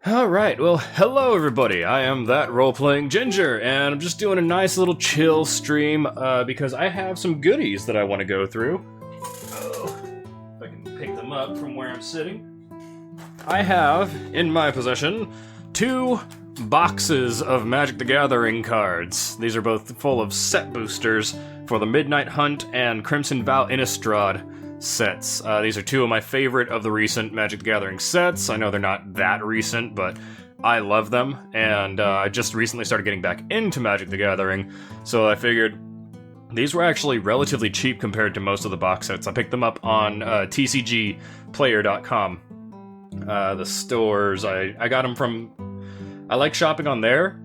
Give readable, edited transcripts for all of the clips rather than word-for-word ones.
Alright, well, hello everybody, I am that role-playing ginger, and I'm just doing a nice little chill stream, because I have some goodies that I want to go through. Oh, if I can pick them up from where I'm sitting. I have, in my possession, 2 boxes of Magic the Gathering cards. These are both full of set boosters for the Midnight Hunt and Crimson Vow Innistrad sets. These are 2 of my favorite of the recent Magic the Gathering sets. I know they're not that recent, but I love them, and I just recently started getting back into Magic the Gathering, so I figured these were actually relatively cheap compared to most of the box sets. I picked them up on tcgplayer.com. The stores, I got them from... I like shopping on there,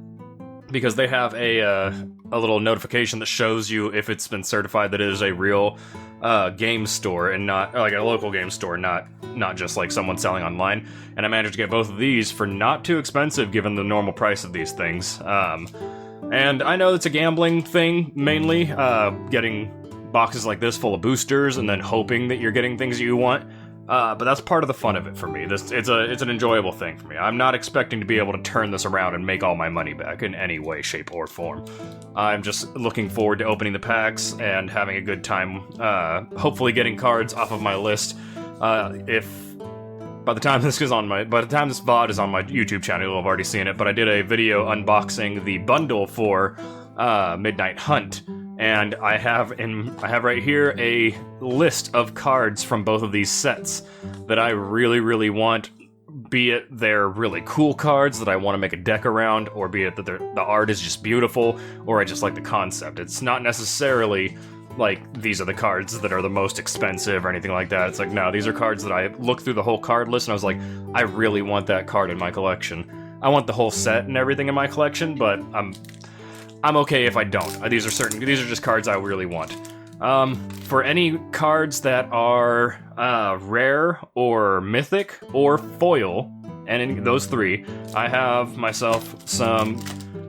because they have a little notification that shows you if it's been certified that it is a real game store and not like a local game store, not just like someone selling online. And I managed to get both of these for not too expensive given the normal price of these things. And I know it's a gambling thing mainly, getting boxes like this full of boosters and then hoping that you're getting things you want. But that's part of the fun of it for me. It's an enjoyable thing for me. I'm not expecting to be able to turn this around and make all my money back in any way, shape, or form. I'm just looking forward to opening the packs and having a good time, hopefully getting cards off of my list. If by the time this VOD is on my YouTube channel, you'll have already seen it, but I did a video unboxing the bundle for Midnight Hunt. And I have right here a list of cards from both of these sets that I really, really want, be it they're really cool cards that I want to make a deck around, or be it that the art is just beautiful, or I just like the concept. It's not necessarily like these are the cards that are the most expensive or anything like that. It's like, no, these are cards that I looked through the whole card list and I was like, I really want that card in my collection. I want the whole set and everything in my collection, but I'm okay if I don't. These are just cards I really want. For any cards that are rare or mythic or foil, and in those 3, I have myself some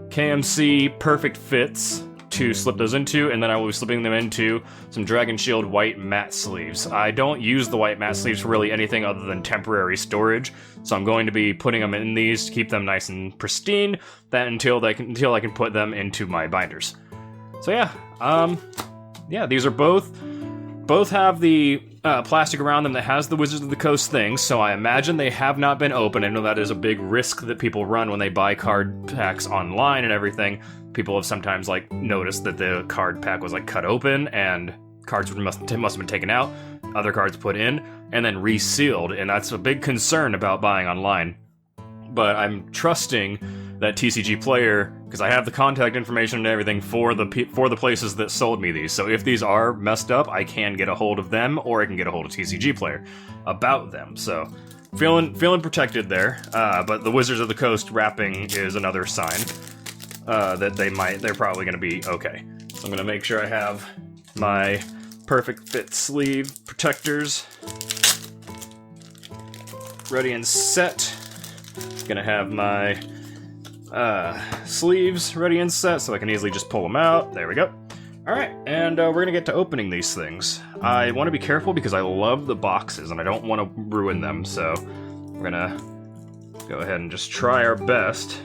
KMC Perfect Fits to slip those into, and then I will be slipping them into some Dragon Shield white matte sleeves. I don't use the white matte sleeves for really anything other than temporary storage, so I'm going to be putting them in these to keep them nice and pristine, until I can put them into my binders. So yeah, these are both have the plastic around them that has the Wizards of the Coast things, so I imagine they have not been opened. I know that is a big risk that people run when they buy card packs online and everything. People have sometimes like noticed that the card pack was like cut open and cards must have been taken out, other cards put in, and then resealed, and that's a big concern about buying online. But I'm trusting that TCG Player, because I have the contact information and everything for the places that sold me these. So if these are messed up, I can get a hold of them, or I can get a hold of TCG Player about them. So feeling protected there. But the Wizards of the Coast wrapping is another sign that they're probably going to be okay. So I'm going to make sure I have my Perfect Fit sleeve protectors ready and set. Gonna have my sleeves ready and set so I can easily just pull them out. There we go. Alright, and we're gonna get to opening these things. I want to be careful because I love the boxes and I don't want to ruin them, so we're gonna go ahead and just try our best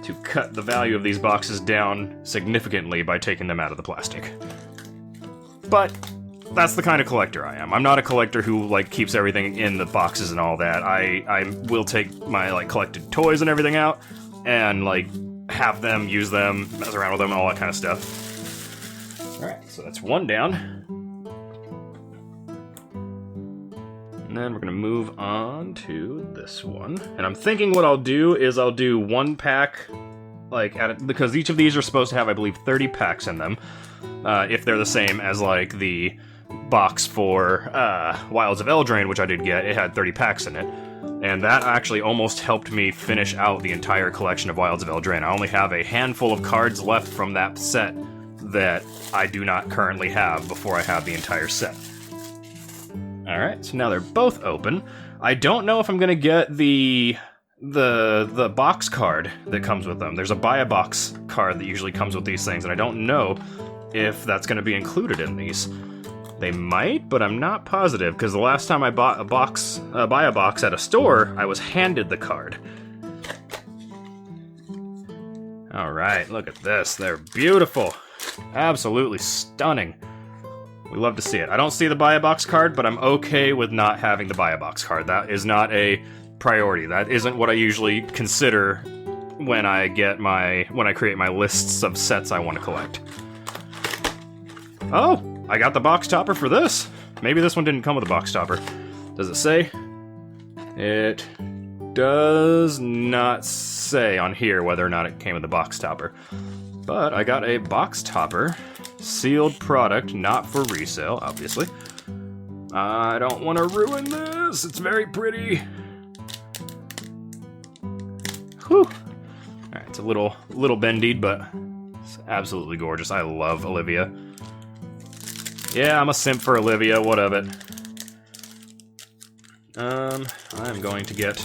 to cut the value of these boxes down significantly by taking them out of the plastic. But that's the kind of collector I am. I'm not a collector who like keeps everything in the boxes and all that. I will take my like collected toys and everything out and like have them, use them, mess around with them, and all that kind of stuff. Alright, so that's one down. And then we're gonna move on to this one. And I'm thinking what I'll do is I'll do one pack, like, because each of these are supposed to have, I believe, 30 packs in them. If they're the same as, like, the box for Wilds of Eldraine, which I did get, it had 30 packs in it. And that actually almost helped me finish out the entire collection of Wilds of Eldraine. I only have a handful of cards left from that set that I do not currently have before I have the entire set. Alright, so now they're both open. I don't know if I'm gonna get the box card that comes with them. There's a buy a box card that usually comes with these things, and I don't know if that's gonna be included in these. They might, but I'm not positive, because the last time I bought a box, buy a box at a store, I was handed the card. Alright, look at this. They're beautiful. Absolutely stunning. We love to see it. I don't see the buy a box card, but I'm okay with not having the buy a box card. That is not a priority. That isn't what I usually consider when I create my lists of sets I want to collect. Oh, I got the box topper for this. Maybe this one didn't come with a box topper. Does it say? It does not say on here whether or not it came with a box topper. But I got a box topper, sealed product, not for resale, obviously. I don't want to ruin this. It's very pretty. Whew. Alright, it's a little bendied, but it's absolutely gorgeous. I love Olivia. Yeah, I'm a simp for Olivia, what of it? I'm going to get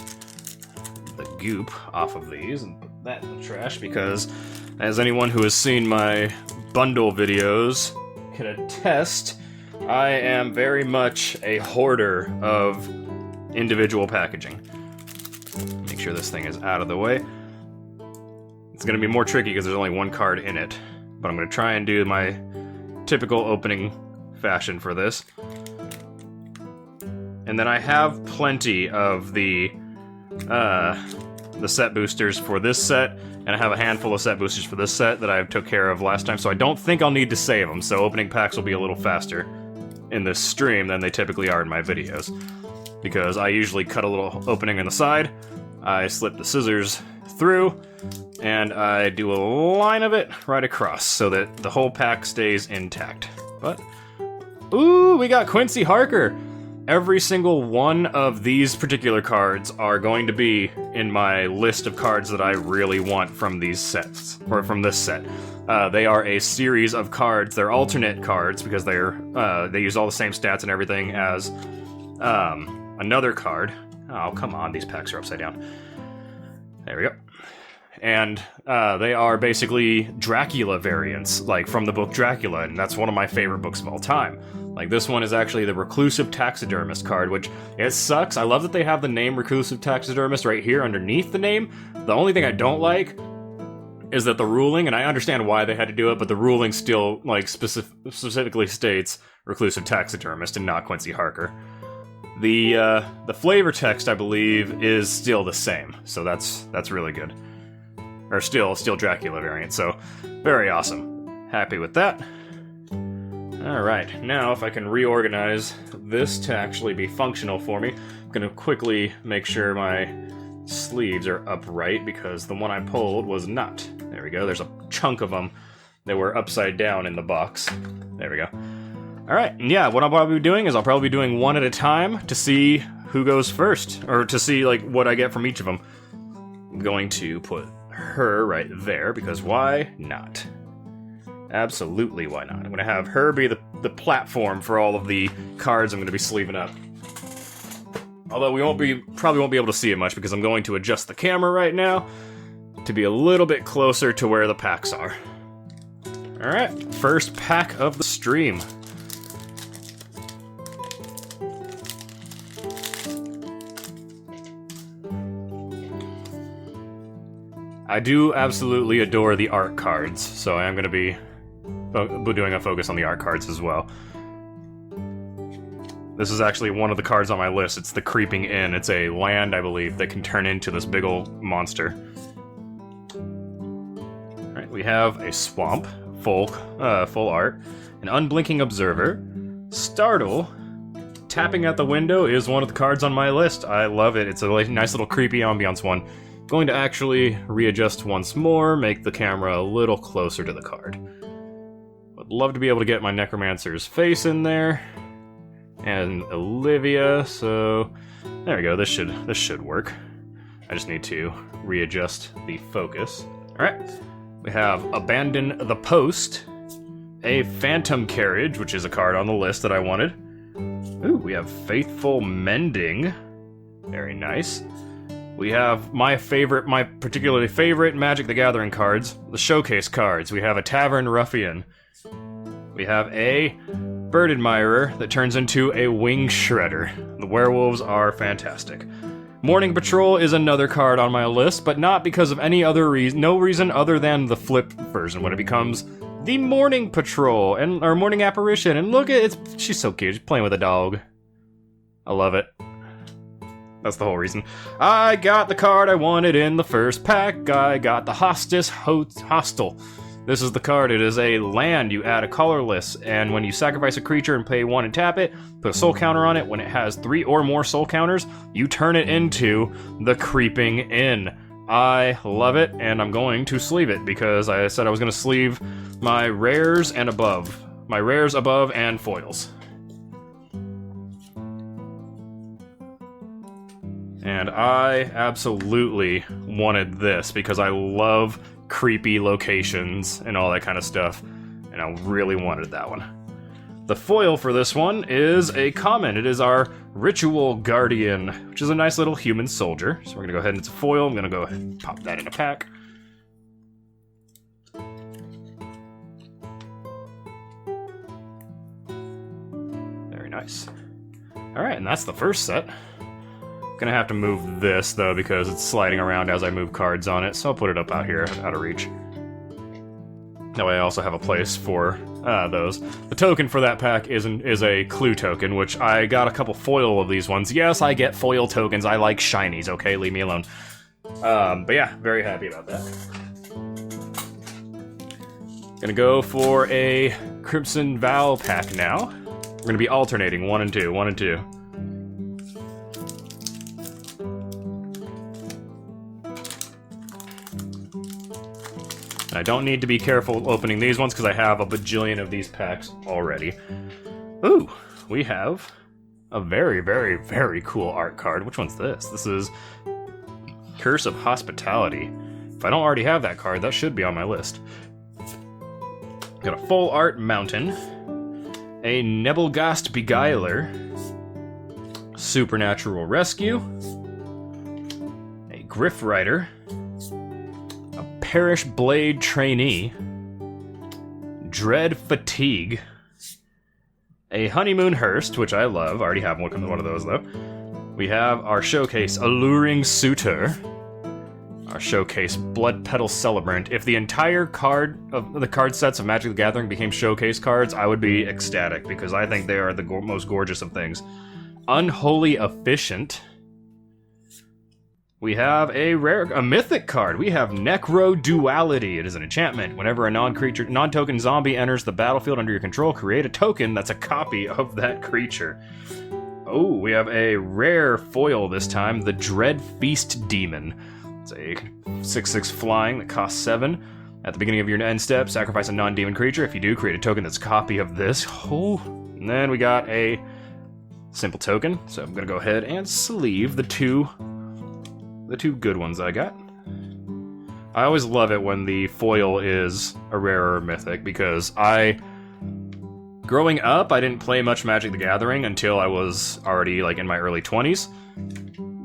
the goop off of these and put that in the trash because, as anyone who has seen my bundle videos can attest, I am very much a hoarder of individual packaging. Make sure this thing is out of the way. It's going to be more tricky because there's only one card in it, but I'm going to try and do my typical opening fashion for this. And then I have plenty of the set boosters for this set, and I have a handful of set boosters for this set that I took care of last time, so I don't think I'll need to save them, so opening packs will be a little faster in this stream than they typically are in my videos. Because I usually cut a little opening in the side, I slip the scissors through, and I do a line of it right across so that the whole pack stays intact. But, ooh, we got Quincy Harker! Every single one of these particular cards are going to be in my list of cards that I really want from these sets, or from this set. They are a series of cards. They're alternate cards because they use all the same stats and everything as another card. Oh, come on, these packs are upside down. There we go. And they are basically Dracula variants, like from the book Dracula, and that's one of my favorite books of all time. Like, this one is actually the Reclusive Taxidermist card, which, it sucks. I love that they have the name Reclusive Taxidermist right here underneath the name. The only thing I don't like is that the ruling, and I understand why they had to do it, but the ruling still, like, specifically states Reclusive Taxidermist and not Quincy Harker. The flavor text, I believe, is still the same, so that's really good. Or still Dracula variant, so very awesome. Happy with that. Alright, now if I can reorganize this to actually be functional for me, I'm going to quickly make sure my sleeves are upright because the one I pulled was not. There we go, there's a chunk of them that were upside down in the box. There we go. Alright, and yeah, what I'll probably be doing is I'll probably be doing one at a time to see who goes first, or to see like what I get from each of them. I'm going to put her right there, because why not? Absolutely, why not? I'm going to have her be the platform for all of the cards I'm going to be sleeving up. Although we probably won't be able to see it much because I'm going to adjust the camera right now to be a little bit closer to where the packs are. Alright, first pack of the stream. I do absolutely adore the art cards, so I am going to be doing a focus on the art cards as well. This is actually one of the cards on my list. It's the Creeping Inn. It's a land, I believe, that can turn into this big old monster. Alright, we have a Swamp, full art, an Unblinking Observer, Startle. Tapping at the Window is one of the cards on my list. I love it. It's a nice little creepy ambiance one. Going to actually readjust once more, make the camera a little closer to the card. Would love to be able to get my Necromancer's face in there. And Olivia, so there we go, this should work. I just need to readjust the focus. Alright, we have Abandon the Post, a Phantom Carriage, which is a card on the list that I wanted. Ooh, we have Faithful Mending, very nice. We have my particularly favorite Magic the Gathering cards, the showcase cards. We have a Tavern Ruffian. We have a bird admirer that turns into a wing shredder. The werewolves are fantastic. Morning Patrol is another card on my list, but not because of any other reason, no reason other than the flip version when it becomes the Morning Patrol or Morning Apparition. And look at she's so cute. She's playing with a dog. I love it. That's the whole reason. I got the card I wanted in the first pack. I got the Hostel. This is the card. It is a land. You add a colorless, and when you sacrifice a creature and pay 1 and tap it, put a soul counter on it. When it has 3 or more soul counters, you turn it into the Creeping Inn. I love it, and I'm going to sleeve it because I said I was going to sleeve my rares and above. My rares above and foils. And I absolutely wanted this because I love creepy locations and all that kind of stuff, and I really wanted that one. The foil for this one is a common. It is our Ritual Guardian, which is a nice little human soldier. So we're gonna go ahead and it's a foil. I'm gonna go ahead and pop that in a pack. Very nice. Alright, and that's the first set. Gonna have to move this though because it's sliding around as I move cards on it, so I'll put it up out here, out of reach. That way I also have a place for those. The token for that pack is a clue token, which I got a couple foil of these ones. Yes, I get foil tokens. I like shinies, okay? Leave me alone. But yeah, very happy about that. Gonna go for a Crimson Vow pack now. We're gonna be alternating 1 and 2, 1 and 2. I don't need to be careful opening these ones because I have a bajillion of these packs already. Ooh, we have a very, very, very cool art card. Which one's this? This is Curse of Hospitality. If I don't already have that card, that should be on my list. Got a full art mountain, a Nebelgast Beguiler, Supernatural Rescue, a Griff Rider, Parish Blade Trainee, Dread Fatigue, a Honeymoon Hearst, which I love. I already have one of those, though. We have our showcase Alluring Suitor, our showcase Blood Petal Celebrant. If the entire card of the card sets of Magic the Gathering became showcase cards, I would be ecstatic, because I think they are the most gorgeous of things. Unholy Efficient. We have a mythic card. We have Necro Duality. It is an enchantment. Whenever a non-token zombie enters the battlefield under your control, create a token that's a copy of that creature. Oh, we have a rare foil this time, the Dread Feast Demon. It's a 6/6 flying that costs 7. At the beginning of your end step, sacrifice a non-demon creature. If you do, create a token that's a copy of this. Oh, and then we got a simple token. So I'm gonna go ahead and sleeve the two good ones I got. I always love it when the foil is a rarer mythic, because growing up, I didn't play much Magic the Gathering until I was already like in my early 20s,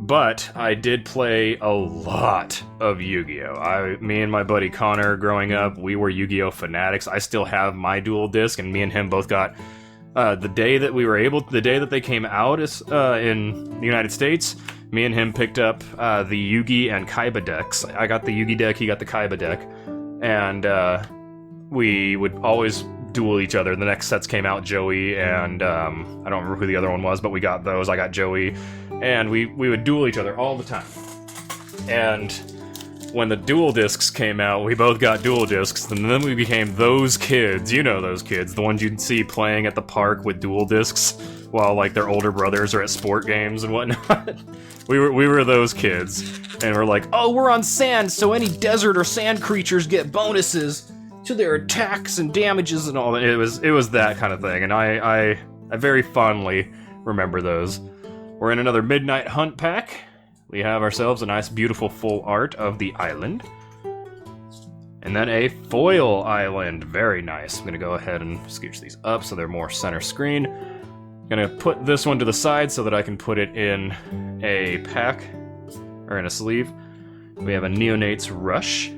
but I did play a lot of Yu-Gi-Oh! Me and my buddy Connor growing up, we were Yu-Gi-Oh! Fanatics. I still have my dual disc, and me and him both got the day that they came out in the United States. Me and him picked up the Yugi and Kaiba decks. I got the Yugi deck, he got the Kaiba deck. And we would always duel each other. The next sets came out, Joey, and I don't remember who the other one was, but we got those. I got Joey. And we would duel each other all the time. And when the dual discs came out, we both got dual discs, and then we became those kids. You know those kids, the ones you'd see playing at the park with dual discs while like their older brothers are at sport games and whatnot. We were those kids, and we're like, oh, we're on sand, so any desert or sand creatures get bonuses to their attacks and damages and all that. It was that kind of thing, and I very fondly remember those. We're in another Midnight Hunt pack. We have ourselves a nice, beautiful full art of the island. And then a foil island. Very nice. I'm going to go ahead and scooch these up so they're more center screen. I'm going to put this one to the side so that I can put it in a pack, or in a sleeve. We have a Neonate's Rush,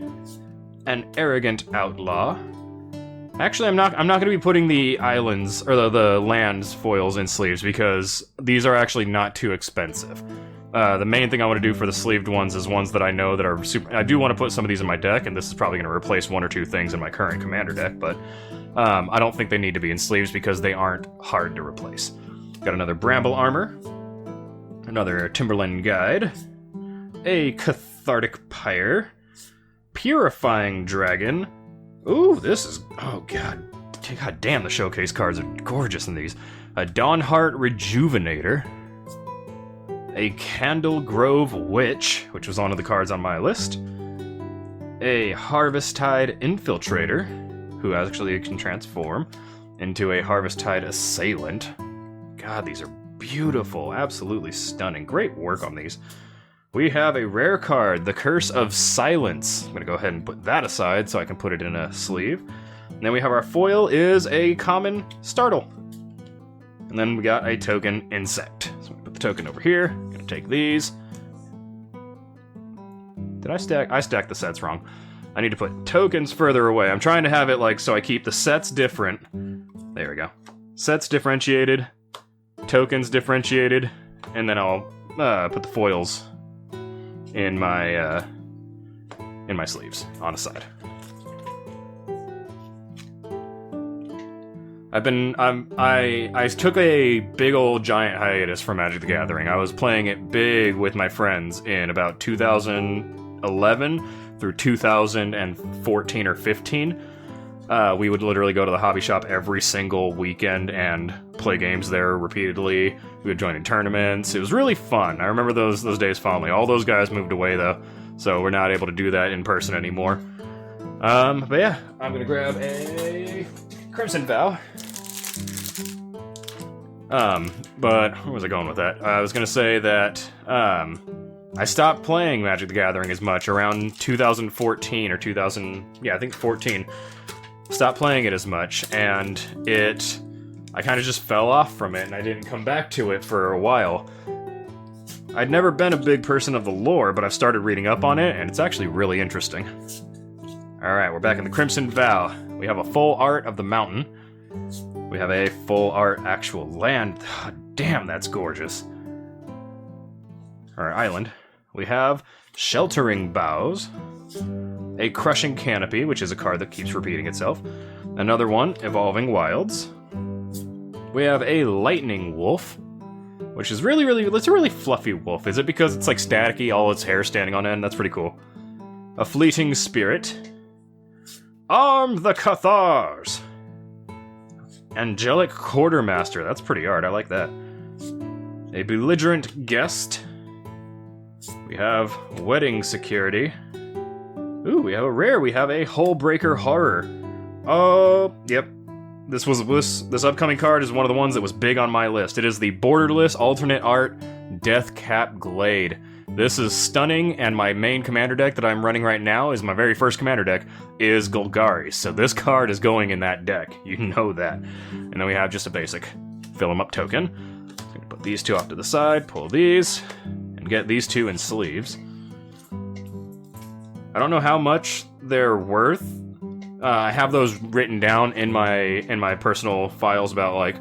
an Arrogant Outlaw, Actually, I'm not going to be putting the islands or the lands foils in sleeves because these are actually not too expensive. The main thing I want to do for the sleeved ones is ones that I know that are super. I do want to put some of these in my deck, and this is probably going to replace one or two things in my current commander deck, but I don't think they need to be in sleeves because they aren't hard to replace. Got another Bramble Armor, another Timberland Guide, a Cathartic Pyre, Purifying Dragon. Ooh, this is... oh, God. God damn, the showcase cards are gorgeous in these. A Dawnheart Rejuvenator. A Candle Grove Witch, which was one of the cards on my list. A Harvesttide Infiltrator, who actually can transform into a Harvesttide Assailant. God, these are beautiful. Absolutely stunning. Great work on these. We have a rare card, the Curse of Silence. I'm going to go ahead and put that aside so I can put it in a sleeve. And then we have our foil is a common Startle. And then we got a token Insect. So we put the token over here. I'm going to take these. Did I stack? I stacked the sets wrong. I need to put tokens further away. I'm trying to have it like so I keep the sets different. There we go. Sets differentiated. Tokens differentiated. And then I'll put the foils in my sleeves on the side. I took a big old giant hiatus from Magic the Gathering. I was playing it big with my friends in about 2011 through 2014 or 15. We would literally go to the hobby shop every single weekend and play games there repeatedly. We would join in tournaments. It was really fun. I remember those days fondly. All those guys moved away though, so we're not able to do that in person anymore. But yeah, I'm gonna grab a Crimson Vow. But where was I going with that? I was gonna say that I stopped playing Magic the Gathering as much around 2014 or 2000. Yeah, I think 14. Stopped playing it as much, and I kind of just fell off from it, and I didn't come back to it for a while. I'd never been a big person of the lore, but I've started reading up on it, and it's actually really interesting. Alright, we're back in the Crimson Vow. We have a full art of the mountain. We have a full art actual land. Damn, that's gorgeous. Our island. We have Sheltering Boughs. A Crushing Canopy, which is a card that keeps repeating itself. Another one, Evolving Wilds. We have a Lightning Wolf, which is it's a really fluffy wolf. Is it because it's like staticky, all its hair standing on end? That's pretty cool. A Fleeting Spirit. Arm the Cathars. Angelic Quartermaster, that's pretty art, I like that. A Belligerent Guest. We have Wedding Security. Ooh, we have a rare. We have a Hullbreaker Horror. Oh, yep. This upcoming card is one of the ones that was big on my list. It is the borderless alternate art Deathcap Glade. This is stunning, and my main commander deck that I'm running right now is my very first commander deck is Golgari. So this card is going in that deck. You know that. And then we have just a basic fill 'em up token. I'm gonna put these two off to the side, pull these, and get these two in sleeves. I don't know how much they're worth. I have those written down in my personal files about like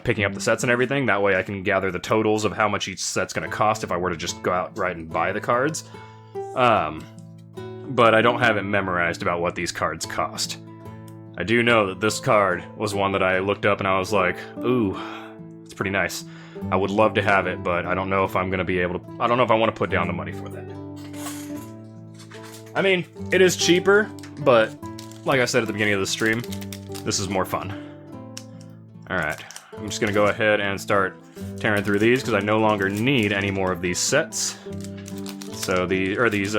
picking up the sets and everything. That way I can gather the totals of how much each set's going to cost if I were to just go outright and buy the cards. But I don't have it memorized about what these cards cost. I do know that this card was one that I looked up and I was like, ooh, it's pretty nice. I would love to have it, but I don't know if I'm going to be able to... I don't know if I want to put down the money for that. I mean, it is cheaper, but like I said at the beginning of the stream, this is more fun. Alright, I'm just going to go ahead and start tearing through these because I no longer need any more of these sets. So these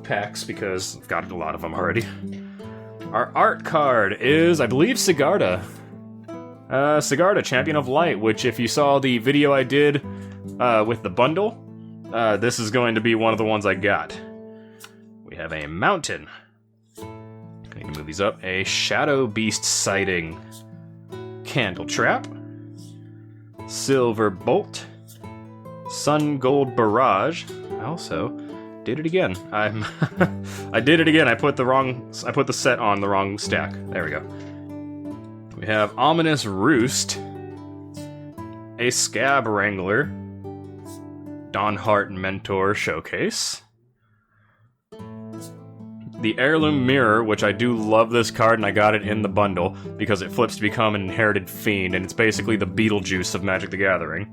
packs because I've got a lot of them already. Our art card is, I believe, Sigarda. Sigarda, Champion of Light, which if you saw the video I did with the bundle, this is going to be one of the ones I got. We have a Mountain. I need to move these up. A Shadow Beast Sighting. Candle Trap. Silver Bolt. Sun Gold Barrage. Also, did it again. I did it again. I put the set on the wrong stack. There we go. We have Ominous Roost, a Scab Wrangler, Dawnheart Mentor Showcase, the Heirloom Mirror, which I do love this card, and I got it in the bundle because it flips to become an Inherited Fiend, and it's basically the Beetlejuice of Magic the Gathering.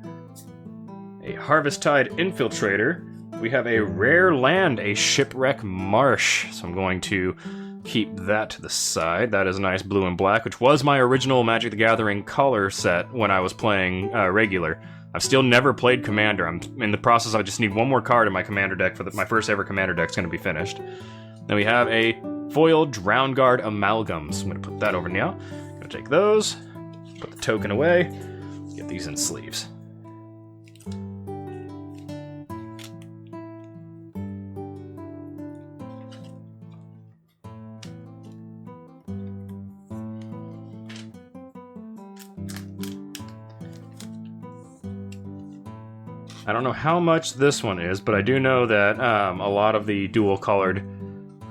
A Harvesttide Infiltrator. We have a rare land, a Shipwreck Marsh, so I'm going to keep that to the side. That is a nice blue and black, which was my original Magic the Gathering color set when I was playing regular. I've still never played Commander. I'm in the process. I just need one more card in my Commander deck for my first ever Commander deck's going to be finished. Then we have a foil Drownguard Amalgams. I'm going to put that over now. Going to take those, put the token away, get these in sleeves. I don't know how much this one is, but I do know that a lot of the dual-colored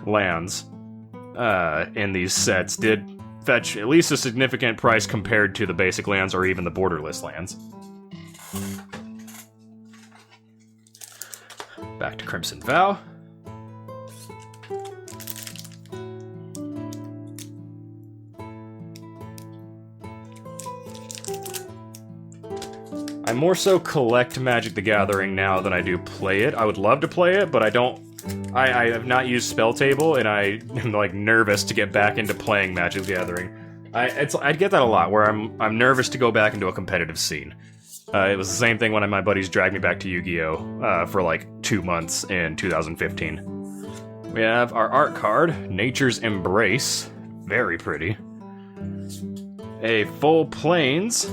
lands in these sets did fetch at least a significant price compared to the basic lands or even the borderless lands. Back to Crimson Vow. I more so collect Magic the Gathering now than I do play it. I would love to play it, but I don't. I have not used Spell Table, and I am like nervous to get back into playing Magic the Gathering. I get that a lot, where I'm nervous to go back into a competitive scene. It was the same thing when my buddies dragged me back to Yu-Gi-Oh! For like 2 months in 2015. We have our art card, Nature's Embrace. Very pretty. A Full Plains.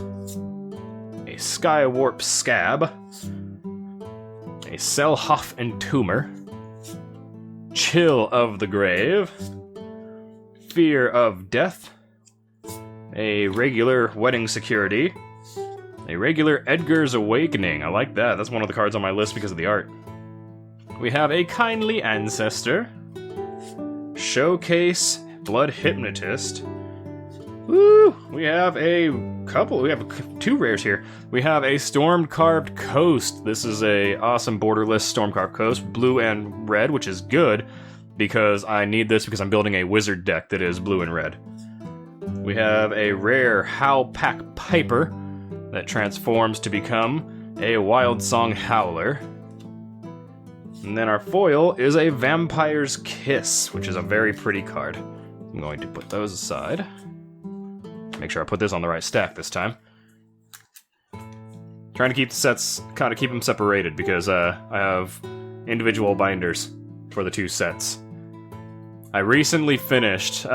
A Skywarp Scab, a Selhoff Entomber, Chill of the Grave, Fear of Death, a regular Wedding Security, a regular Edgar's Awakening. I like that. That's one of the cards on my list because of the art. We have a Kindly Ancestor, Showcase Blood Hypnotist. Woo! We have a couple. We have 2 rares here. We have a Storm-Carved Coast. This is a awesome borderless Storm-Carved Coast, blue and red, which is good because I need this because I'm building a wizard deck that is blue and red. We have a rare Howlpack Piper that transforms to become a Wild Song Howler. And then our foil is a Vampire's Kiss, which is a very pretty card. I'm going to put those aside. Make sure I put this on the right stack this time. Trying to keep the sets, kind of keep them separated because I have individual binders for the 2 sets. I recently finished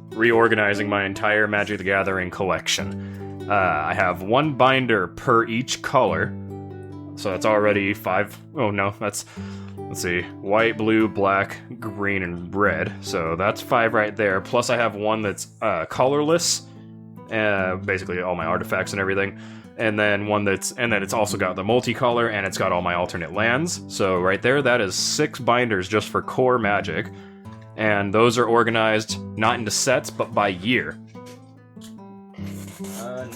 reorganizing my entire Magic the Gathering collection. I have 1 binder per each color, so that's already 5. Oh no, that's, let's see, white, blue, black, green, and red. So that's 5 right there. Plus I have one that's colorless, basically all my artifacts and everything. And then it's also got the multicolor, and it's got all my alternate lands. So right there, that is 6 binders just for core Magic. And those are organized not into sets, but by year.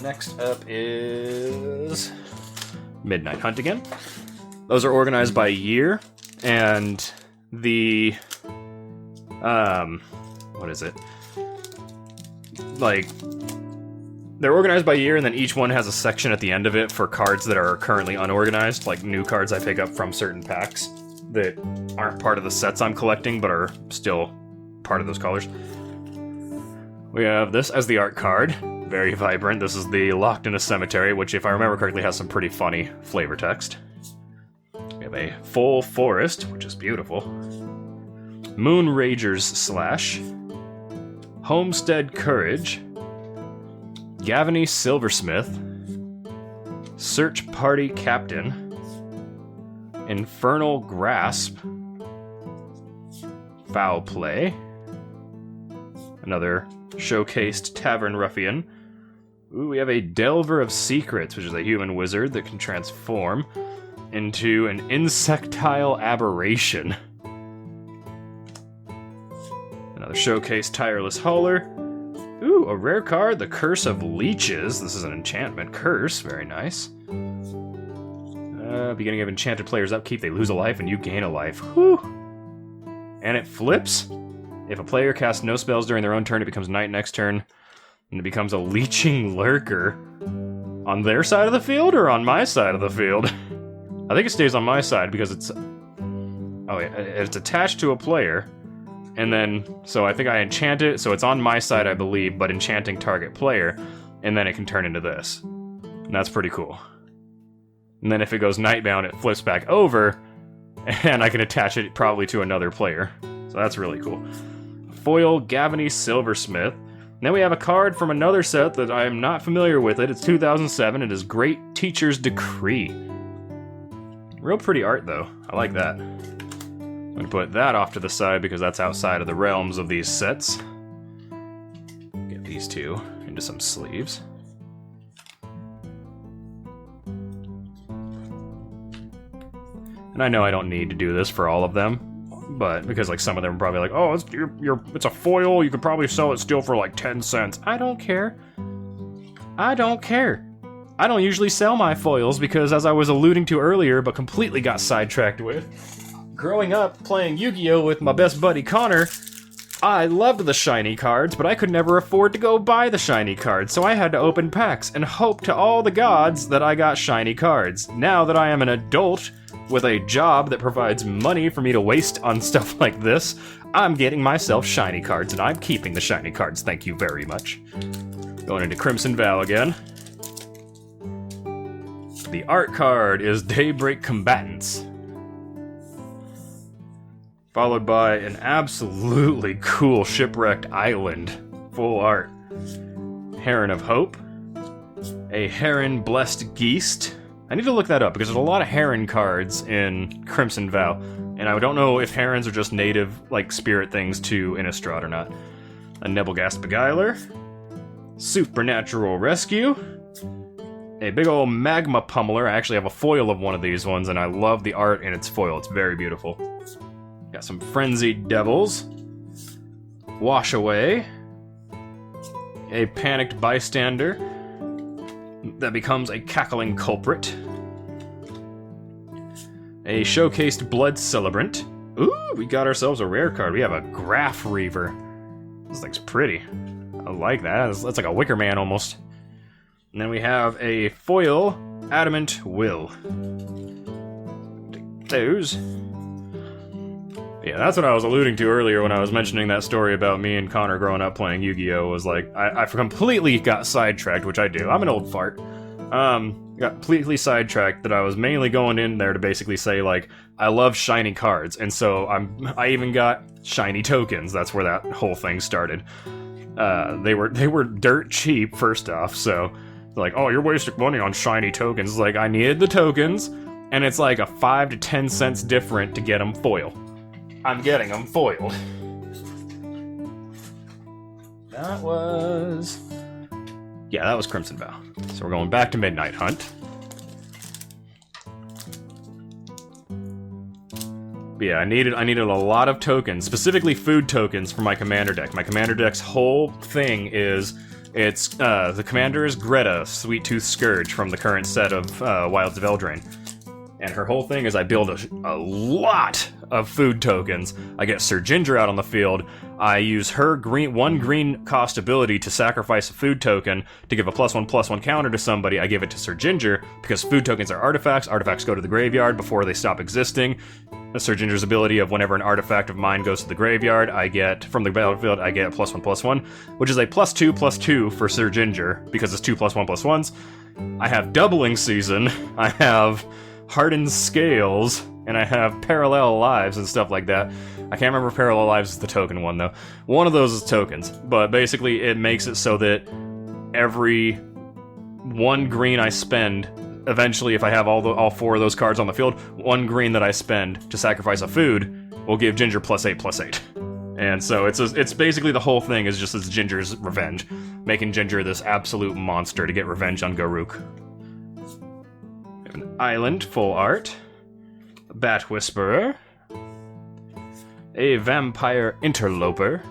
Next up is Midnight Hunt again. Those are organized by year, and the what is it? Like, they're organized by year, and then each one has a section at the end of it for cards that are currently unorganized, like new cards I pick up from certain packs that aren't part of the sets I'm collecting, but are still part of those colors. We have this as the art card. Very vibrant. This is the Locked in a Cemetery, which, if I remember correctly, has some pretty funny flavor text. We have a Full Forest, which is beautiful. Moon Ragers Slash. Homestead Courage. Gavany Silversmith. Search Party Captain. Infernal Grasp. Foul Play. Another showcased Tavern Ruffian. Ooh, we have a Delver of Secrets, which is a human wizard that can transform. into an insectile aberration. Another showcase tireless hauler. Ooh, a rare card, the Curse of Leeches. This is an enchantment curse, very nice. Beginning of enchanted players' upkeep, they lose a life and you gain a life. Whew. And it flips. If a player casts no spells during their own turn, it becomes night next turn. And it becomes a leeching lurker. On their side of the field or on my side of the field? I think it stays on my side because it's... Oh, yeah, it's attached to a player. And then, so I think I enchant it, so it's on my side, I believe, but enchanting target player. And then it can turn into this. And that's pretty cool. And then if it goes Nightbound, it flips back over, and I can attach it probably to another player. So that's really cool. Foil Gavany Silversmith. Then we have a card from another set that I am not familiar with it. It's 2007. It is Great Teacher's Decree. Real pretty art, though. I like that. I'm going to put that off to the side because that's outside of the realms of these sets. Get these two into some sleeves. And I know I don't need to do this for all of them, but because like some of them are probably like, oh, it's a foil, you could probably sell it still for like 10 cents. I don't care. I don't care. I don't usually sell my foils because, as I was alluding to earlier, but completely got sidetracked with, growing up playing Yu-Gi-Oh! With my best buddy Connor, I loved the shiny cards, but I could never afford to go buy the shiny cards, so I had to open packs and hope to all the gods that I got shiny cards. Now that I am an adult with a job that provides money for me to waste on stuff like this, I'm getting myself shiny cards, and I'm keeping the shiny cards, thank you very much. Going into Crimson Vow again. The art card is Daybreak Combatants. Followed by an absolutely cool Shipwrecked Island. Full art. Heron of Hope. A Heron Blessed Geest. I need to look that up because there's a lot of Heron cards in Crimson Vow. And I don't know if Herons are just native, like, spirit things to Innistrad or not. A Nebelgast Beguiler. Supernatural Rescue. A big old Magma Pummeler. I actually have a foil of one of these ones, and I love the art in its foil. It's very beautiful. Got some Frenzied Devils. Wash Away. A Panicked Bystander that becomes a Cackling Culprit. A Showcased Blood Celebrant. Ooh, we got ourselves a rare card. We have a Graph Reaver. This thing's pretty. I like that. That's like a Wicker Man almost. And then we have a foil Adamant Will. Take those. Yeah, that's what I was alluding to earlier when I was mentioning that story about me and Connor growing up playing Yu-Gi-Oh! Was like, I completely got sidetracked, which I do. I'm an old fart. Got completely sidetracked that I was mainly going in there to basically say, like, I love shiny cards, and so I even got shiny tokens. That's where that whole thing started. They were dirt cheap, first off, so like, oh, you're wasting money on shiny tokens. It's like, I needed the tokens, and it's like a 5 to 10 cents different to get them foil. I'm getting them foiled. That was Crimson Vow. So we're going back to Midnight Hunt. But yeah, I needed a lot of tokens, specifically food tokens for my commander deck. My commander deck's whole thing is the commander is Greta, Sweet Tooth Scourge from the current set of Wilds of Eldraine. And her whole thing is I build a lot of food tokens. I get Sir Ginger out on the field. I use her one green cost ability to sacrifice a food token to give a +1/+1 counter to somebody. I give it to Sir Ginger because food tokens are artifacts. Artifacts go to the graveyard before they stop existing. Sir Ginger's ability of whenever an artifact of mine goes to the graveyard, I get, from the battlefield, I get a +1/+1, which is a +2/+2 for Sir Ginger because it's 2 +1/+1s. I have Doubling Season. I have Hardened Scales, and I have Parallel Lives and stuff like that. I can't remember if Parallel Lives is the token one, though. One of those is tokens, but basically it makes it so that every one green I spend, eventually if I have all 4 of those cards on the field, 1 green that I spend to sacrifice a food will give Ginger +8/+8. And so it's basically the whole thing is just as Ginger's revenge, making Ginger this absolute monster to get revenge on Garruk. An island, full art. Bat Whisperer, a Vampire Interloper,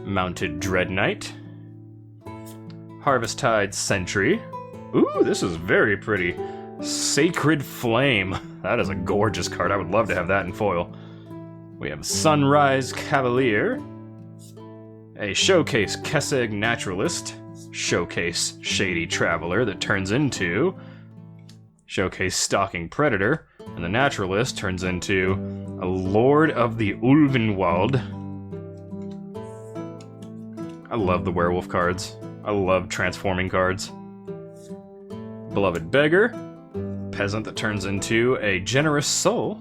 Mounted Dread Knight, Harvesttide Sentry. Ooh, this is very pretty. Sacred Flame. That is a gorgeous card. I would love to have that in foil. We have Sunrise Cavalier, a Showcase Kessig Naturalist, Showcase Shady Traveler that turns into Showcase Stalking Predator, and the Naturalist turns into a Lord of the Ulvenwald. I love the werewolf cards. I love transforming cards. Beloved Beggar, Peasant that turns into a Generous Soul.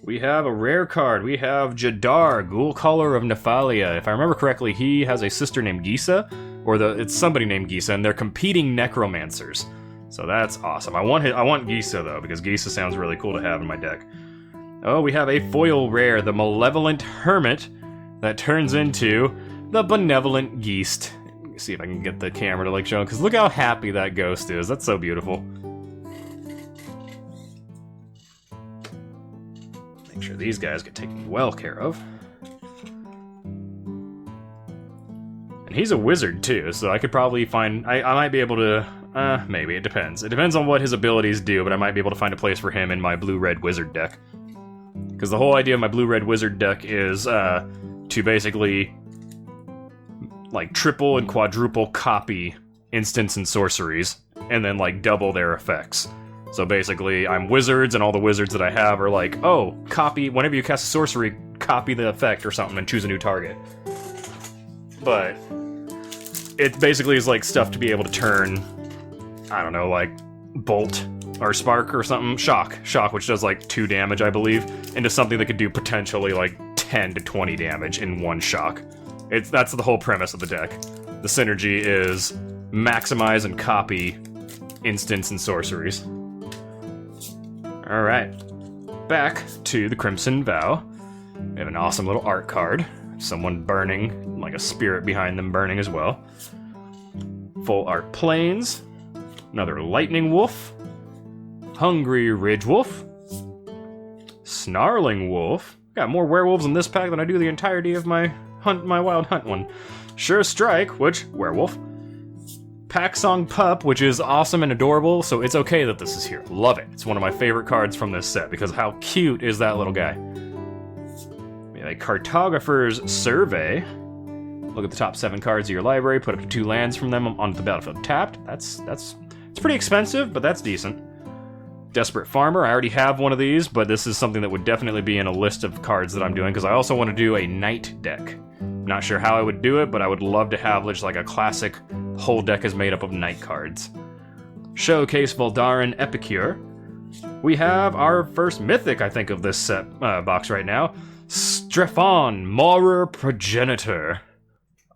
We have a rare card. We have Jadar, Ghoul Caller of Nephalia. If I remember correctly, he has a sister named Gisa, or it's somebody named Gisa, and they're competing necromancers. So that's awesome. I want Gisa though, because Gisa sounds really cool to have in my deck. Oh, we have a foil rare, the Malevolent Hermit, that turns into the Benevolent Geist. Let me see if I can get the camera to like show, because look how happy that ghost is. That's so beautiful. Make sure these guys get taken well care of. And he's a wizard too, so I could probably find... I might be able to... maybe, it depends. It depends on what his abilities do, but I might be able to find a place for him in my blue-red wizard deck. Because the whole idea of my blue-red wizard deck is to basically like triple and quadruple copy instants and sorceries, and then like double their effects. So basically, I'm wizards, and all the wizards that I have are like, oh, copy, whenever you cast a sorcery, copy the effect or something and choose a new target. But it basically is like stuff to be able to turn, I don't know, like Bolt or Spark or something, Shock, which does like 2 damage, I believe, into something that could do potentially like 10 to 20 damage in one shock. That's the whole premise of the deck. The synergy is maximize and copy instants and sorceries. Alright, back to the Crimson Vow. We have an awesome little art card. Someone burning, like a spirit behind them burning as well. Full art plains. Another Lightning Wolf. Hungry Ridge Wolf. Snarling Wolf. Got more werewolves in this pack than I do the entirety of my Wild Hunt one. Sure Strike, which, werewolf. Pack Song Pup, which is awesome and adorable, so it's okay that this is here. Love it. It's one of my favorite cards from this set, because how cute is that little guy? We have a Cartographer's Survey. Look at the top 7 cards of your library, put up to 2 lands from them onto the battlefield tapped. It's pretty expensive, but that's decent. Desperate Farmer, I already have one of these, but this is something that would definitely be in a list of cards that I'm doing, because I also want to do a Knight deck. Not sure how I would do it, but I would love to have just like a classic whole deck is made up of Knight cards. Showcase Voldaren Epicure. We have our first mythic, I think, of this set box right now. Strephon, Maurer Progenitor.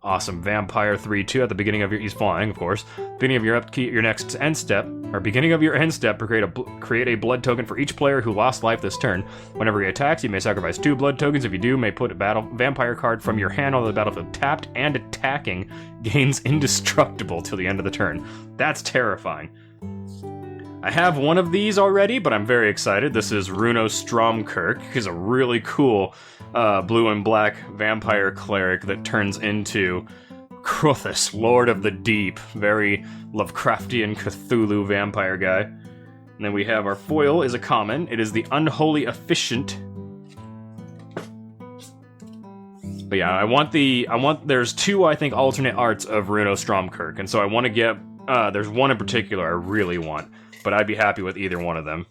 Awesome vampire 3/2 at the beginning of your... He's flying, of course. Beginning of your upkeep, your next end step, or beginning of your end step, create a blood token for each player who lost life this turn. Whenever he attacks, you may sacrifice 2 blood tokens. If you do, you may put a vampire card from your hand on the battlefield tapped and attacking. Gains indestructible till the end of the turn. That's terrifying. I have one of these already, but I'm very excited. This is Runo Stromkirk. He's a really cool blue and black vampire cleric that turns into Crothus, Lord of the Deep. Very Lovecraftian Cthulhu vampire guy. And then we have our foil is a common. It is the Unholy Efficient. But yeah, there's 2, I think, alternate arts of Runo Stromkirk, and so I want to get, there's one in particular I really want, but I'd be happy with either one of them.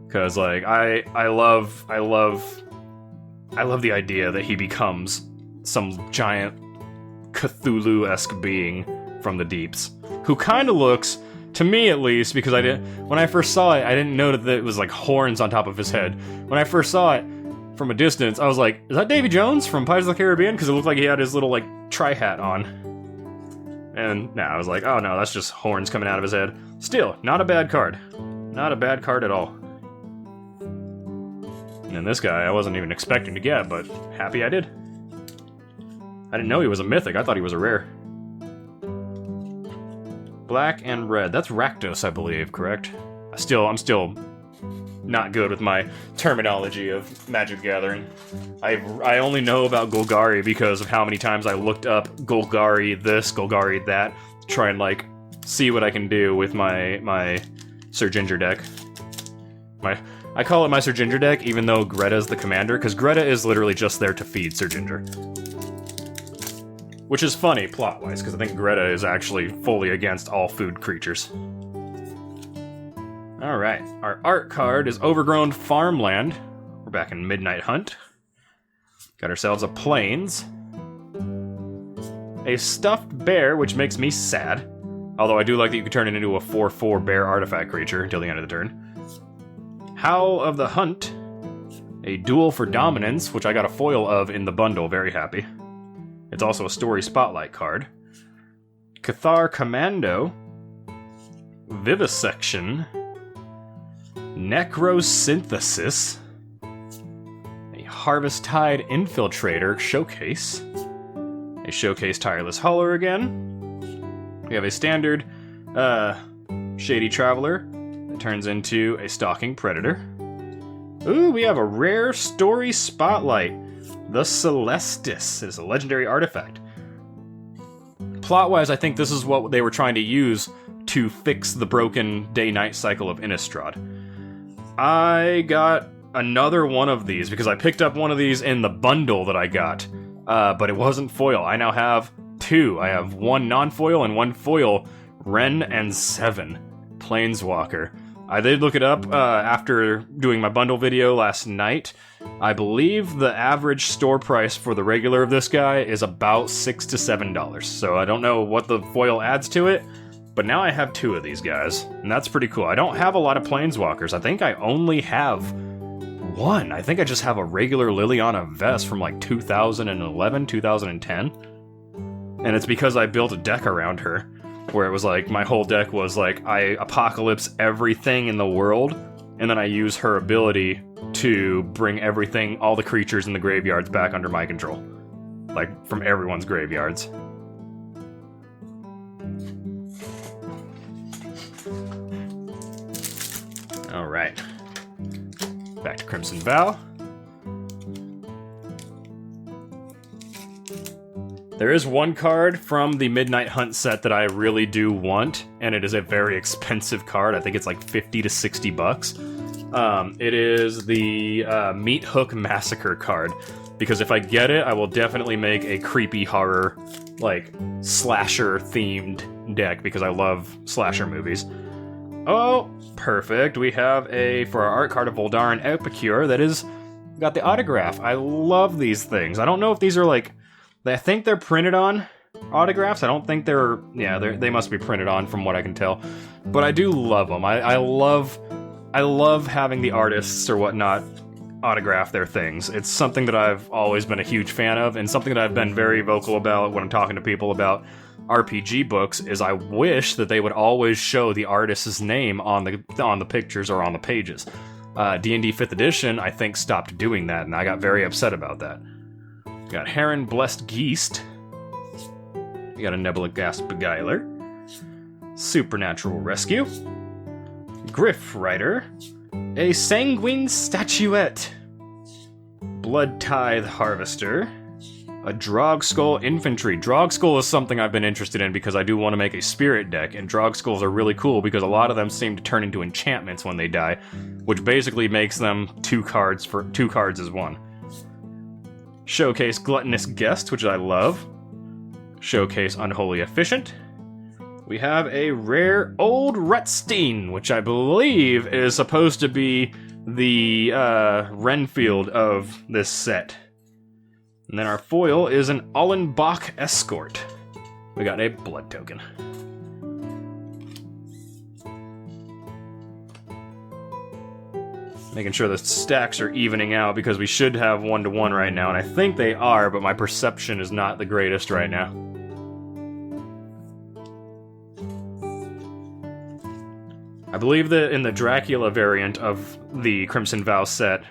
Because, like, I love the idea that he becomes some giant Cthulhu-esque being from the deeps, who kind of looks, to me at least, because when I first saw it, I didn't know that it was like horns on top of his head. When I first saw it from a distance, I was like, is that Davy Jones from Pirates of the Caribbean? Because it looked like he had his little, like, tri-hat on. And now I was like, oh no, that's just horns coming out of his head. Still, not a bad card. Not a bad card at all. And this guy I wasn't even expecting to get, but happy I did. I didn't know he was a mythic, I thought he was a rare. Black and red, that's Rakdos, I believe, correct? I'm still not good with my terminology of Magic the Gathering. I only know about Golgari because of how many times I looked up Golgari this, Golgari that, to try and, like, see what I can do with my Sir Ginger deck. I call it my Sir Ginger deck, even though Greta's the commander, because Greta is literally just there to feed Sir Ginger. Which is funny, plot-wise, because I think Greta is actually fully against all food creatures. Alright, our art card is Overgrown Farmland. We're back in Midnight Hunt. Got ourselves a Plains. A Stuffed Bear, which makes me sad. Although I do like that you can turn it into a 4/4 bear artifact creature until the end of the turn. Howl of the Hunt. A Duel for Dominance, which I got a foil of in the bundle, very happy. It's also a Story Spotlight card. Cathar Commando. Vivisection. Necrosynthesis. A Harvest-Tide Infiltrator Showcase. A Showcase Tireless Hauler again. We have a standard Shady Traveler that turns into a Stalking Predator. Ooh, we have a rare Story Spotlight. The Celestis. It is a legendary artifact. Plot-wise, I think this is what they were trying to use to fix the broken day-night cycle of Innistrad. I got another one of these because I picked up one of these in the bundle that I got, but it wasn't foil. I now have two. I have one non-foil and one foil, Ren and 7, Planeswalker. I did look it up after doing my bundle video last night. I believe the average store price for the regular of this guy is about $6 to $7, so I don't know what the foil adds to it. But now I have two of these guys, and that's pretty cool. I don't have a lot of Planeswalkers. I think I only have one. I think I just have a regular Liliana Vest from like 2011, 2010. And it's because I built a deck around her, where it was like, my whole deck was like, I Apocalypse everything in the world, and then I use her ability to bring everything, all the creatures in the graveyards back under my control. Like, from everyone's graveyards. Alright. Back to Crimson Vow. There is one card from the Midnight Hunt set that I really do want, and it is a very expensive card. I think it's like 50 to 60 bucks. It is the Meat Hook Massacre card, because if I get it, I will definitely make a creepy horror, like, slasher-themed deck, because I love slasher movies. Oh, perfect. We have for our art card, of Voldaren Epicure that is got the autograph. I love these things. I don't know if these are like, I think they're printed on autographs. I don't think they must be printed on from what I can tell. But I do love them. I love having the artists or whatnot autograph their things. It's something that I've always been a huge fan of, and something that I've been very vocal about when I'm talking to people about RPG books is I wish that they would always show the artist's name on the pictures or on the pages. D&D 5th edition, I think, stopped doing that, and I got very upset about that. We got Heron Blessed Geest. We got a Nebula Ghast Beguiler. Supernatural Rescue. Griff Rider. A Sanguine Statuette. Blood Tithe Harvester. A Drogskull Infantry. Drogskull is something I've been interested in because I do want to make a spirit deck, and Drogskulls are really cool because a lot of them seem to turn into enchantments when they die, which basically makes them two cards as one. Showcase Gluttonous Guest, which I love. Showcase Unholy Efficient. We have a rare Old Rutstein, which I believe is supposed to be the Renfield of this set. And then our foil is an Allenbach Escort. We got a blood token. Making sure the stacks are evening out because we should have 1-to-1 right now, and I think they are, but my perception is not the greatest right now. I believe that in the Dracula variant of the Crimson Vow set,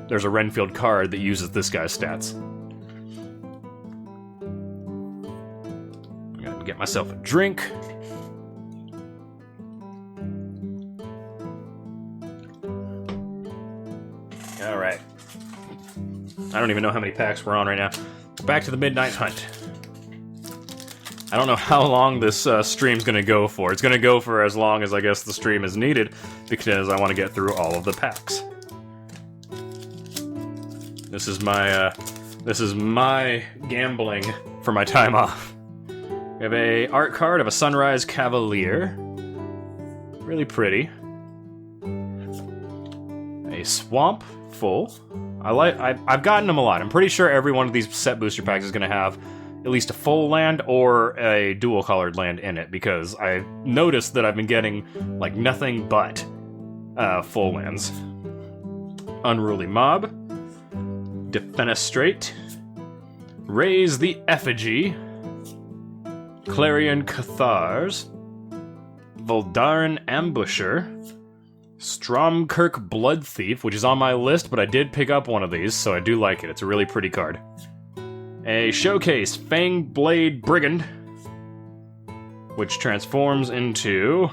there's a Renfield card that uses this guy's stats. I'm gonna get myself a drink. Alright. I don't even know how many packs we're on right now. Back to the Midnight Hunt. I don't know how long this stream's gonna go for. It's gonna go for as long as I guess the stream is needed, because I want to get through all of the packs. This is my gambling for my time off. We have a art card of a Sunrise Cavalier. Really pretty. A Swamp Full. I've gotten them a lot. I'm pretty sure every one of these set booster packs is going to have at least a full land or a dual colored land in it, because I noticed that I've been getting like nothing but full lands. Unruly Mob. Defenestrate. Raise the Effigy. Clarion Cathars. Voldaren Ambusher. Stromkirk Blood Thief, which is on my list, but I did pick up one of these, so I do like it. It's a really pretty card. A Showcase Fangblade Brigand, which transforms into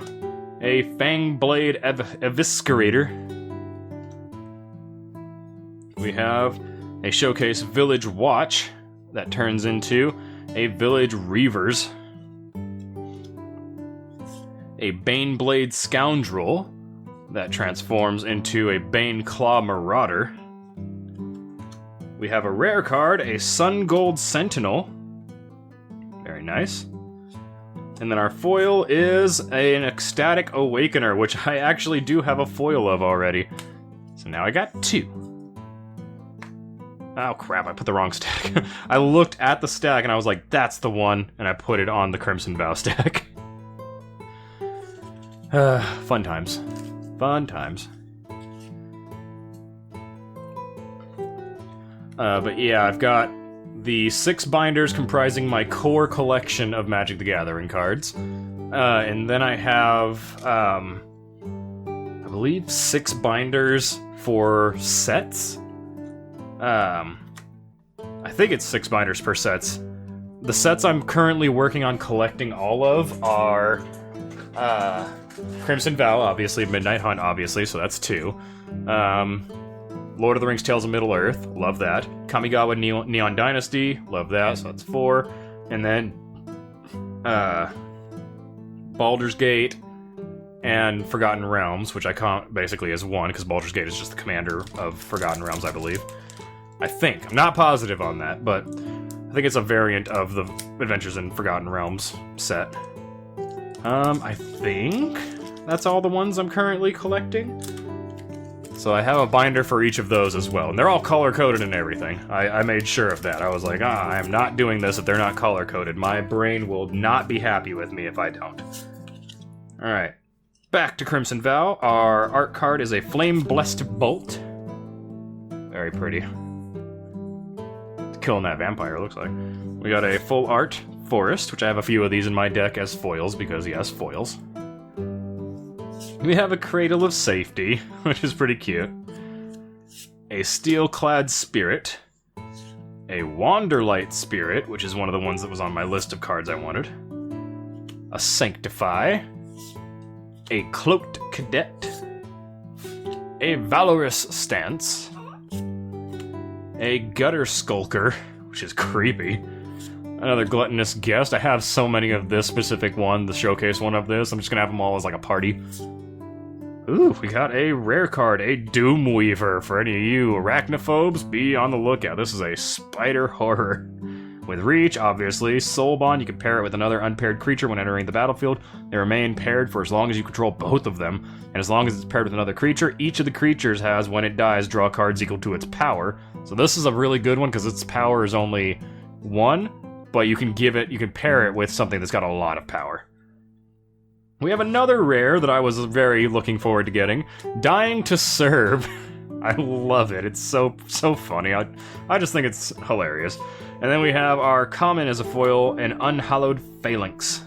a Fangblade Eviscerator. We have a Showcase Village Watch that turns into a Village Reavers. A Baneblade Scoundrel that transforms into a Bane Claw Marauder. We have a rare card, a Sun Gold Sentinel. Very nice. And then our foil is an Ecstatic Awakener, which I actually do have a foil of already. So now I got 2. Oh crap, I put the wrong stack. I looked at the stack and I was like, that's the one, and I put it on the Crimson Vow stack. Fun times. Fun times. But yeah, I've got the 6 binders comprising my core collection of Magic the Gathering cards. And then I have, I believe 6 binders for sets. I think it's 6 binders per sets. The sets I'm currently working on collecting all of are, Crimson Vow, obviously, Midnight Hunt, obviously, so that's 2. Lord of the Rings Tales of Middle-earth, love that. Kamigawa Neon Dynasty, love that, so that's 4. And then, Baldur's Gate and Forgotten Realms, which I count basically as 1, because Baldur's Gate is just the commander of Forgotten Realms, I believe. I think. I'm not positive on that, but I think it's a variant of the Adventures in Forgotten Realms set. I think that's all the ones I'm currently collecting. So I have a binder for each of those as well, and they're all color-coded and everything. I made sure of that. I was like, I am not doing this if they're not color-coded. My brain will not be happy with me if I don't. Alright, back to Crimson Vow. Our art card is a Flame-Blessed Bolt. Very pretty. It's killing that vampire, it looks like. We got a full art Forest, which I have a few of these in my deck as foils, because yes, foils. We have a Cradle of Safety, which is pretty cute. A Steel-Clad Spirit. A Wanderlight Spirit, which is one of the ones that was on my list of cards I wanted. A Sanctify. A Cloaked Cadet. A Valorous Stance. A Gutter Skulker, which is creepy. Another Gluttonous Guest. I have so many of this specific one, the showcase one of this. I'm just gonna have them all as like a party. Ooh, we got a rare card, a Doomweaver. For any of you arachnophobes, be on the lookout. This is a spider horror. With reach, obviously. Soul Bond, you can pair it with another unpaired creature when entering the battlefield. They remain paired for as long as you control both of them. And as long as it's paired with another creature, each of the creatures has, when it dies, draw cards equal to its power. So this is a really good one, because its power is only 1, but you can pair it with something that's got a lot of power. We have another rare that I was very looking forward to getting. Dying to Serve. I love it. It's so funny. I just think it's hilarious. And then we have our common as a foil, an Unhallowed Phalanx.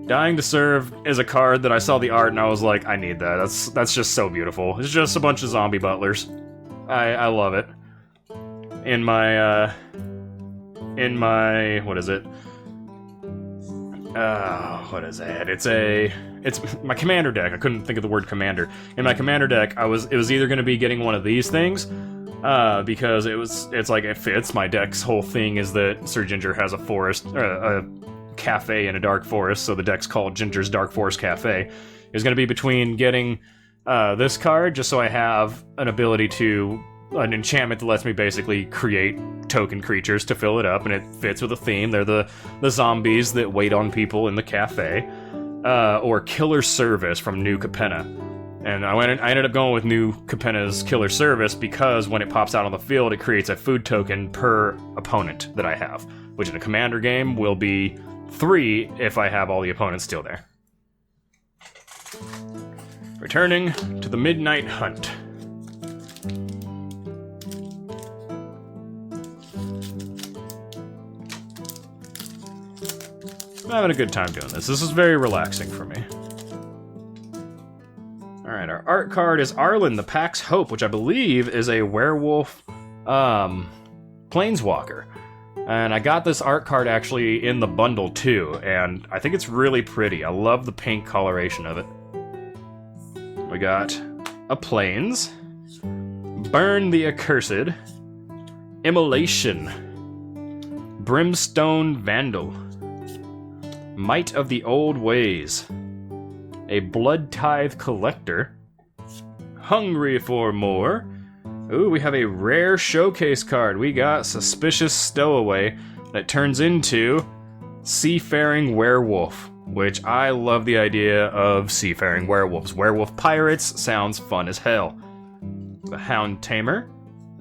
Dying to Serve is a card that I saw the art and I was like, I need that. That's just so beautiful. It's just a bunch of zombie butlers. I love it. In my what is it? what is it? It's my commander deck. I couldn't think of the word commander. In my commander deck, it was either going to be getting one of these things, because it's like it fits. My deck's whole thing is that Sir Ginger has a forest, a cafe in a dark forest, so the deck's called Ginger's Dark Forest Cafe. It was going to be between getting this card, just so I have an ability to an enchantment that lets me basically create token creatures to fill it up, and it fits with a theme. They're the zombies that wait on people in the cafe, or Killer Service from New Capenna. And I ended up going with New Capenna's Killer Service because when it pops out on the field, it creates a food token per opponent that I have, which in a commander game will be 3 if I have all the opponents still there. Returning to the Midnight Hunt. I'm having a good time doing this. This is very relaxing for me. Alright, our art card is Arlen, the Pack's Hope, which I believe is a werewolf planeswalker. And I got this art card actually in the bundle too, and I think it's really pretty. I love the pink coloration of it. We got a Plains, Burn the Accursed, Immolation, Brimstone Vandal, Might of the Old Ways, a Blood Tithe Collector, Hungry for More. Ooh, we have a rare showcase card. We got Suspicious Stowaway that turns into Seafaring Werewolf, which I love the idea of seafaring werewolves. Werewolf pirates sounds fun as hell. The Hound Tamer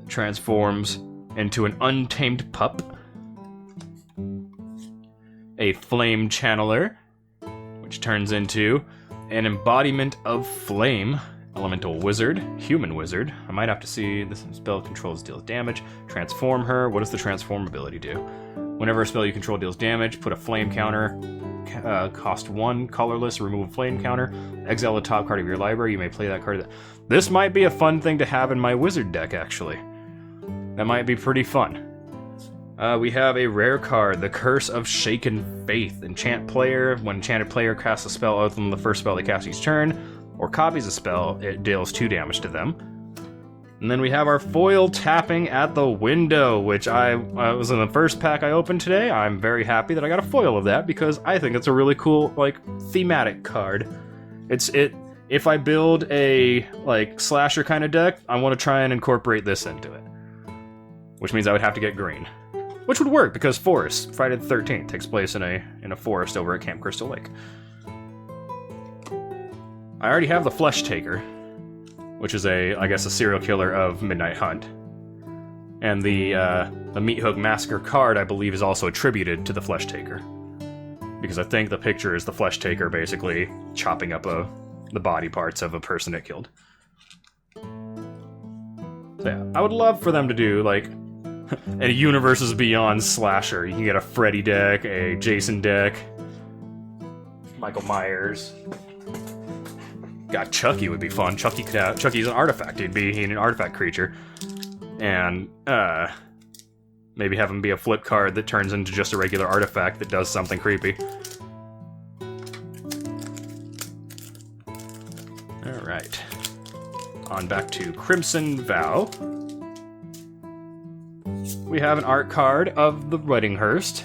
transforms into an untamed pup. A Flame Channeler, which turns into an embodiment of flame. Elemental Wizard, Human Wizard. I might have to see this spell controls deals damage. Transform her. What does the transform ability do? Whenever a spell you control deals damage, put a flame counter. Cost 1, colorless, remove a flame counter. Exile the top card of your library. You may play that card. This might be a fun thing to have in my wizard deck, actually. That might be pretty fun. We have a rare card, the Curse of Shaken Faith. Enchant player. When enchanted player casts a spell other than the first spell they cast each turn, or copies a spell, it deals 2 damage to them. And then we have our foil Tapping at the Window, which I was in the first pack I opened today. I'm very happy that I got a foil of that because I think it's a really cool, like, thematic card. If I build a, like, slasher kind of deck, I want to try and incorporate this into it. Which means I would have to get green. Which would work because Forest, Friday the 13th, takes place in a forest over at Camp Crystal Lake. I already have the Flesh Taker, which is I guess a serial killer of Midnight Hunt. And the Meat Hook Massacre card, I believe, is also attributed to the Flesh Taker. Because I think the picture is the Flesh Taker basically chopping up the body parts of a person it killed. So yeah, I would love for them to do, like, a Universes Beyond slasher. You can get a Freddy deck, a Jason deck, Michael Myers. God, Chucky would be fun. Chucky's an artifact. He'd an artifact creature. And, maybe have him be a flip card that turns into just a regular artifact that does something creepy. Alright. On back to Crimson Vow. We have an art card of the Weddinghurst.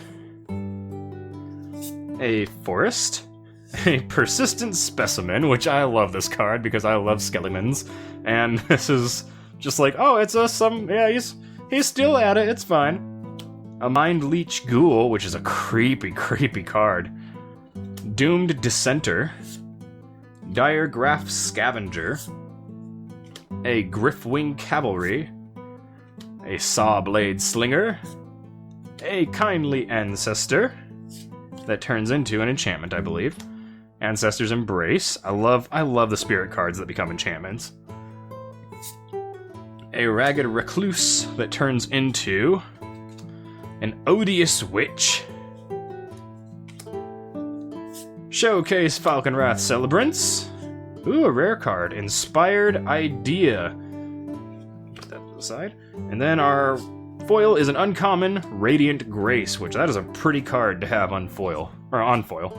A Forest. A Persistent Specimen, which I love this card because I love skeletons, and this is just like, oh, it's he's still at it, it's fine. A Mind Leech Ghoul, which is a creepy card. Doomed Dissenter. Diregraph Scavenger. A Griffwing Cavalry. A Sawblade Slinger. A Kindly Ancestor. That turns into an enchantment, I believe. Ancestor's Embrace. I love the spirit cards that become enchantments. A Ragged Recluse that turns into an Odious Witch. Showcase Falconwrath Celebrants. Ooh, a rare card. Inspired Idea. Put that to the side. And then our foil is an uncommon Radiant Grace, which that is a pretty card to have on foil. or on foil.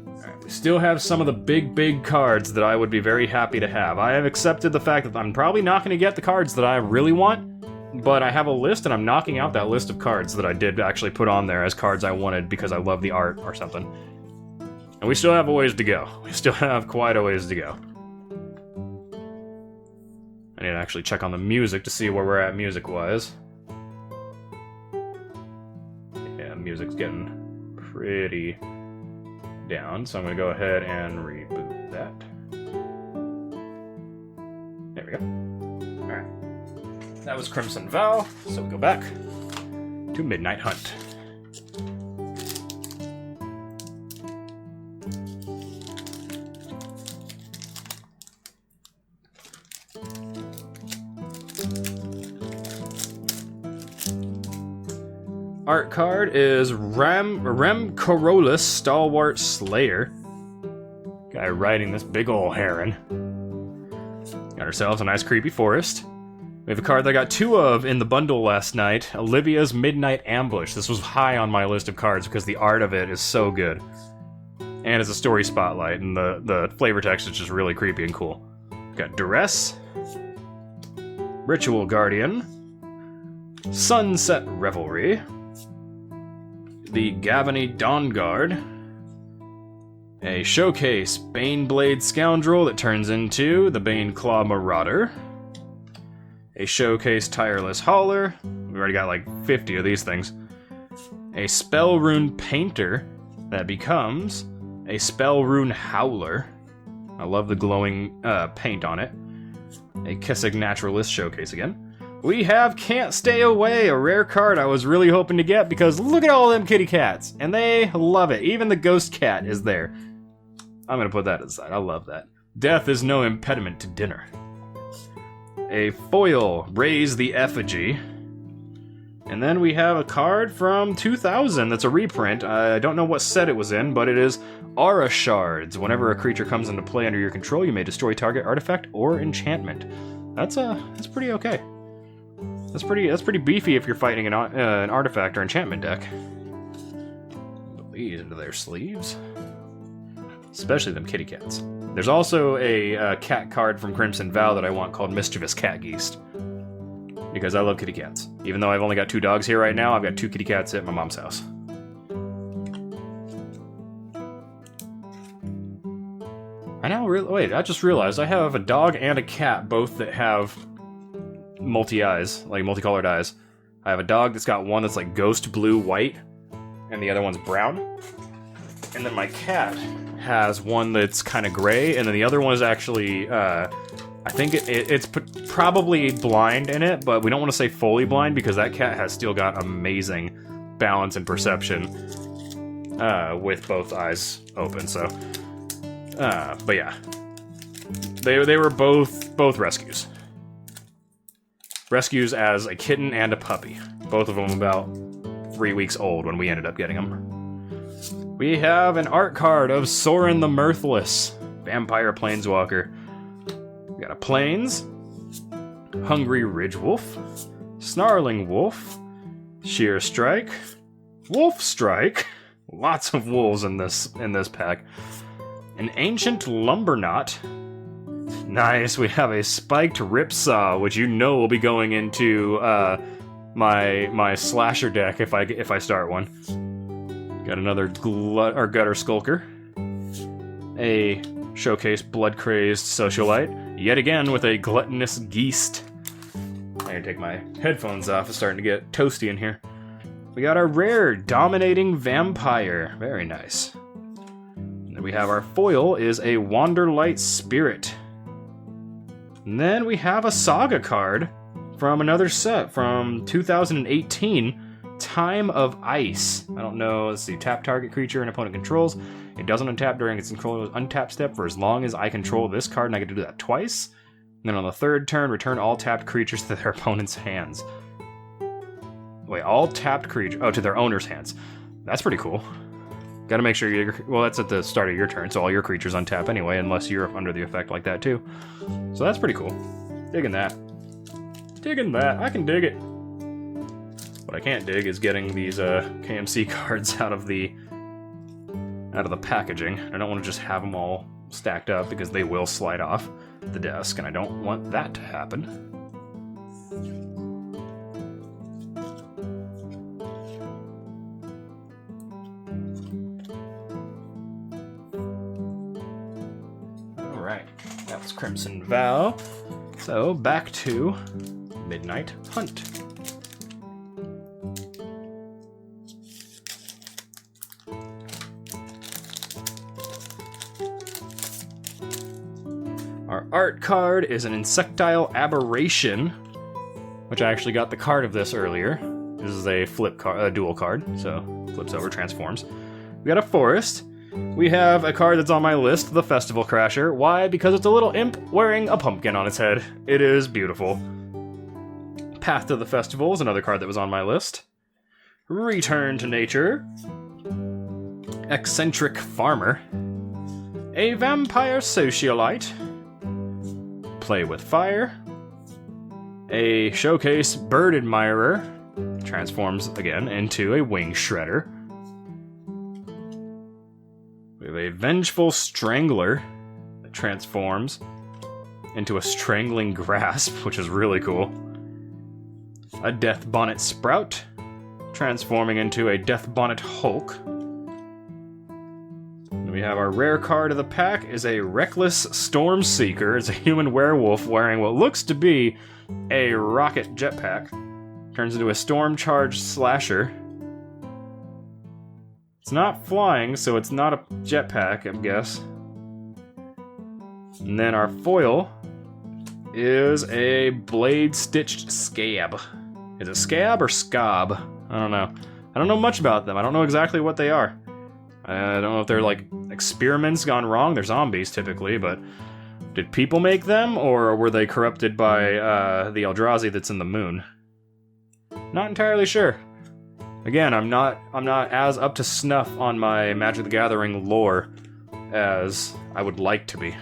Alright, we still have some of the big cards that I would be very happy to have. I have accepted the fact that I'm probably not going to get the cards that I really want, but I have a list, and I'm knocking out that list of cards that I did actually put on there as cards I wanted because I love the art or something. And we still have a ways to go. We still have quite a ways to go. I need to actually check on the music to see where we're at music-wise. Yeah, music's getting pretty down, so I'm going to go ahead and reboot that. There we go. Alright. That was Crimson Vow, so we go back to Midnight Hunt. Art card is Rem Corolus, Stalwart Slayer. Guy riding this big ol' heron. Got ourselves a nice creepy forest. We have a card that I got 2 of in the bundle last night, Olivia's Midnight Ambush. This was high on my list of cards because the art of it is so good. And it's a story spotlight, and the flavor text is just really creepy and cool. We've got Duress, Ritual Guardian, Sunset Revelry, the Gavany Dawnguard, a Showcase Baneblade Scoundrel that turns into the Baneclaw Marauder, a Showcase Tireless Hauler, we've already got like 50 of these things, a Spell Rune Painter that becomes a Spell Rune Howler, I love the glowing paint on it, a Kissig Naturalist Showcase again. We have Can't Stay Away, a rare card I was really hoping to get because look at all them kitty cats, and they love it. Even the ghost cat is there. I'm gonna put that aside, I love that. Death is no impediment to dinner. A foil, Raise the Effigy. And then we have a card from 2000 that's a reprint. I don't know what set it was in, but it is Aura Shards. Whenever a creature comes into play under your control, you may destroy target artifact or enchantment. That's pretty okay. That's pretty beefy if you're fighting an artifact or enchantment deck. Put these into their sleeves. Especially them kitty cats. There's also a cat card from Crimson Vow that I want called Mischievous Catgeist. Because I love kitty cats. Even though I've only got 2 dogs here right now, I've got 2 kitty cats at my mom's house. I just realized I have a dog and a cat, both that have multi-eyes, like multicolored eyes. I have a dog that's got one that's like ghost blue white, and the other one's brown. And then my cat has one that's kind of gray, and then the other one is actually, I think it's probably blind in it, but we don't want to say fully blind because that cat has still got amazing balance and perception with both eyes open, so... but yeah. They were both rescues. Rescues as a kitten and a puppy. Both of them about 3 weeks old when we ended up getting them. We have an art card of Sorin the Mirthless, Vampire Planeswalker. We got a Plains, Hungry Ridgewolf, Snarling Wolf, Sheer Strike, Wolf Strike, lots of wolves in this pack, an Ancient Lumberknot. Nice, we have a Spiked Ripsaw, which you know will be going into my slasher deck if I start one. Got another Gutter Skulker, a Showcase Blood Crazed Socialite, yet again with a Gluttonous Geast. I'm gonna take my headphones off, it's starting to get toasty in here. We got our rare Dominating Vampire, very nice. And then we have our foil is a Wanderlight Spirit. And then we have a Saga card from another set from 2018, Time of Ice. I don't know, let's see, tap target creature an opponent controls. It doesn't untap during its controller's untap step for as long as I control this card, and I get to do that twice. And then on the 3rd turn, return all tapped creatures to their opponent's hands. Wait, all tapped creatures, to their owner's hands. That's pretty cool. Gotta make sure well, that's at the start of your turn, so all your creatures untap anyway, unless you're under the effect like that too. So that's pretty cool. Digging that. Digging that. I can dig it. What I can't dig is getting these KMC cards out of the packaging. I don't want to just have them all stacked up because they will slide off the desk, and I don't want that to happen. Alright, that was Crimson Vow. So, back to Midnight Hunt. Our art card is an Insectile Aberration, which I actually got the card of this earlier. This is a flip card, a dual card, so flips over, transforms. We got a forest. We have a card that's on my list, the Festival Crasher. Why? Because it's a little imp wearing a pumpkin on its head. It is beautiful. Path to the Festival is another card that was on my list. Return to Nature. Eccentric Farmer. A Vampire Socialite. Play with Fire. A Showcase Bird Admirer. Transforms again into a Wing Shredder. We have a Vengeful Strangler that transforms into a Strangling Grasp, which is really cool. A Death Bonnet Sprout, transforming into a Death Bonnet Hulk. We have our rare card of the pack is a Reckless Stormseeker. It's a human werewolf wearing what looks to be a rocket jetpack. Turns into a Storm-Charged Slasher. It's not flying, so it's not a jetpack, I guess. And then our foil is a Blade-Stitched Scab. Is it Scab or Scab? I don't know. I don't know much about them. I don't know exactly what they are. I don't know if they're like experiments gone wrong. They're zombies typically, but did people make them, or were they corrupted by the Eldrazi that's in the moon? Not entirely sure. Again, I'm not as up to snuff on my Magic the Gathering lore as I would like to be.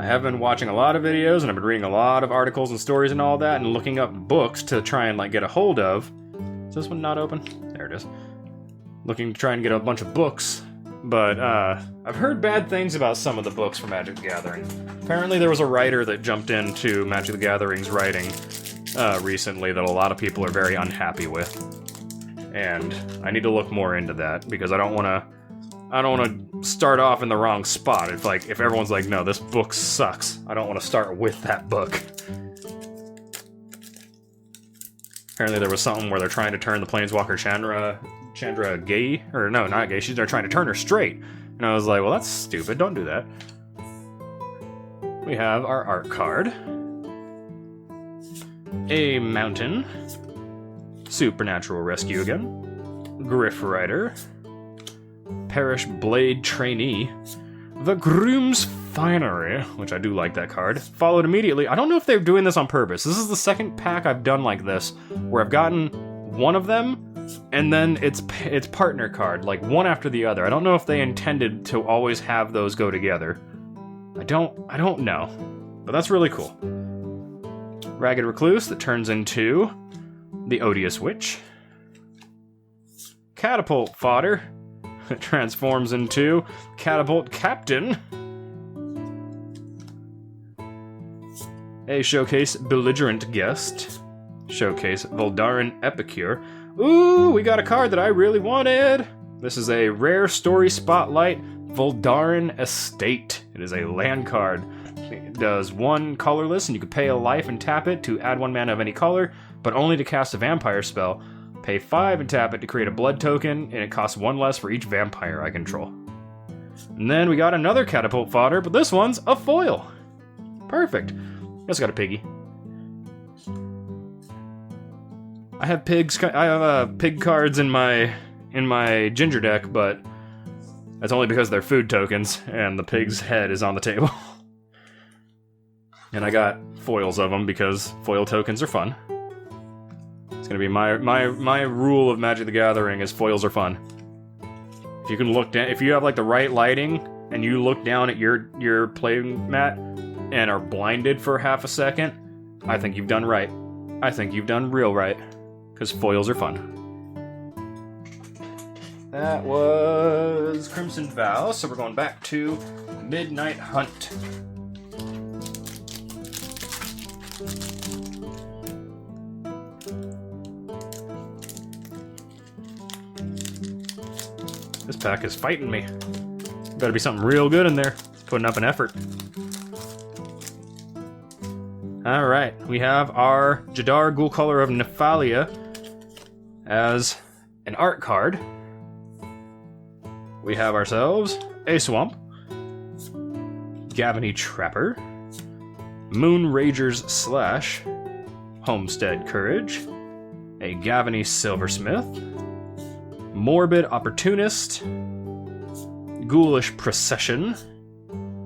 I have been watching a lot of videos, and I've been reading a lot of articles and stories and all that, and looking up books to try and like get a hold of. Is this one not open? There it is. Looking to try and get a bunch of books, but I've heard bad things about some of the books for Magic the Gathering. Apparently there was a writer that jumped into Magic the Gathering's writing recently that a lot of people are very unhappy with. And I need to look more into that, because I don't want to start off in the wrong spot. If everyone's like, no, this book sucks, I don't want to start with that book. Apparently there was something where they're trying to turn the Planeswalker Chandra gay, or no, not gay, they're trying to turn her straight. And I was like, well, that's stupid, don't do that. We have our art card. A Mountain. Supernatural Rescue again. Griff Rider. Parish Blade Trainee. The Groom's Finery, which I do like that card. Followed immediately. I don't know if they're doing this on purpose. This is the second pack I've done like this, where I've gotten one of them, and then it's partner card, like one after the other. I don't know if they intended to always have those go together. I don't know. But that's really cool. Ragged Recluse that turns into the Odious Witch. Catapult Fodder. It transforms into Catapult Captain. A Showcase Belligerent Guest. Showcase Voldaren Epicure. Ooh, we got a card that I really wanted! This is a Rare Story Spotlight Voldaren Estate. It is a land card. It does 1 colorless, and you can pay a life and tap it to add 1 mana of any color, but only to cast a vampire spell. Pay 5 and tap it to create a blood token, and it costs 1 less for each vampire I control. And then we got another Catapult Fodder, but this one's a foil. Perfect. Just got a piggy. I have pig cards in my ginger deck, but that's only because they're food tokens, and the pig's head is on the table. And I got foils of them because foil tokens are fun. It's gonna be my rule of Magic the Gathering is foils are fun. If you can look down, if you have like the right lighting and you look down at your playing mat and are blinded for half a second, I think you've done right. I think you've done real right, because foils are fun. That was Crimson Vow, so we're going back to Midnight Hunt. This pack is fighting me. Better be something real good in there. Putting up an effort. Alright, we have our Jadar Ghoulcaller of Nephalia as an art card. We have ourselves a Swamp, Gavany Trapper, Moon Ragers Slash, Homestead Courage, a Gavany Silversmith, Morbid Opportunist, Ghoulish Procession,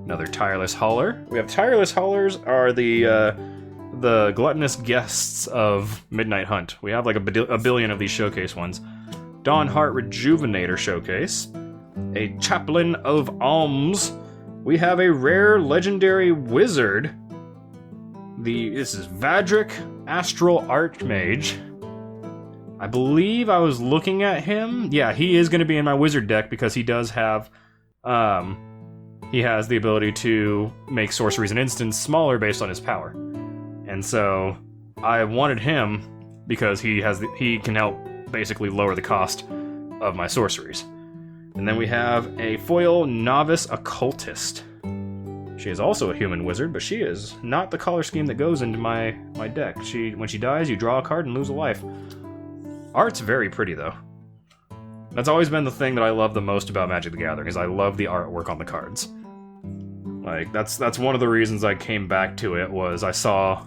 another Tireless Hauler. We have Tireless Haulers are the gluttonous guests of Midnight Hunt. We have like a billion of these showcase ones. Dawnheart Rejuvenator Showcase, a Chaplain of Alms. We have a rare legendary wizard. This is Vadric Astral Archmage. I believe I was looking at him. Yeah, he is going to be in my wizard deck because he does have, he has the ability to make sorceries and instants smaller based on his power. And so I wanted him because he can help basically lower the cost of my sorceries. And then we have a foil Novice Occultist. She is also a human wizard, but she is not the color scheme that goes into my deck. When she dies, you draw a card and lose a life. Art's very pretty, though. That's always been the thing that I love the most about Magic the Gathering, is I love the artwork on the cards. Like, that's one of the reasons I came back to it, was I saw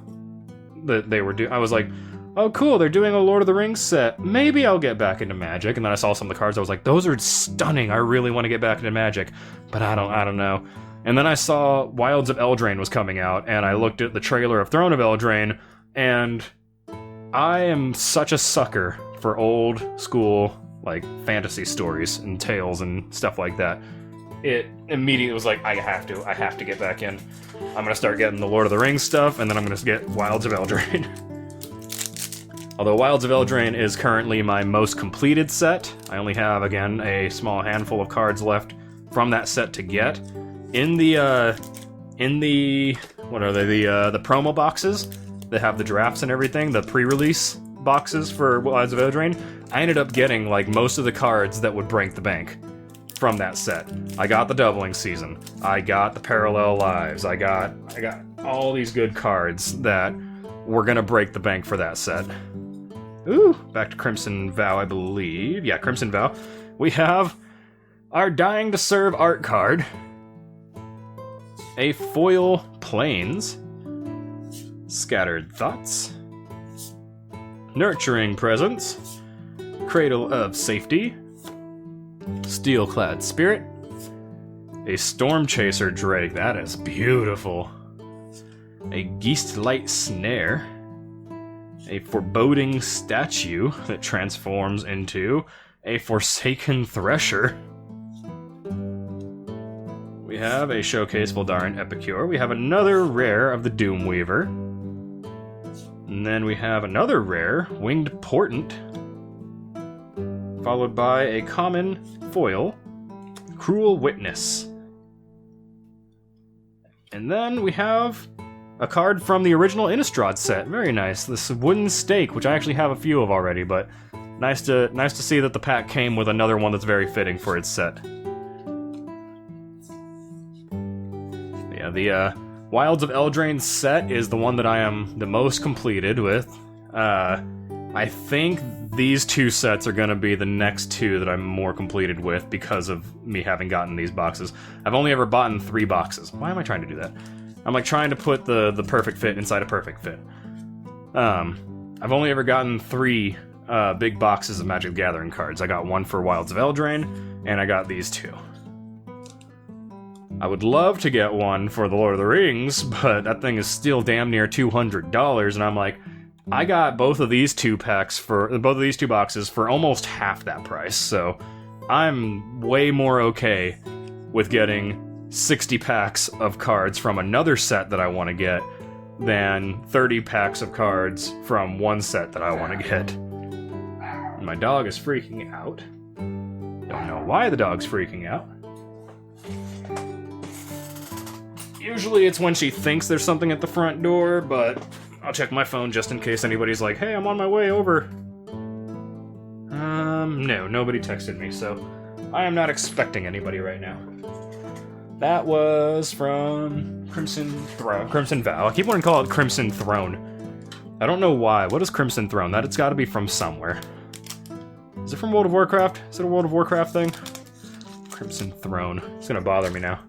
that they were I was like, oh cool, they're doing a Lord of the Rings set. Maybe I'll get back into Magic. And then I saw some of the cards, I was like, those are stunning. I really want to get back into Magic, but I don't know. And then I saw Wilds of Eldraine was coming out, and I looked at the trailer of Throne of Eldraine, and I am such a sucker for old school, like, fantasy stories and tales and stuff like that. It immediately was like, I have to get back in. I'm gonna start getting the Lord of the Rings stuff, and then I'm gonna get Wilds of Eldraine. Although Wilds of Eldraine is currently my most completed set, I only have, again, a small handful of cards left from that set to get. In the what are they, the promo boxes that have the drafts and everything, the pre-release boxes for Wilds of Eldraine, I ended up getting, like, most of the cards that would break the bank from that set. I got the Doubling Season, I got the Parallel Lives, I got all these good cards that were gonna break the bank for that set. Ooh, back to Crimson Vow, I believe. Yeah, Crimson Vow. We have our Dying to Serve art card, a foil Plains, Scattered Thoughts, Nurturing Presence, Cradle of Safety, Steelclad Spirit, a Storm Chaser Drake, that is beautiful, a Geastlight Snare, a Foreboding Statue that transforms into a Forsaken Thresher. We have a Showcase Voldaren Epicure. We have another rare of the Doomweaver. And then we have another rare, Winged Portent. Followed by a common foil, Cruel Witness. And then we have a card from the original Innistrad set. Very nice. This Wooden Stake, which I actually have a few of already, but nice to see that the pack came with another one that's very fitting for its set. Yeah, the Wilds of Eldraine set is the one that I am the most completed with. I think these two sets are going to be the next two that I'm more completed with because of me having gotten these boxes. I've only ever bought 3 boxes. Why am I trying to do that? I'm like trying to put the perfect fit inside a perfect fit. I've only ever gotten 3 big boxes of Magic the Gathering cards. I got one for Wilds of Eldraine, and I got these 2. I would love to get one for the Lord of the Rings, but that thing is still damn near $200, and I'm like, I got both of these 2 boxes for almost half that price, so I'm way more okay with getting 60 packs of cards from another set that I want to get than 30 packs of cards from one set that I want to get. And my dog is freaking out. Don't know why the dog's freaking out. Usually it's when she thinks there's something at the front door, but I'll check my phone just in case anybody's like, hey, I'm on my way over. No, nobody texted me, so I am not expecting anybody right now. That was from Crimson Vow. I keep wanting to call it Crimson Throne. I don't know why. What is Crimson Throne? That it's got to be from somewhere. Is it from World of Warcraft? Is it a World of Warcraft thing? Crimson Throne. It's gonna bother me now.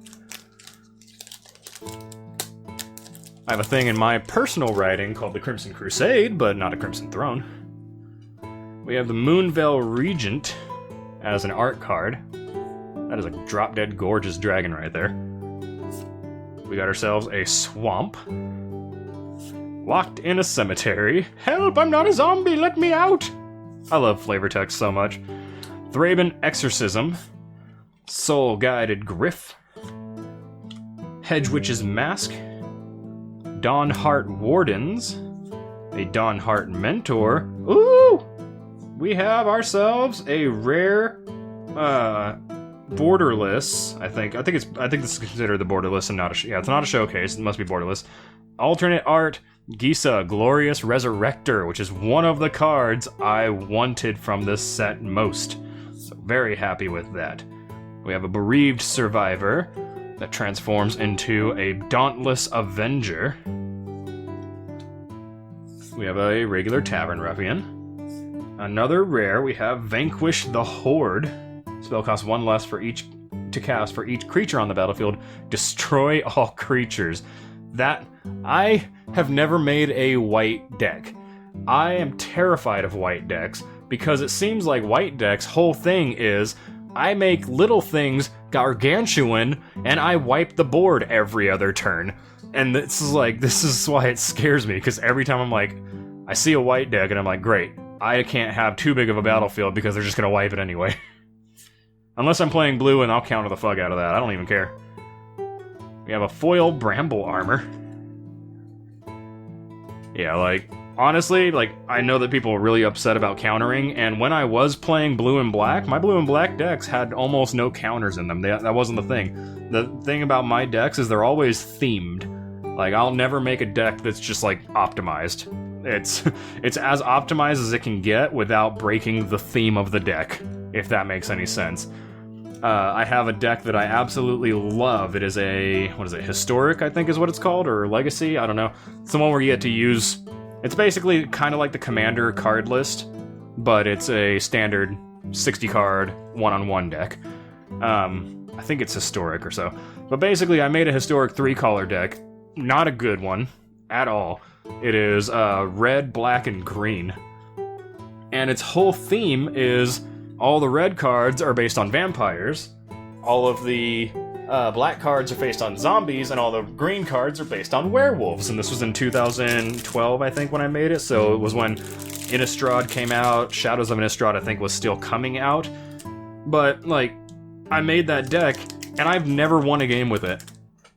I have a thing in my personal writing called the Crimson Crusade, but not a Crimson Throne. We have the Moonveil Regent as an art card. That is a drop-dead gorgeous dragon right there. We got ourselves a Swamp. Locked in a cemetery. Help, I'm not a zombie, let me out! I love flavor text so much. Thraben Exorcism. Soul-Guided Griff. Hedgewitch's Mask. Dawnheart Wardens. A Dawnheart Mentor. Ooh! We have ourselves a rare, borderless. I think this is considered the borderless and not a. Yeah, it's not a showcase. It must be borderless. Alternate art, Gisa, Glorious Resurrector, which is one of the cards I wanted from this set most. So very happy with that. We have a Bereaved Survivor that transforms into a Dauntless Avenger. We have a regular Tavern Ruffian. Another rare, we have Vanquish the Horde. Spell costs 1 less for each to cast for each creature on the battlefield. Destroy all creatures. That, I have never made a white deck. I am terrified of white decks because it seems like white decks' whole thing is I make little things gargantuan and I wipe the board every other turn. And this is why it scares me, because every time I'm like, I see a white deck and I'm like, great, I can't have too big of a battlefield because they're just gonna wipe it anyway. Unless I'm playing blue and I'll counter the fuck out of that, I don't even care. We have a foil Bramble Armor. Yeah, like, honestly, like, I know that people are really upset about countering, and when I was playing blue and black, my blue and black decks had almost no counters in them. That wasn't the thing. The thing about my decks is they're always themed. Like, I'll never make a deck that's just, like, optimized. It's as optimized as it can get without breaking the theme of the deck, if that makes any sense. I have a deck that I absolutely love. It is a, what is it, Historic, I think is what it's called, or Legacy, I don't know. It's the one where you get to use, it's basically kind of like the Commander card list, but it's a standard 60 card one-on-one deck. I think it's Historic or so. But basically I made a Historic 3-color deck, not a good one at all. It is red, black, and green. And its whole theme is all the red cards are based on vampires, all of the black cards are based on zombies, and all the green cards are based on werewolves. And this was in 2012, I think, when I made it, so it was when Innistrad came out. Shadows of Innistrad, I think, was still coming out. But, like, I made that deck, and I've never won a game with it.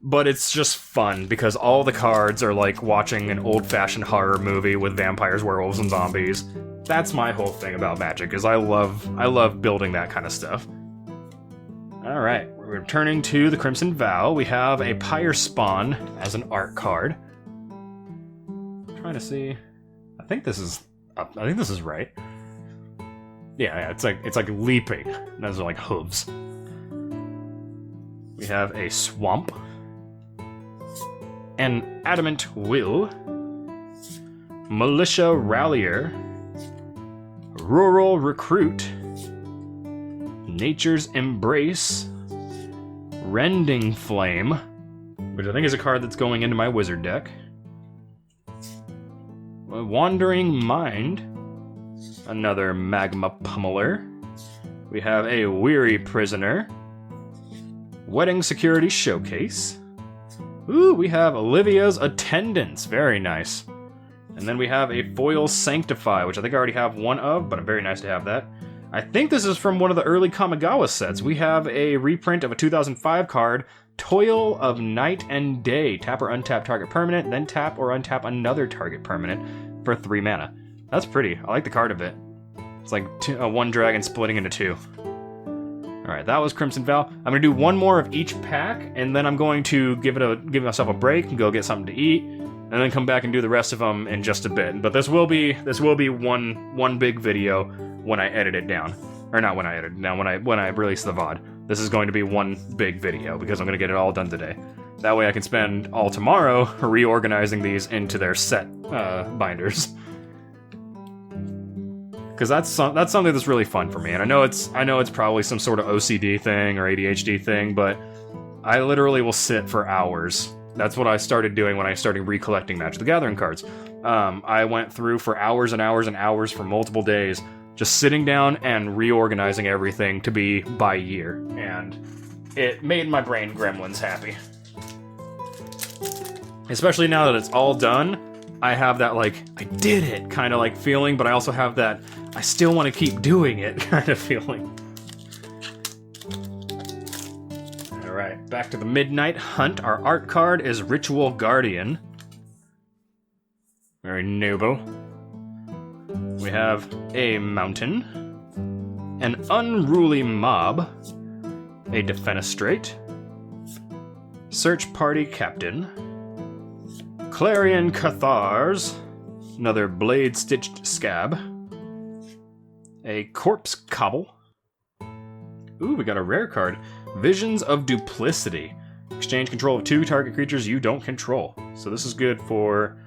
But it's just fun, because all the cards are like watching an old-fashioned horror movie with vampires, werewolves, and zombies. That's my whole thing about Magic, is I love building that kind of stuff. Alright, we're returning to the Crimson Vow. We have a Pyre Spawn as an art card. I'm trying to see. I think this is right. Yeah, it's like leaping. Those are like hooves. We have a Swamp. An Adamant Will. Militia Rallier. Rural Recruit. Nature's Embrace. Rending Flame, which I think is a card that's going into my wizard deck. Wandering Mind. Another Magma Pummeler. We have a Weary Prisoner. Wedding Security Showcase. Ooh, we have Olivia's Attendants. Very nice. And then we have a Foil Sanctify, which I think I already have one of, but very nice to have that. I think this is from one of the early Kamigawa sets. We have a reprint of a 2005 card, Toil of Night and Day. Tap or untap target permanent, then tap or untap another target permanent for 3 mana. That's pretty. I like the card a bit. It's like one dragon splitting into 2. Alright, that was Crimson Vow. I'm going to do one more of each pack, and then I'm going to give myself a break and go get something to eat, and then come back and do the rest of them in just a bit. But this will be one big video when I edit it down. Or not when I edit it down, when I release the VOD. This is going to be one big video, because I'm going to get it all done today. That way I can spend all tomorrow reorganizing these into their set binders. Because that's something that's really fun for me, and I know it's probably some sort of OCD thing or ADHD thing, but I literally will sit for hours. That's what I started doing when I started recollecting Magic the Gathering cards. I went through for hours and hours and hours for multiple days, just sitting down and reorganizing everything to be by year, and it made my brain gremlins happy. Especially now that it's all done, I have that, like, I did it kind of like feeling, but I also have that I still want to keep doing it kind of feeling. Alright, back to the Midnight Hunt. Our art card is Ritual Guardian. Very noble. We have a mountain, an unruly mob, a defenestrate, search party captain, Clarion Cathars, another blade-stitched scab, a corpse cobble. Ooh, we got a rare card. Visions of Duplicity. Exchange control of 2 target creatures you don't control. So this is good for...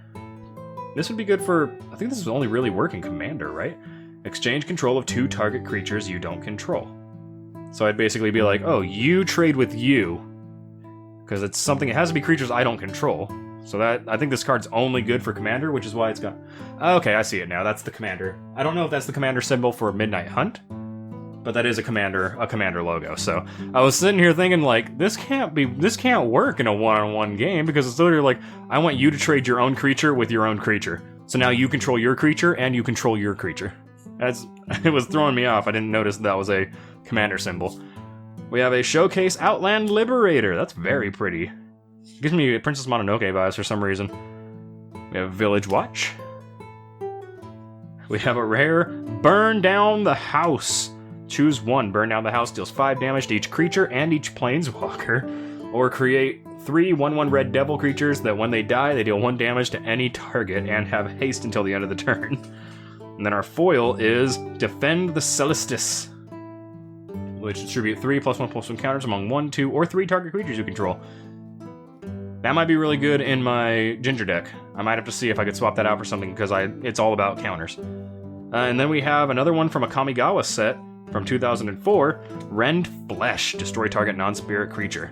This would be good for... I think this is only really working Commander, right? Exchange control of 2 target creatures you don't control. So I'd basically be like, oh, you trade with you. Because it's something... It has to be creatures I don't control. So that, I think this card's only good for Commander, which is why it's got... Okay, I see it now. That's the Commander. I don't know if that's the Commander symbol for Midnight Hunt, but that is a Commander logo. So I was sitting here thinking, like, this can't work in a one-on-one game, because it's literally like, I want you to trade your own creature with your own creature. So now you control your creature, and you control your creature. It was throwing me off. I didn't notice that was a Commander symbol. We have a Showcase Outland Liberator. That's very pretty. Gives me Princess Mononoke vibes for some reason. We have Village Watch. We have a rare Burn Down the House. Choose 1. Burn Down the House deals 5 damage to each creature and each planeswalker. Or create 3 1/1 red devil creatures that when they die, they deal 1 damage to any target and have haste until the end of the turn. And then our foil is Defend the Celestis, which distribute 3 +1/+1 counters among 1, 2, or 3 target creatures you control. That might be really good in my Ginger deck. I might have to see if I could swap that out for something, because it's all about counters. And then we have another one from a Kamigawa set from 2004, Rend Flesh. Destroy target non-spirit creature.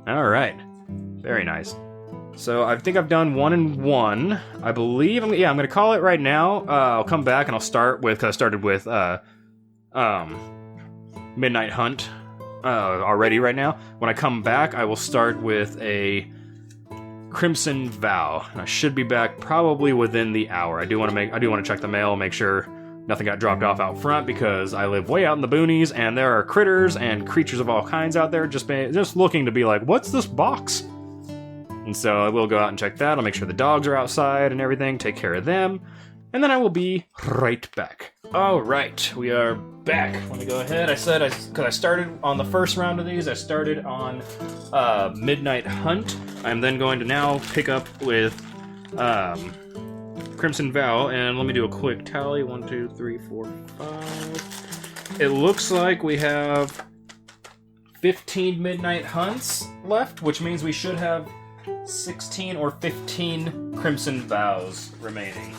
Alright. Very nice. So I think I've done 1 and 1. I believe, I'm going to call it right now. I'll come back and I'll start with, because I started with Midnight Hunt already right now. When I come back, I will start with a Crimson Vow. And I should be back probably within the hour. I do want to check the mail, make sure nothing got dropped off out front, because I live way out in the boonies and there are critters and creatures of all kinds out there just looking to be like, what's this box? And so I will go out and check that. I'll make sure the dogs are outside and everything, take care of them, and then I will be right back. All right, we are back. Let me go ahead. Because I started on the first round of these, I started on Midnight Hunt. I'm then going to now pick up with Crimson Vow, and let me do a quick tally. 1, 2, 3, 4, 5. It looks like we have 15 Midnight Hunts left, which means we should have 16 or 15 Crimson Vows remaining.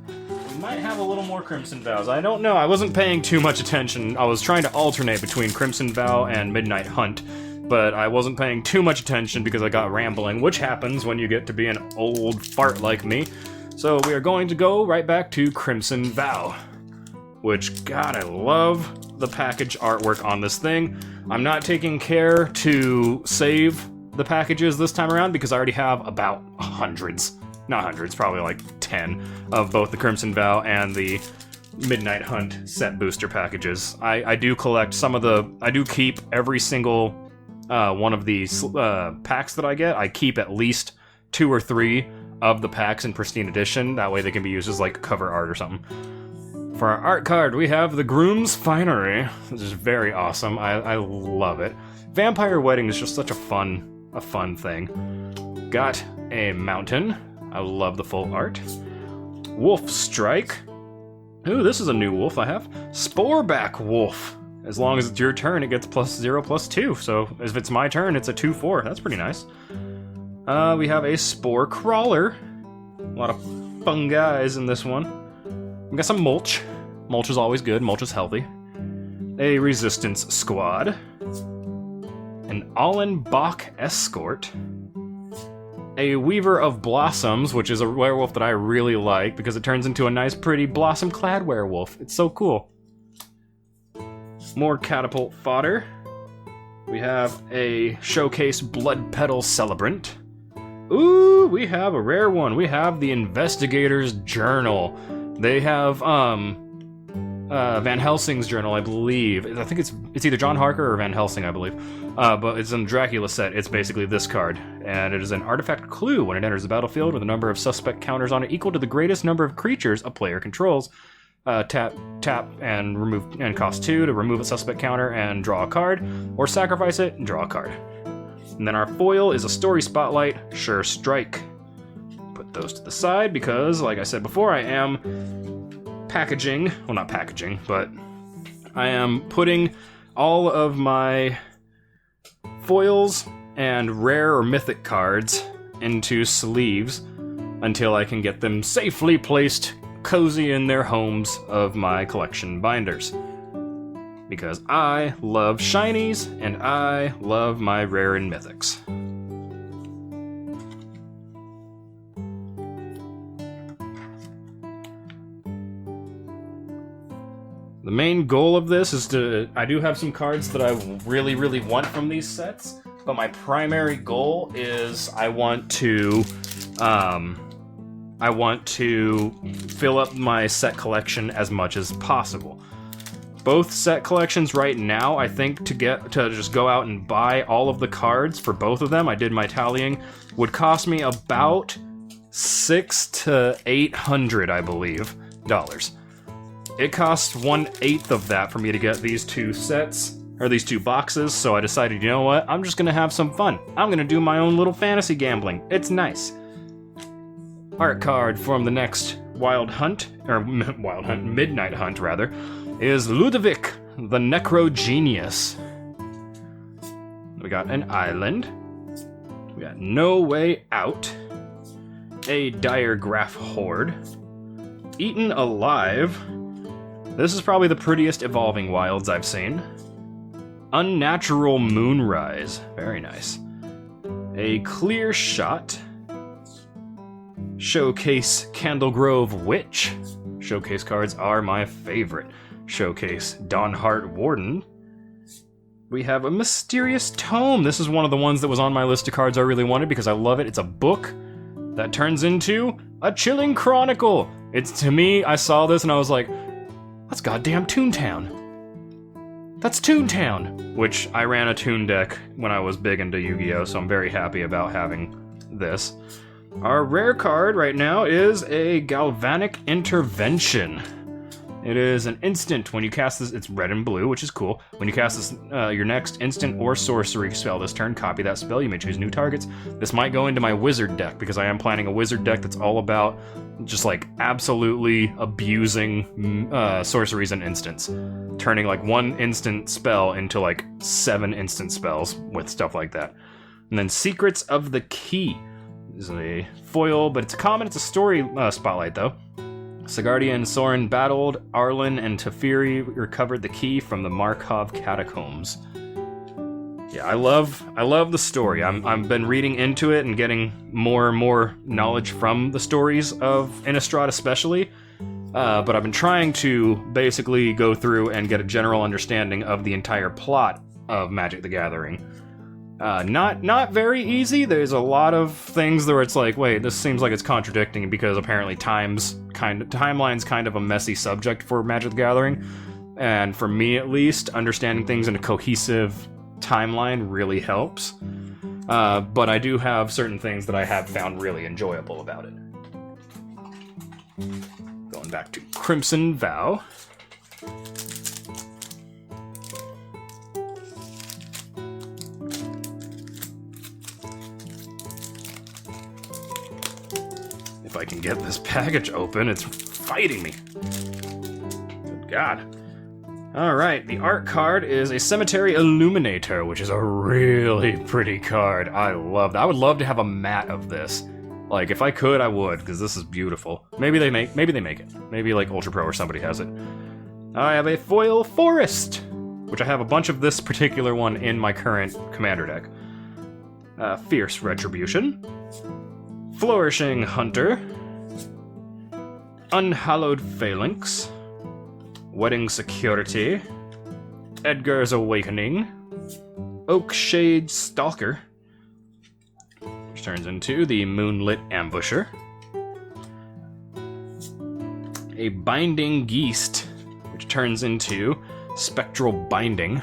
We might have a little more Crimson Vows. I don't know. I wasn't paying too much attention. I was trying to alternate between Crimson Vow and Midnight Hunt, but I wasn't paying too much attention because I got rambling, which happens when you get to be an old fart like me. So we are going to go right back to Crimson Vow, which, God, I love the package artwork on this thing. I'm not taking care to save the packages this time around because I already have about hundreds. not hundreds, probably like 10 of both the Crimson Vow and the Midnight Hunt set booster packages. I do collect some of the... I do keep every single one of these packs that I get. I keep at least 2 or 3 of the packs in Pristine Edition. That way they can be used as like cover art or something. For our art card, we have the Groom's Finery, which is very awesome. I love it. Vampire Wedding is just such a fun thing. Got a mountain. I love the full art. Wolf Strike. Ooh, this is a new wolf I have. Sporeback Wolf. As long as it's your turn, it gets +0/+2. So if it's my turn, it's a 2/4. That's pretty nice. We have a Spore Crawler. A lot of fun guys in this one. We got some Mulch. Mulch is always good. Mulch is healthy. A Resistance Squad. An Allenbach Escort. A Weaver of Blossoms, which is a werewolf that I really like because it turns into a nice, pretty blossom-clad werewolf. It's so cool. More catapult fodder. We have a Showcase Blood Petal Celebrant. Ooh, we have a rare one. We have the Investigator's Journal. They have Van Helsing's journal, I believe. I think it's either John Harker or Van Helsing, I believe. But it's in the Dracula set. It's basically this card, and it is an artifact clue. When it enters the battlefield with a number of suspect counters on it equal to the greatest number of creatures a player controls, tap and remove and cost 2 to remove a suspect counter and draw a card, or sacrifice it and draw a card. And then our foil is a Story Spotlight, Sure Strike. Put those to the side because, like I said before, I am packaging, well, not packaging, but I am putting all of my foils and rare or mythic cards into sleeves until I can get them safely placed cozy in their homes of my collection binders. Because I love shinies and I love my rare and mythics. The main goal of this is I do have some cards that I really, really want from these sets, but my primary goal is I want to fill up my set collection as much as possible. Both set collections right now, I think to just go out and buy all of the cards for both of them, I did my tallying, would cost me about $600 to $800, I believe, dollars. It costs 1/8 of that for me to get these two sets, or these two boxes, so I decided, you know what, I'm just gonna have some fun. I'm gonna do my own little fantasy gambling. It's nice. Art card from the next Midnight Hunt, rather, is Ludovic, the Necrogenius. We got an island. We got No Way Out. A Diregraph Horde. Eaten Alive. This is probably the prettiest evolving wilds I've seen. Unnatural Moonrise. Very nice. A Clear Shot. Showcase Candlegrove Witch. Showcase cards are my favorite. Showcase Dawnheart Warden. We have a Mysterious Tome. This is one of the ones that was on my list of cards I really wanted because I love it. It's a book that turns into a Chilling Chronicle. It's, to me, I saw this and I was like, that's goddamn Toontown. That's Toontown. Which I ran a Toon deck when I was big into Yu-Gi-Oh, so I'm very happy about having this. Our rare card right now is a Galvanic Intervention. It is an instant. When you cast this, it's red and blue, which is cool. When you cast this, your next instant or sorcery spell this turn, copy that spell. You may choose new targets. This might go into my wizard deck because I am planning a wizard deck that's all about just like absolutely abusing sorceries and instants, turning like one instant spell into like 7 instant spells with stuff like that. And then Secrets of the Key. This is a foil, but it's a common. It's a story spotlight though. Sigardia and Soren battled. Arlen and Teferi recovered the key from the Markov catacombs. Yeah, I love the story. I've been reading into it and getting more and more knowledge from the stories of Innistrad especially. But I've been trying to basically go through and get a general understanding of the entire plot of Magic the Gathering. Not very easy. There's a lot of things where it's like, wait, this seems like it's contradicting because apparently timeline's kind of a messy subject for Magic the Gathering, and for me at least, understanding things in a cohesive timeline really helps. But I do have certain things that I have found really enjoyable about it. Going back to Crimson Vow. If I can get this package open, it's fighting me. Good God. Alright, the art card is a Cemetery Illuminator, which is a really pretty card. I love that. I would love to have a mat of this. Like, if I could, I would, because this is beautiful. Maybe they make it. Maybe, like, Ultra Pro or somebody has it. I have a Foil Forest, which I have a bunch of this particular one in my current Commander deck. Fierce Retribution. Flourishing Hunter. Unhallowed Phalanx. Wedding Security. Edgar's Awakening. Oakshade Stalker, which turns into the Moonlit Ambusher. A Binding Geast, which turns into Spectral Binding.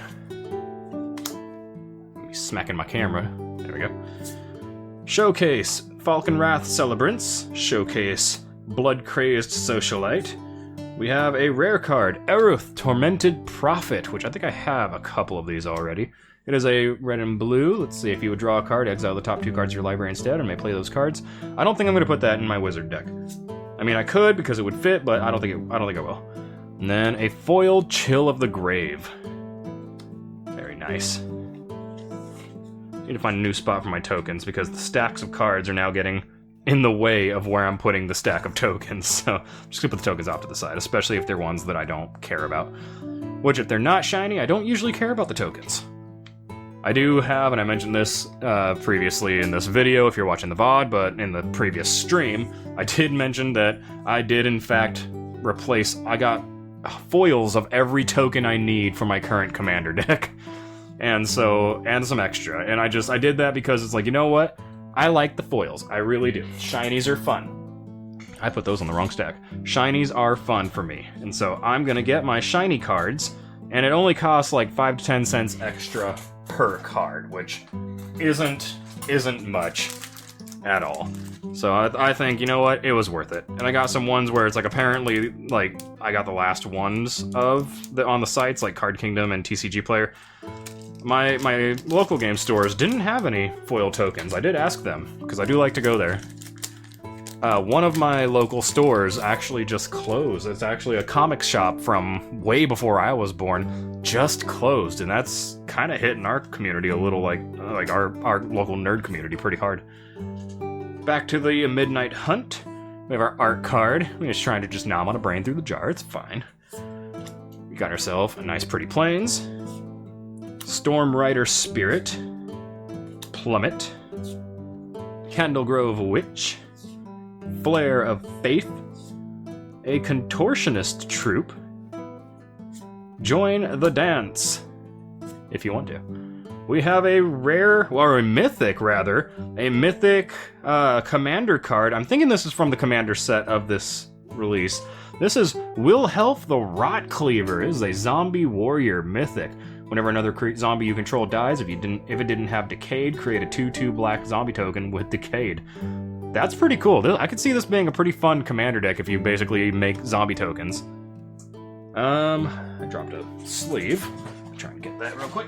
Let me smacking my camera. There we go. Showcase Falconwrath Celebrants. Showcase Blood Crazed Socialite. We have a rare card, Eruth Tormented Prophet, which I think I have a couple of these already. It is a red and blue. Let's see, if you would draw a card, exile the top 2 cards of your library instead, or may play those cards. I don't think I'm going to put that in my wizard deck. I mean, I could because it would fit, but I don't think I will. And then a foil Chill of the Grave. Very nice. Need to find a new spot for my tokens because the stacks of cards are now getting in the way of where I'm putting the stack of tokens, so I'm just gonna put the tokens off to the side, especially if they're ones that I don't care about. Which, if they're not shiny, I don't usually care about the tokens. I do have, and I mentioned this previously in this video if you're watching the VOD, but in the previous stream, I did mention that I did in fact replace, I got foils of every token I need for my current Commander deck. And some extra, and I did that because it's like, you know what? I like the foils, I really do. Shinies are fun. I put those on the wrong stack. Shinies are fun for me, and so I'm gonna get my shiny cards, and it only costs like 5 to 10 cents extra per card, which isn't much at all. So I think, you know what, it was worth it. And I got some ones where it's like apparently, like, I got the last ones on the sites, like Card Kingdom and TCG Player. My local game stores didn't have any foil tokens. I did ask them, because I do like to go there. One of my local stores actually just closed. It's actually a comic shop from way before I was born, just closed, and that's kind of hitting our community a little, like our local nerd community pretty hard. Back to the Midnight Hunt. We have our art card. We're just trying to just nom on a brain through the jar. It's fine. We got ourselves a nice pretty plains. Storm Rider Spirit, Plummet, Candlegrove Witch, Flare of Faith, a Contortionist Troop, Join the Dance, if you want to. We have a rare, or a mythic rather, a mythic commander card. I'm thinking this is from the commander set of this release. This is Wilhelf the Rot Cleaver. This is a zombie warrior mythic. Whenever another zombie you control dies, if it didn't have Decayed, create a 2/2 black zombie token with Decayed. That's pretty cool. I could see this being a pretty fun commander deck if you basically make zombie tokens. I dropped a sleeve. I'm trying to get that real quick.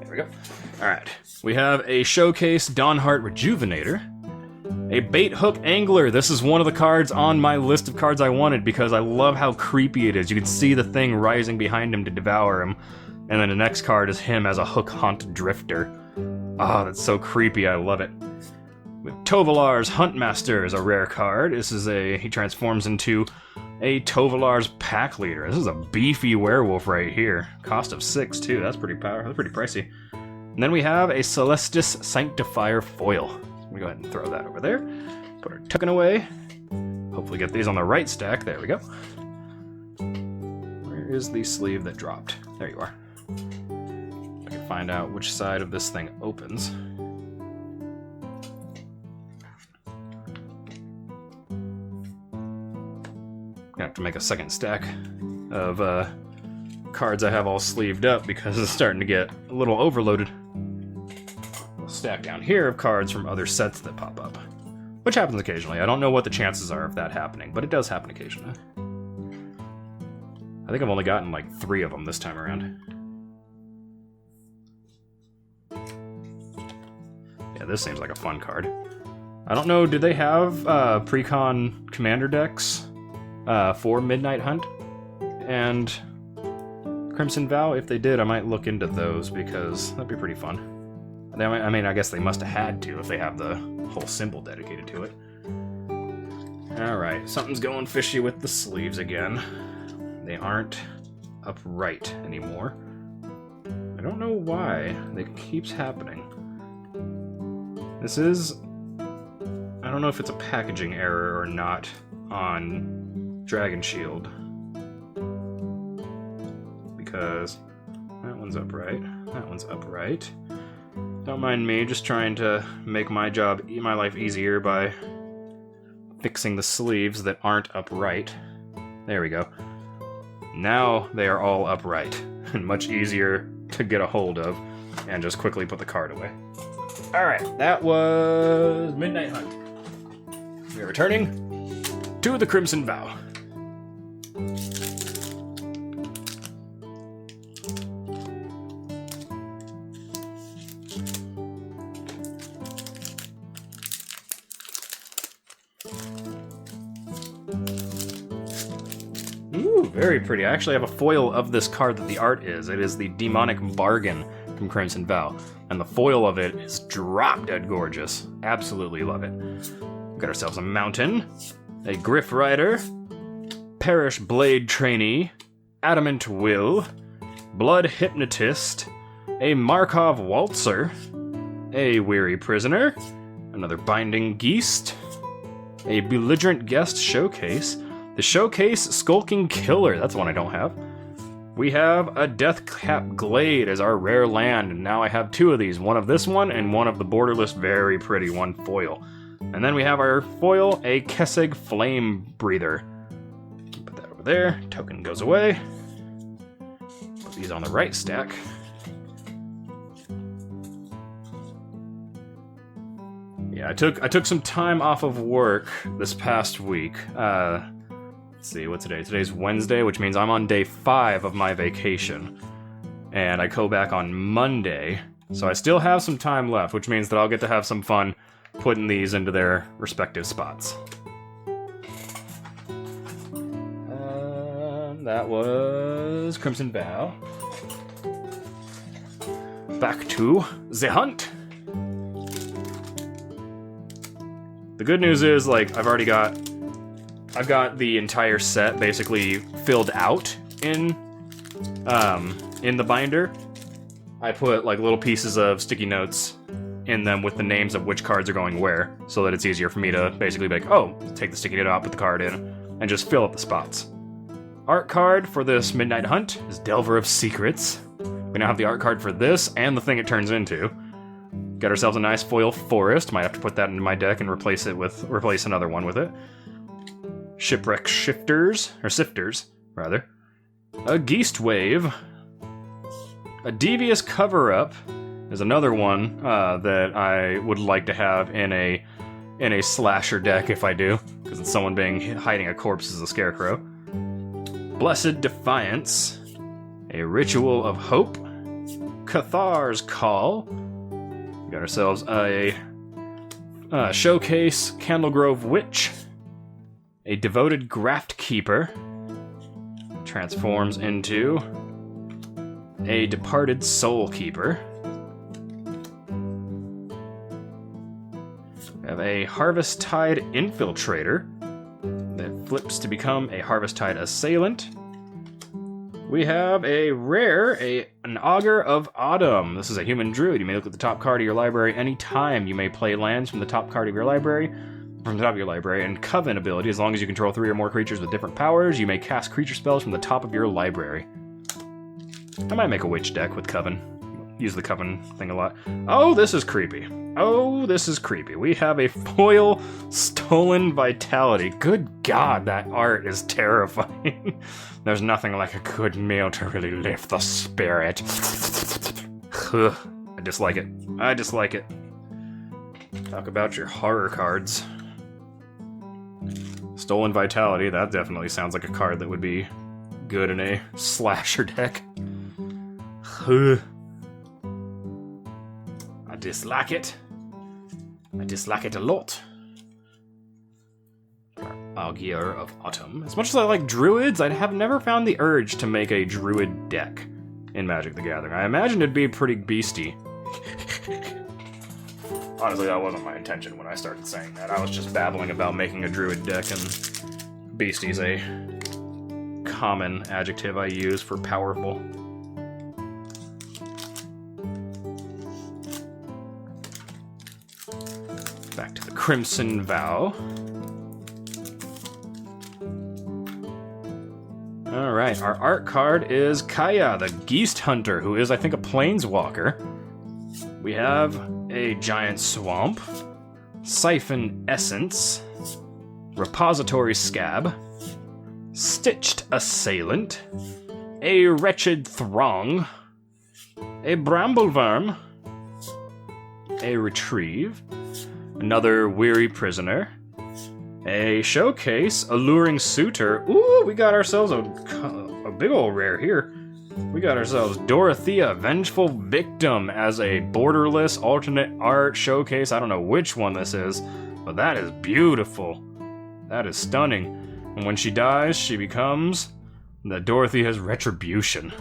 There we go. Alright. We have a Showcase Dawnheart Rejuvenator. A Bait Hook Angler. This is one of the cards on my list of cards I wanted because I love how creepy it is. You can see the thing rising behind him to devour him. And then the next card is him as a Hook Hunt Drifter. Oh, that's so creepy. I love it. With Tovalar's Huntmaster is a rare card. He transforms into a Tovalar's Pack Leader. This is a beefy werewolf right here. Cost of 6 too. That's pretty powerful. That's pretty pricey. And then we have a Celestis Sanctifier Foil. Let me go ahead and throw that over there. Put our token away. Hopefully get these on the right stack. There we go. Where is the sleeve that dropped? There you are. I can find out which side of this thing opens. Gonna have to make a second stack of cards I have all sleeved up because it's starting to get a little overloaded. We'll stack down here of cards from other sets that pop up, which happens occasionally. I don't know what the chances are of that happening, but it does happen occasionally. I think I've only gotten like 3 of them this time around. Yeah, this seems like a fun card. I don't know, do they have pre-con commander decks for Midnight Hunt and Crimson Vow? If they did, I might look into those because that'd be pretty fun. I mean, I guess they must have had to if they have the whole symbol dedicated to it. Alright, something's going fishy with the sleeves again. They aren't upright anymore. I don't know why. It keeps happening. This is... I don't know if it's a packaging error or not on Dragon Shield. Because that one's upright. That one's upright. Don't mind me just trying to make my life easier by fixing the sleeves that aren't upright. There we go. Now they are all upright and much easier to get a hold of and just quickly put the card away. Alright, that was Midnight Hunt. We are returning to the Crimson Vow. Ooh, very pretty. I actually have a foil of this card that the art is. It is the Demonic Bargain from Crimson Vow, and the foil of it is drop-dead gorgeous. Absolutely love it. We've got ourselves a Mountain, a Griff Rider, Perish Blade Trainee, Adamant Will, Blood Hypnotist, a Markov Waltzer, a Weary Prisoner, another Binding Geast, a Belligerent Guest Showcase, the Showcase Skulking Killer, that's one I don't have. We have a Deathcap Glade as our rare land, and now I have 2 of these, one of this one and one of the borderless very pretty one foil. And then we have our foil, a Kessig Flame Breather. Put that over there, token goes away. Put these on the right stack. Yeah, I took some time off of work this past week. Let's see, what's today? Today's Wednesday, which means I'm on day 5 of my vacation. And I go back on Monday, so I still have some time left, which means that I'll get to have some fun putting these into their respective spots. That was Crimson Vow. Back to the hunt. The good news is, like, I've got the entire set basically filled out in the binder. I put like little pieces of sticky notes in them with the names of which cards are going where, so that it's easier for me to basically be like, oh, take the sticky note out, put the card in, and just fill up the spots. Art card for this Midnight Hunt is Delver of Secrets. We now have the art card for this and the thing it turns into. Got ourselves a nice foil forest. Might have to put that into my deck and replace another one with it. Shipwreck Sifters, rather. A Geast Wave. A Devious Cover-Up is another one that I would like to have in a slasher deck if I do, because it's someone hiding a corpse as a scarecrow. Blessed Defiance. A Ritual of Hope. Cathar's Call. We got ourselves a Showcase Candlegrove Witch. A Devoted Graft Keeper. Transforms into a Departed Soul Keeper. We have a Harvesttide Infiltrator that flips to become a Harvesttide Assailant. We have a rare, an Augur of Autumn. This is a human druid. You may look at the top card of your library anytime. You may play lands from the top card of your library, and Coven ability. As long as you control 3 or more creatures with different powers, you may cast creature spells from the top of your library. I might make a witch deck with Coven. use the coven thing a lot. Oh, this is creepy. Oh, this is creepy. We have a foil Stolen Vitality. Good God, that art is terrifying. There's nothing like a good meal to really lift the spirit. I dislike it. I dislike it. Talk about your horror cards. Stolen Vitality, that definitely sounds like a card that would be good in a slasher deck. I dislike it. I dislike it a lot. Augur of Autumn. As much as I like druids, I have never found the urge to make a druid deck in Magic the Gathering. I imagine it'd be pretty beastie. Honestly, that wasn't my intention when I started saying that. I was just babbling about making a druid deck, and beastie's a common adjective I use for powerful. Back to the Crimson Vow. Alright, our art card is Kaya, the Geast Hunter, who is, I think, a planeswalker. We have a Giant Swamp, Siphon Essence, Repository Scab, Stitched Assailant, a Wretched Throng, a Brambleworm, a Retrieve, another Weary Prisoner, a Showcase, Alluring Suitor. Ooh, we got ourselves a big ol' rare here. We got ourselves Dorothea, Vengeful Victim, as a borderless alternate art showcase. I don't know which one this is, but that is beautiful. That is stunning. And when she dies, she becomes the Dorothea's Retribution.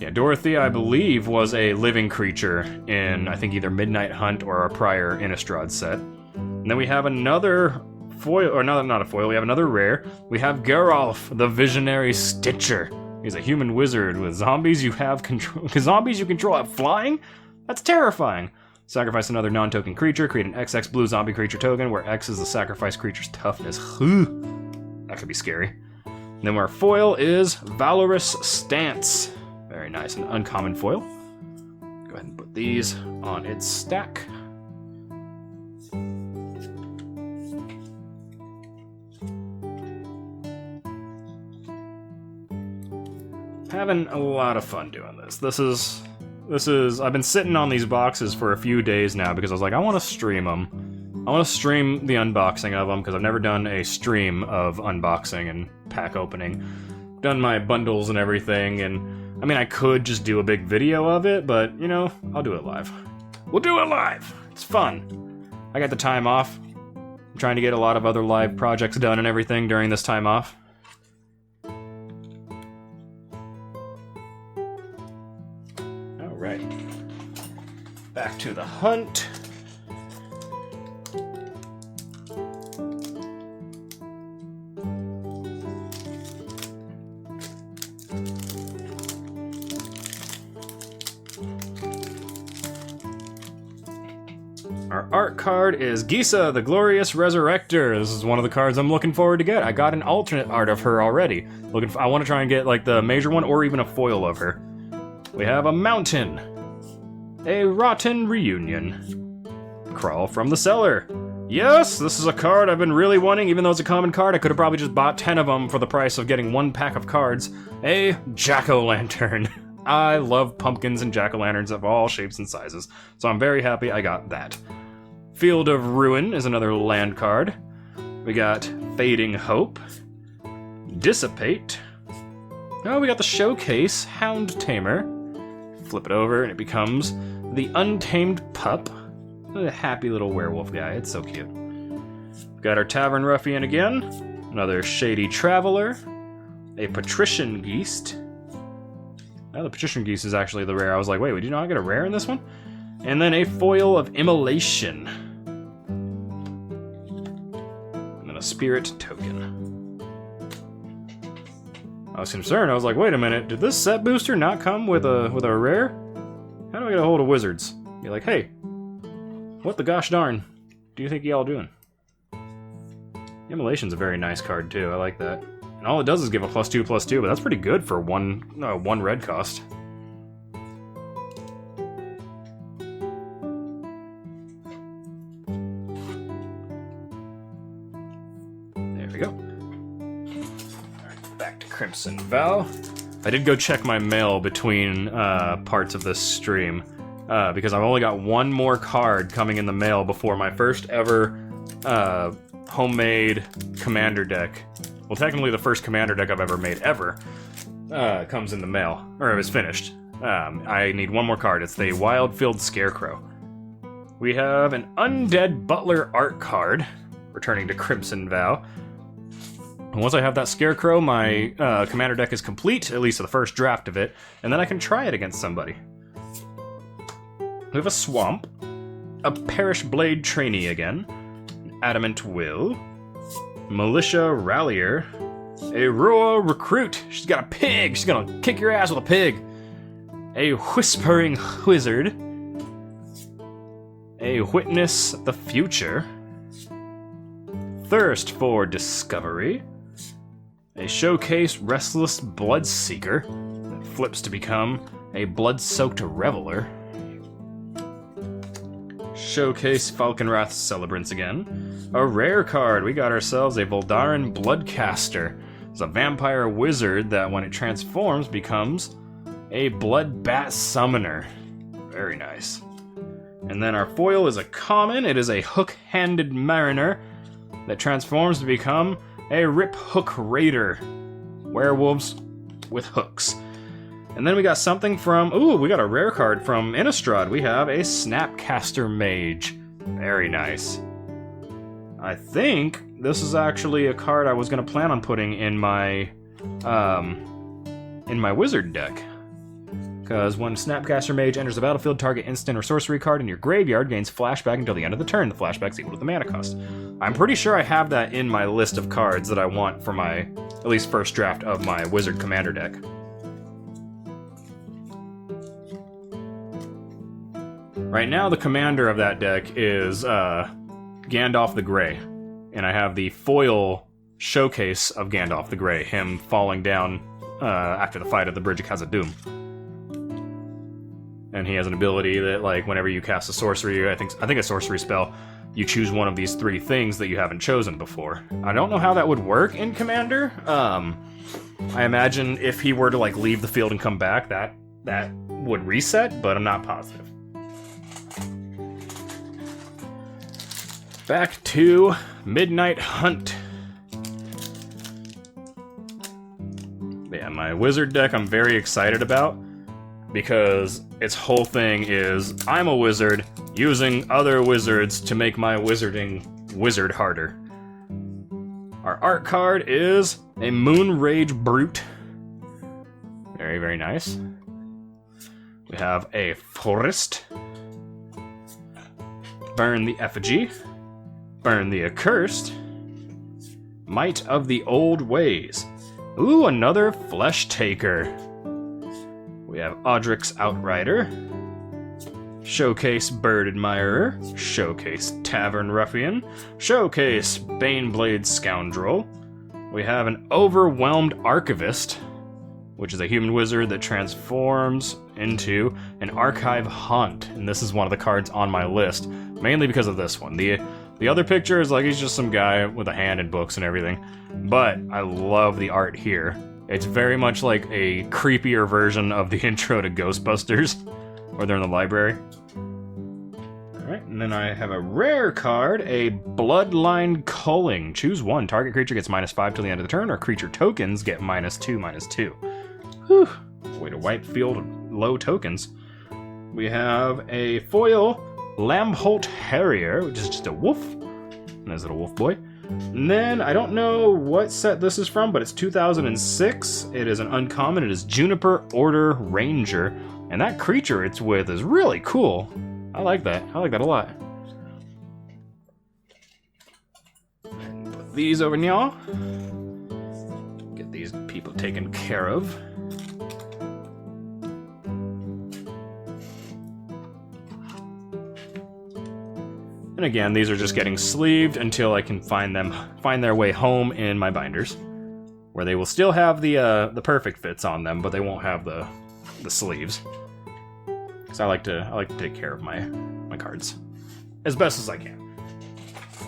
Yeah, Dorothea, I believe, was a living creature in, I think, either Midnight Hunt or a prior Innistrad set. And then we have another foil, or not a foil, we have another rare. We have Geralf, the Visionary Stitcher. He's a human wizard with zombies you have control. Zombies you control have flying? That's terrifying. Sacrifice another non-token creature, create an XX blue zombie creature token, where X is the sacrifice creature's toughness. That could be scary. And then our foil is Valorous Stance. Very nice, an uncommon foil. Go ahead and put these on its stack. Having a lot of fun doing this. This is, I've been sitting on these boxes for a few days now because I was like, I want to stream them. I want to stream the unboxing of them because I've never done a stream of unboxing and pack opening. Done my bundles and everything, and I mean, I could just do a big video of it, but, you know, I'll do it live. We'll do it live! It's fun. I got the time off. I'm trying to get a lot of other live projects done and everything during this time off. Alright. Back to the hunt. Our art card is Gisa, the Glorious Resurrector. This is one of the cards I'm looking forward to get. I got an alternate art of her already. I want to try and get like the major one or even a foil of her. We have a Mountain, a Rotten Reunion, Crawl from the Cellar. Yes, this is a card I've been really wanting, even though it's a common card. I could have probably just bought 10 of them for the price of getting one pack of cards. A Jack-o'-lantern. I love pumpkins and jack-o'-lanterns of all shapes and sizes, so I'm very happy I got that. Field of Ruin is another land card. We got Fading Hope, Dissipate. Oh, we got the Showcase, Hound Tamer. Flip it over and it becomes the Untamed Pup. A happy little werewolf guy, it's so cute. Got our Tavern Ruffian again, another Shady Traveler, a Patrician Geist. Oh, the Patrician Geist is actually the rare. I was like, wait, did you not get a rare in this one? And then a foil of Immolation. And then a Spirit Token. I was concerned. I was like, wait a minute, did this set booster not come with a rare? How do I get a hold of Wizards? Be like, hey, what the gosh darn do you think y'all doing? Immolation's a very nice card too. I like that. And all it does is give a +2/+2, but that's pretty good for one red cost. we go. Alright, back to Crimson Vow. I did go check my mail between parts of this stream, because I've only got one more card coming in the mail before my first ever homemade commander deck. Well, technically the first commander deck I've ever made ever comes in the mail, or is finished. I need one more card. It's the Wildfield Scarecrow. We have an Undead Butler art card, returning to Crimson Vow. And once I have that Scarecrow, my commander deck is complete, at least the first draft of it, and then I can try it against somebody. We have a Swamp, a Parish Blade Trainee again, an Adamant Will, Militia Rallier, a Roa Recruit. She's got a pig. She's gonna kick your ass with a pig. A Whispering Wizard, a Witness the Future, Thirst for Discovery, a Showcase Restless Bloodseeker that flips to become a Blood-Soaked Reveler, Showcase Falconwrath Celebrants again, a rare card. We got ourselves a Voldaran Bloodcaster. It's a vampire wizard that when it transforms becomes a Bloodbat Summoner. Very nice. And then our foil is a common. It is a Hook-Handed Mariner that transforms to become a Rip Hook Raider. Werewolves with hooks. And then we got something from... Ooh, we got a rare card from Innistrad. We have a Snapcaster Mage. Very nice. I think this is actually a card I was going to plan on putting in my wizard deck. Because when Snapcaster Mage enters the battlefield, target instant or sorcery card in your graveyard gains flashback until the end of the turn. The flashback's equal to the mana cost. I'm pretty sure I have that in my list of cards that I want for my, at least first draft of my wizard commander deck. Right now, the commander of that deck is Gandalf the Grey. And I have the foil showcase of Gandalf the Grey, him falling down after the fight of the Bridge of Khazad-dûm. And he has an ability that, like, whenever you cast a sorcery, I think a sorcery spell, you choose one of these three things that you haven't chosen before. I don't know how that would work in Commander. I imagine if he were to, like, leave the field and come back, that would reset, but I'm not positive. Back to Midnight Hunt. Yeah, my wizard deck I'm very excited about, because its whole thing is, I'm a wizard using other wizards to make my wizard harder. Our art card is a Moonrage Brute. Very, very nice. We have a Forest. Burn the Effigy. Burn the Accursed. Might of the Old Ways. Ooh, another Flesh Taker. We have Audric's Outrider, Showcase Bird Admirer, Showcase Tavern Ruffian, Showcase Baneblade Scoundrel. We have an Overwhelmed Archivist, which is a human wizard that transforms into an Archive Hunt. And this is one of the cards on my list, mainly because of this one. The other picture is like he's just some guy with a hand and books and everything, but I love the art here. It's very much like a creepier version of the intro to Ghostbusters, where they're in the library. Alright, and then I have a rare card, a Bloodline Culling. Choose one. Target creature gets -5 till the end of the turn, or creature tokens get -2/-2. Whew. Way to wipe field of low tokens. We have a foil Lambholt Harrier, which is just a wolf. Nice little wolf boy. And then, I don't know what set this is from, but it's 2006. It is an uncommon. It is Juniper Order Ranger. And that creature it's with is really cool. I like that. I like that a lot. And put these over now. Get these people taken care of. And again, these are just getting sleeved until I can find their way home in my binders, where they will still have the perfect fits on them, but they won't have the sleeves. Because I like to take care of my cards as best as I can.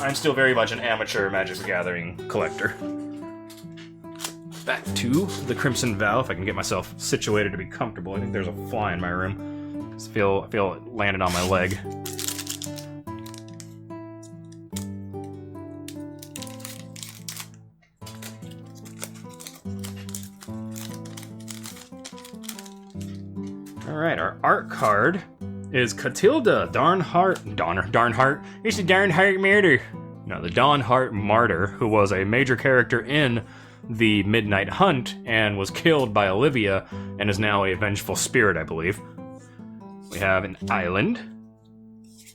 I'm still very much an amateur Magic the Gathering collector. Back to the Crimson Vow, if I can get myself situated to be comfortable. I think there's a fly in my room. I feel it landed on my leg. Alright, our art card is Catilda Darnheart. It's the Darnheart Martyr. No, the Dawnheart Martyr, who was a major character in the Midnight Hunt and was killed by Olivia and is now a vengeful spirit, I believe. We have an island,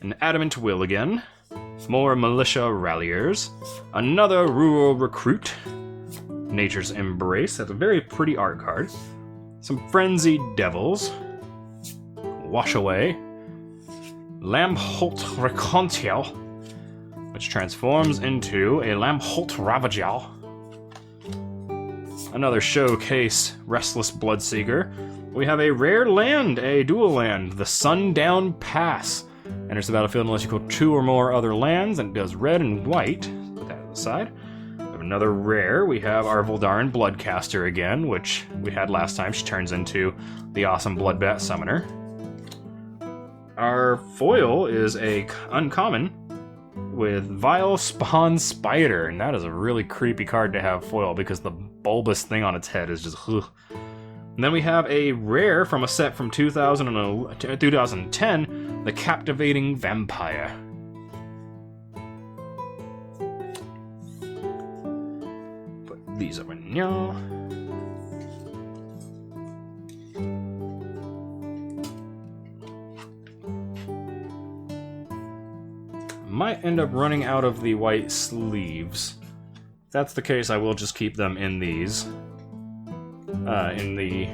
an adamant will again, more militia ralliers, another rural recruit, nature's embrace. That's a very pretty art card. Some frenzied devils, wash away, Lambholt Recontiel, which transforms into a Lambholt Ravagel. Another showcase, Restless Bloodseeker. We have a rare land, a dual land, the Sundown Pass. Enters the battlefield unless you control 2 or more other lands, and it does red and white. Put that to the side. We have another rare. We have our Voldaren Bloodcaster again, which we had last time. She turns into the awesome Bloodbat Summoner. Our foil is a uncommon with Vile Spawn Spider, and that is a really creepy card to have foil because the bulbous thing on its head is just ugh. And then we have a rare from a set from 2010, the Captivating Vampire. Put these up in here. Might end up running out of the white sleeves. If that's the case, I will just keep them in these. In the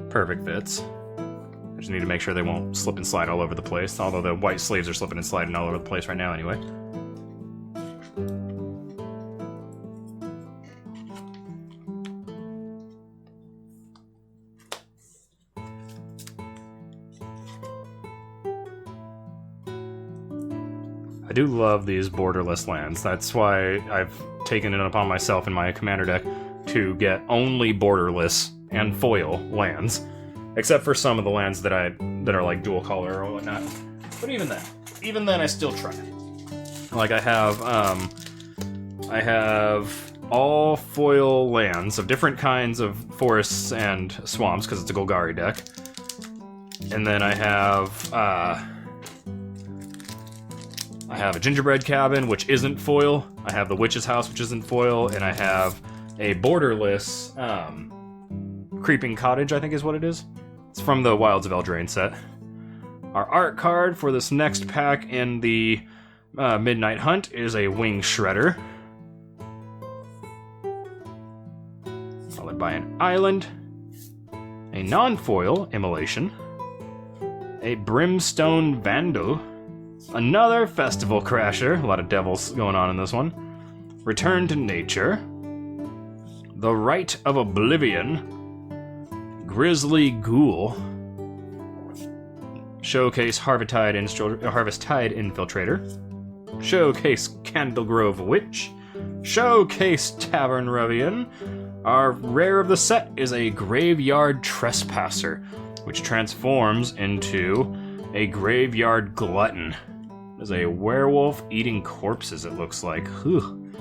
perfect fits. I just need to make sure they won't slip and slide all over the place, although the white sleeves are slipping and sliding all over the place right now anyway. I do love these borderless lands. That's why I've taken it upon myself in my commander deck to get only borderless and foil lands, except for some of the lands that are like dual color or whatnot. But even then, I still try. Like I have all foil lands of different kinds of forests and swamps because it's a Golgari deck, and then I have a gingerbread cabin, which isn't foil. I have the witch's house, which isn't foil, and I have a borderless creeping cottage, I think is what it is. It's from the Wilds of Eldraine set. Our art card for this next pack in the Midnight Hunt is a Wing Shredder, followed by an island, a non-foil Immolation, a Brimstone Vandal, another Festival Crasher, a lot of devils going on in this one, Return to Nature, the Rite of Oblivion, Grizzly Ghoul, Showcase Harvestide Infiltrator, Showcase Candlegrove Witch, Showcase Tavern Revian. Our rare of the set is a Graveyard Trespasser, which transforms into a Graveyard Glutton. There's a werewolf eating corpses, it looks like. Whew.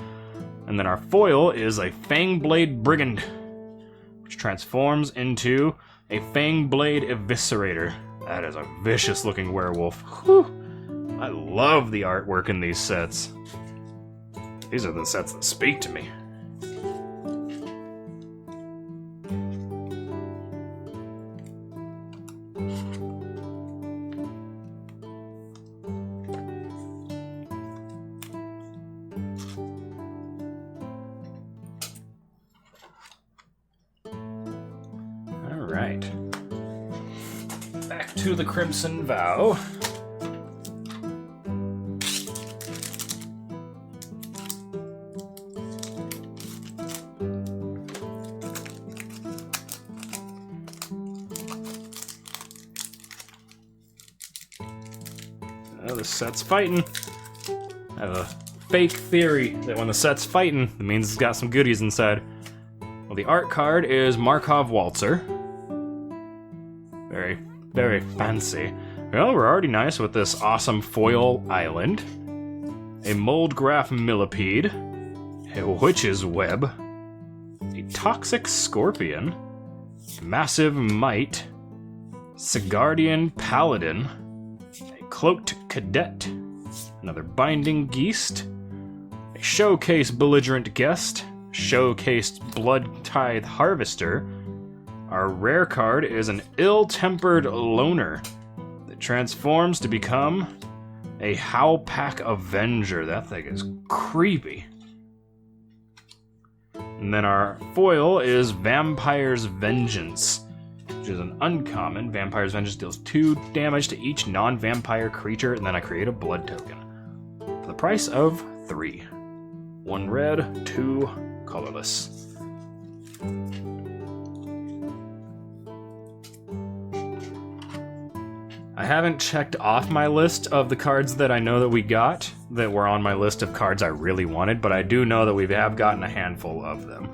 And then our foil is a Fangblade Brigand, which transforms into a Fangblade Eviscerator. That is a vicious looking werewolf. Whew. I love the artwork in these sets. These are the sets that speak to me. Alright. Back to the Crimson Vow. Oh, this set's fighting. I have a fake theory that when the set's fighting, it means it's got some goodies inside. Well, the art card is Markov Waltzer. Very, very fancy. Well, we're already nice with this awesome foil island. A Moldgraph Millipede. A Witch's Web. A Toxic Scorpion. Massive Mite. Sigardian Paladin. A Cloaked Cadet. Another Binding Geast. A Showcase Belligerent Guest. Showcased Blood Tithe Harvester. Our rare card is an Ill-Tempered Loner that transforms to become a Howlpack Avenger. That thing is creepy. And then our foil is Vampire's Vengeance, which is an uncommon. Vampire's Vengeance deals 2 damage to each non-vampire creature, and then I create a blood token. For the price of 3. 1 red, 2 colorless. I haven't checked off my list of the cards that I know that we got that were on my list of cards I really wanted, but I do know that we have gotten a handful of them.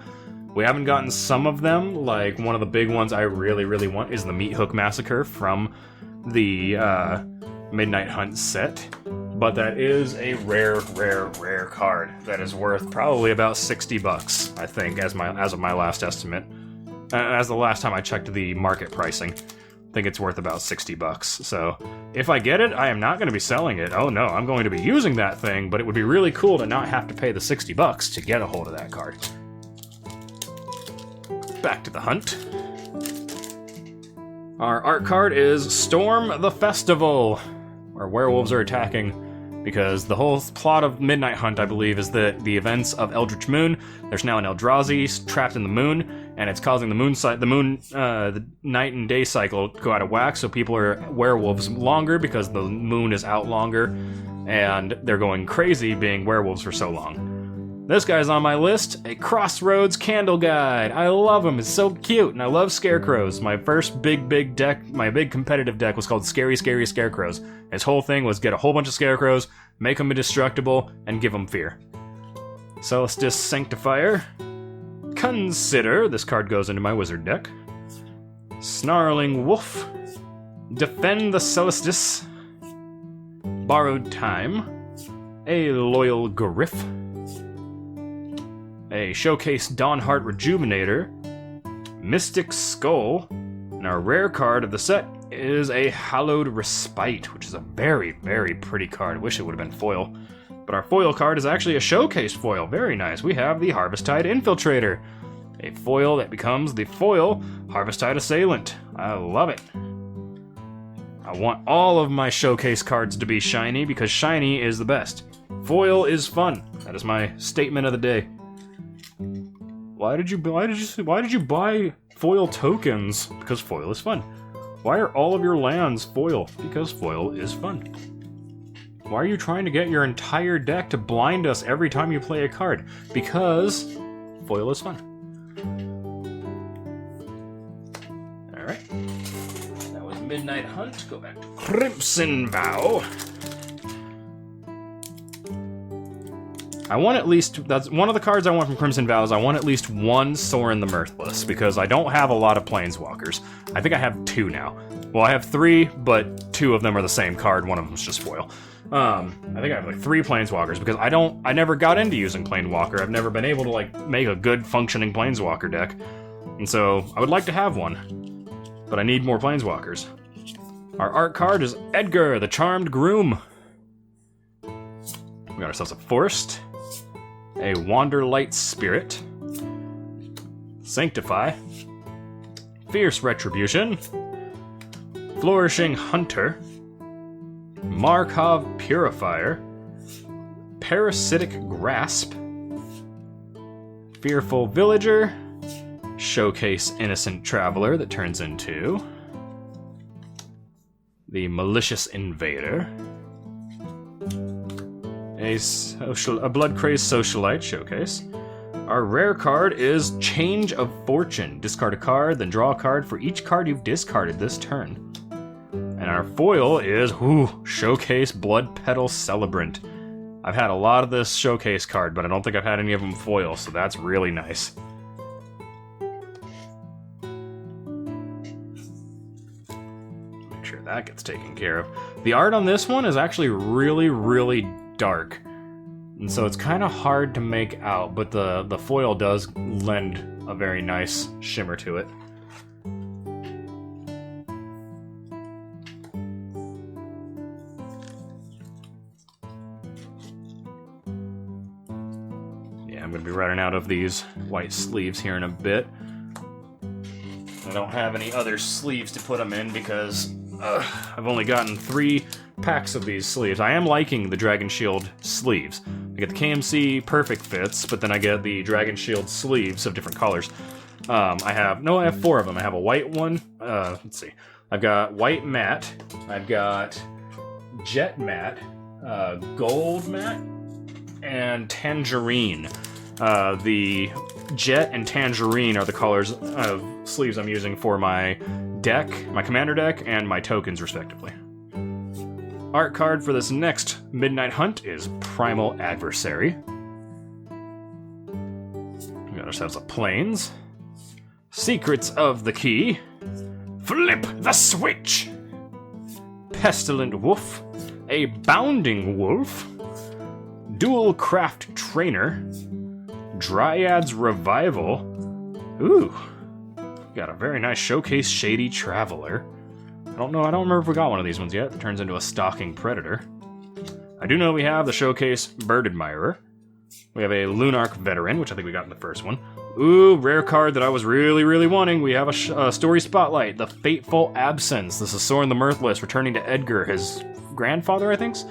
We haven't gotten some of them, like one of the big ones I really, really want is the Meat Hook Massacre from the Midnight Hunt set, but that is a rare, rare, rare card that is worth probably about $60, I think, as of my last estimate. As the last time I checked the market pricing. I think it's worth about $60. So if I get it, I am not going to be selling it. Oh no, I'm going to be using that thing, but it would be really cool to not have to pay the $60 to get a hold of that card. Back to the hunt. Our art card is Storm the Festival, where werewolves are attacking, because the whole plot of Midnight Hunt, I believe, is that the events of Eldritch Moon, there's now an Eldrazi trapped in the moon, and it's causing the night and day cycle to go out of whack, so people are werewolves longer because the moon is out longer, and they're going crazy being werewolves for so long. This guy's on my list, a Crossroads Candle Guide. I love him, it's so cute, and I love scarecrows. My first big deck, my big competitive deck was called Scary Scary Scarecrows. His whole thing was get a whole bunch of scarecrows, make them indestructible, and give them fear. Celestis Sanctifier. Consider, this card goes into my wizard deck. Snarling Wolf. Defend the Celestis. Borrowed Time. A Loyal Griff. A Showcase Dawnheart Rejuvenator. Mystic Skull. And our rare card of the set is a Hallowed Respite, which is a very, very pretty card. I wish it would have been foil. But our foil card is actually a showcase foil. Very nice. We have the Harvesttide Infiltrator. A foil that becomes the foil Harvesttide Assailant. I love it. I want all of my showcase cards to be shiny because shiny is the best. Foil is fun. That is my statement of the day. Why did you buy foil tokens? Because foil is fun. Why are all of your lands foil? Because foil is fun. Why are you trying to get your entire deck to blind us every time you play a card? Because foil is fun. Alright. That was Midnight Hunt. Go back to Crimson Vow. I want at least, that's one of the cards I want from Crimson Vows, I want at least one Sorin the Mirthless, because I don't have a lot of Planeswalkers. I think I have 2 now. Well, I have 3, but 2 of them are the same card, one of them's just foil. I think I have like 3 Planeswalkers, because I never got into using Planewalker. I've never been able to like make a good functioning Planeswalker deck. And so, I would like to have one. But I need more Planeswalkers. Our art card is Edgar, the Charmed Groom. We got ourselves a Forest. A Wanderlight Spirit. Sanctify. Fierce Retribution. Flourishing Hunter. Markov Purifier. Parasitic Grasp. Fearful Villager. Showcase Innocent Traveler that turns into the Malicious Invader. A Blood-Crazed Socialite Showcase. Our rare card is Change of Fortune. Discard a card, then draw a card for each card you've discarded this turn. And our foil is Showcase Blood Petal Celebrant. I've had a lot of this showcase card, but I don't think I've had any of them foil, so that's really nice. Make sure that gets taken care of. The art on this one is actually really, really dark, and so it's kind of hard to make out, but the foil does lend a very nice shimmer to it. Yeah, I'm going to be running out of these white sleeves here in a bit. I don't have any other sleeves to put them in because I've only gotten 3 packs of these sleeves. I am liking the Dragon Shield sleeves. I get the KMC Perfect Fits, but then I get the Dragon Shield sleeves of different colors. I have 4 of them. I have a white one. Let's see. I've got white matte. I've got jet matte, gold matte, and tangerine. The jet and tangerine are the colors of sleeves I'm using for my deck, my commander deck, and my tokens, respectively. Art card for this next Midnight Hunt is Primal Adversary. We got ourselves a Plains. Secrets of the Key. Flip the Switch! Pestilent Wolf. A Bounding Wolf. Dual Craft Trainer. Dryad's Revival. Ooh. Got a very nice showcase Shady Traveler. I don't remember if we got one of these ones yet. It turns into a Stalking Predator. I do know we have the showcase Bird Admirer. We have a Lunarch Veteran, which I think we got in the first one. Ooh, rare card that I was really, really wanting. We have a story spotlight, the Fateful Absence. This is Soren the Mirthless returning to Edgar, his grandfather, I think's,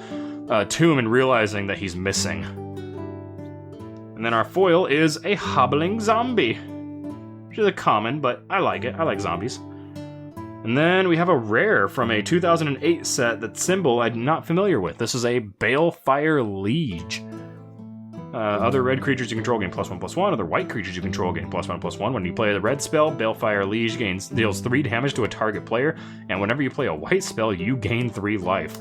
tomb and realizing that he's missing. And then our foil is a Hobbling Zombie, which is a common, but I like it. I like zombies. And then we have a rare from a 2008 set that symbol I'm not familiar with. This is a Balefire Liege. Other red creatures you control gain +1/+1. Other white creatures you control gain +1/+1. When you play the red spell, Balefire Liege deals 3 damage to a target player, and whenever you play a white spell, you gain 3 life.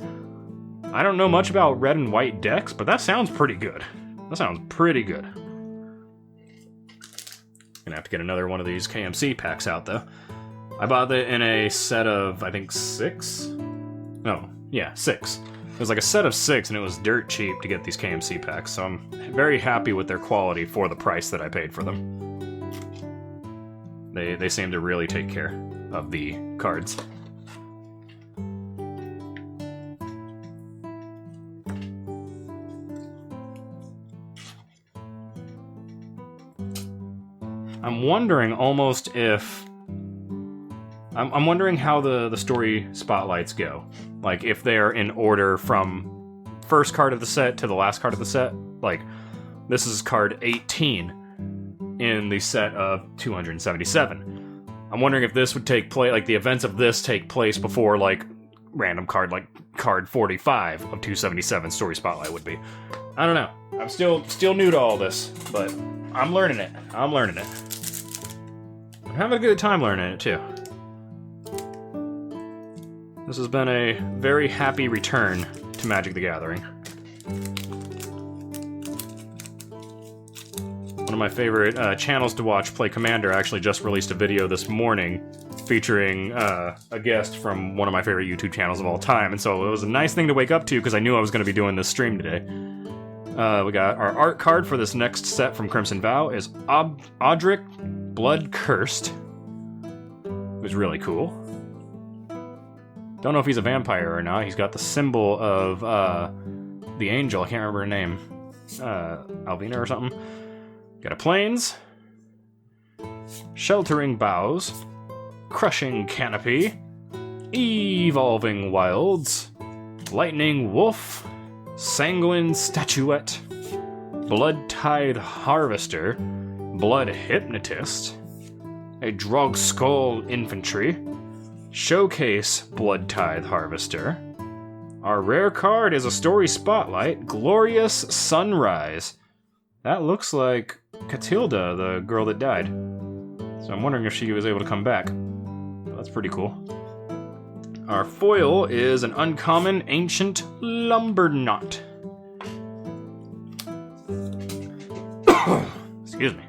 I don't know much about red and white decks, but that sounds pretty good. That sounds pretty good. Gonna have to get another one of these KMC packs out, though. I bought it in a set of, I think, 6? No, yeah, 6. It was like a set of 6, and it was dirt cheap to get these KMC packs, so I'm very happy with their quality for the price that I paid for them. They seem to really take care of the cards. I'm wondering almost if... I'm wondering how the story spotlights go. Like, if they're in order from first card of the set to the last card of the set. Like, this is card 18 in the set of 277. I'm wondering if this would take place, like, the events of this take place before, like, random card, like, card 45 of 277 story spotlight would be. I don't know. I'm still new to all this, but I'm learning it. I'm having a good time learning it, too. This has been a very happy return to Magic the Gathering. One of my favorite channels to watch play Commander actually just released a video this morning featuring a guest from one of my favorite YouTube channels of all time, and so it was a nice thing to wake up to because I knew I was going to be doing this stream today. We got our art card for this next set from Crimson Vow is Audric Blood Cursed. It was really cool. Don't know if he's a vampire or not. He's got the symbol of the angel. I can't remember her name. Alvina or something. Got a Plains. Sheltering Boughs. Crushing Canopy. Evolving Wilds. Lightning Wolf. Sanguine Statuette. Blood Tide Harvester. Blood Hypnotist. A Drog Skull Infantry. Showcase Blood Tithe Harvester. Our rare card is a story spotlight, Glorious Sunrise. That looks like Catilda, the girl that died. So I'm wondering if she was able to come back. Well, that's pretty cool. Our foil is an uncommon Ancient Lumberknot. Excuse me.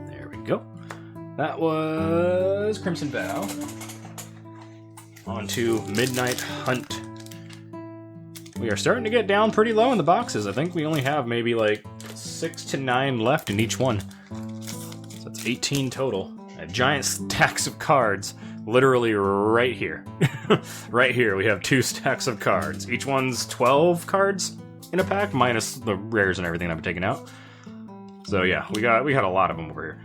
There we go. That was Crimson Vow. On to Midnight Hunt. We are starting to get down pretty low in the boxes. I think we only have maybe like 6 to 9 left in each one. So that's 18 total. Giant stacks of cards, literally right here. Right here, we have 2 stacks of cards. Each one's 12 cards in a pack, minus the rares and everything I've taken out. So yeah, we got a lot of them over here.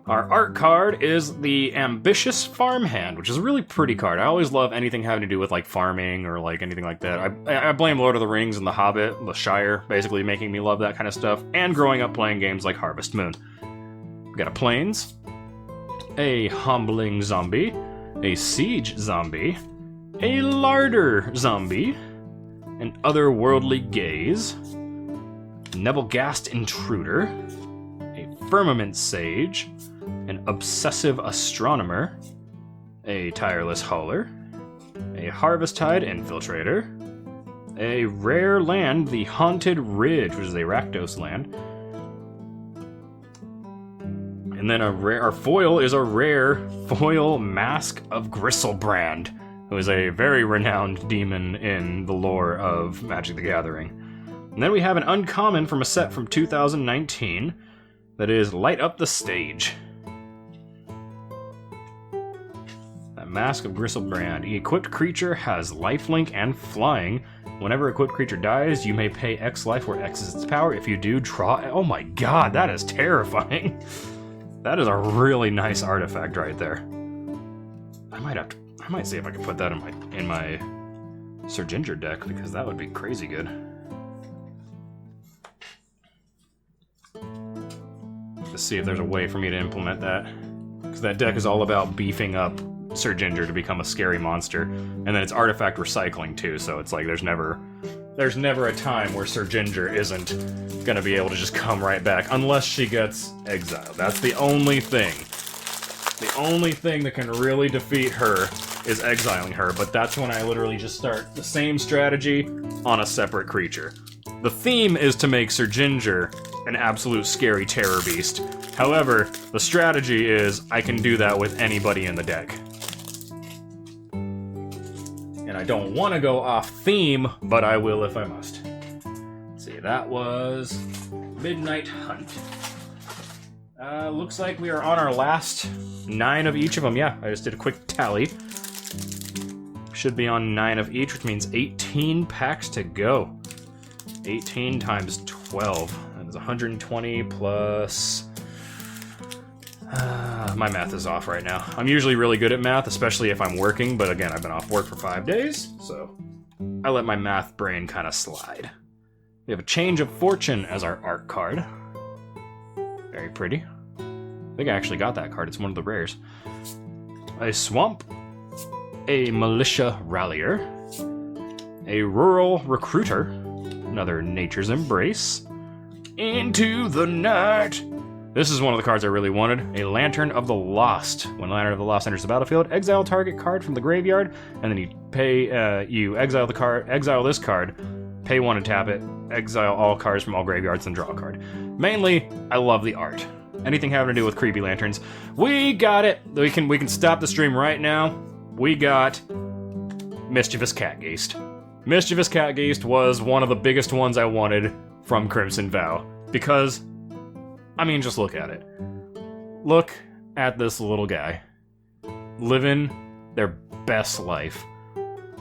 Our art card is the Ambitious Farmhand, which is a really pretty card. I always love anything having to do with like farming or like anything like that. I blame Lord of the Rings and The Hobbit, The Shire, basically making me love that kind of stuff, and growing up playing games like Harvest Moon. We got a Plains, a Humbling Zombie, a Siege Zombie, a Larder Zombie, an Otherworldly Gaze, Nebelgast Intruder, a Firmament Sage, an Obsessive Astronomer, a Tireless Hauler, a Harvesttide Infiltrator, a rare land, the Haunted Ridge, which is a Rakdos land, and then our foil is a rare foil Mask of Gristlebrand, who is a very renowned demon in the lore of Magic the Gathering. And then we have an uncommon from a set from 2019 that is Light Up the Stage. Mask of Gristlebrand. Equipped creature has lifelink and flying. Whenever equipped creature dies, you may pay X life where X is its power. If you do, draw... Oh my god, that is terrifying. That is a really nice artifact right there. I might see if I can put that in my Trpginger deck, because that would be crazy good. Let's see if there's a way for me to implement that. Because that deck is all about beefing up Trpginger to become a scary monster, and then it's artifact recycling too, so it's like there's never a time where Trpginger isn't gonna be able to just come right back, unless she gets exiled. That's the only thing. The only thing that can really defeat her is exiling her, but that's when I literally just start the same strategy on a separate creature. The theme is to make Trpginger an absolute scary terror beast. However, the strategy is I can do that with anybody in the deck. And I don't want to go off theme, but I will if I must. Let's see, that was Midnight Hunt. Looks like we are on our last 9 of each of them. Yeah, I just did a quick tally. Should be on 9 of each, which means 18 packs to go. 18 times 12. That is 120 plus... my math is off right now. I'm usually really good at math, especially if I'm working, but again, I've been off work for 5 days, so I let my math brain kind of slide. We have a Change of Fortune as our art card. Very pretty. I think I actually got that card. It's one of the rares. A Swamp, a Militia Rallier, a Rural Recruiter, another Nature's Embrace, Into the Night. This is one of the cards I really wanted. A Lantern of the Lost. When Lantern of the Lost enters the battlefield, exile target card from the graveyard, and then you exile the card, exile this card, pay 1 and tap it, exile all cards from all graveyards, and draw a card. Mainly, I love the art. Anything having to do with creepy lanterns. We got it! We can stop the stream right now. We got Mischievous Catgeist. Mischievous Catgeist was one of the biggest ones I wanted from Crimson Vow, because I mean, just look at it. Look at this little guy. Living their best life.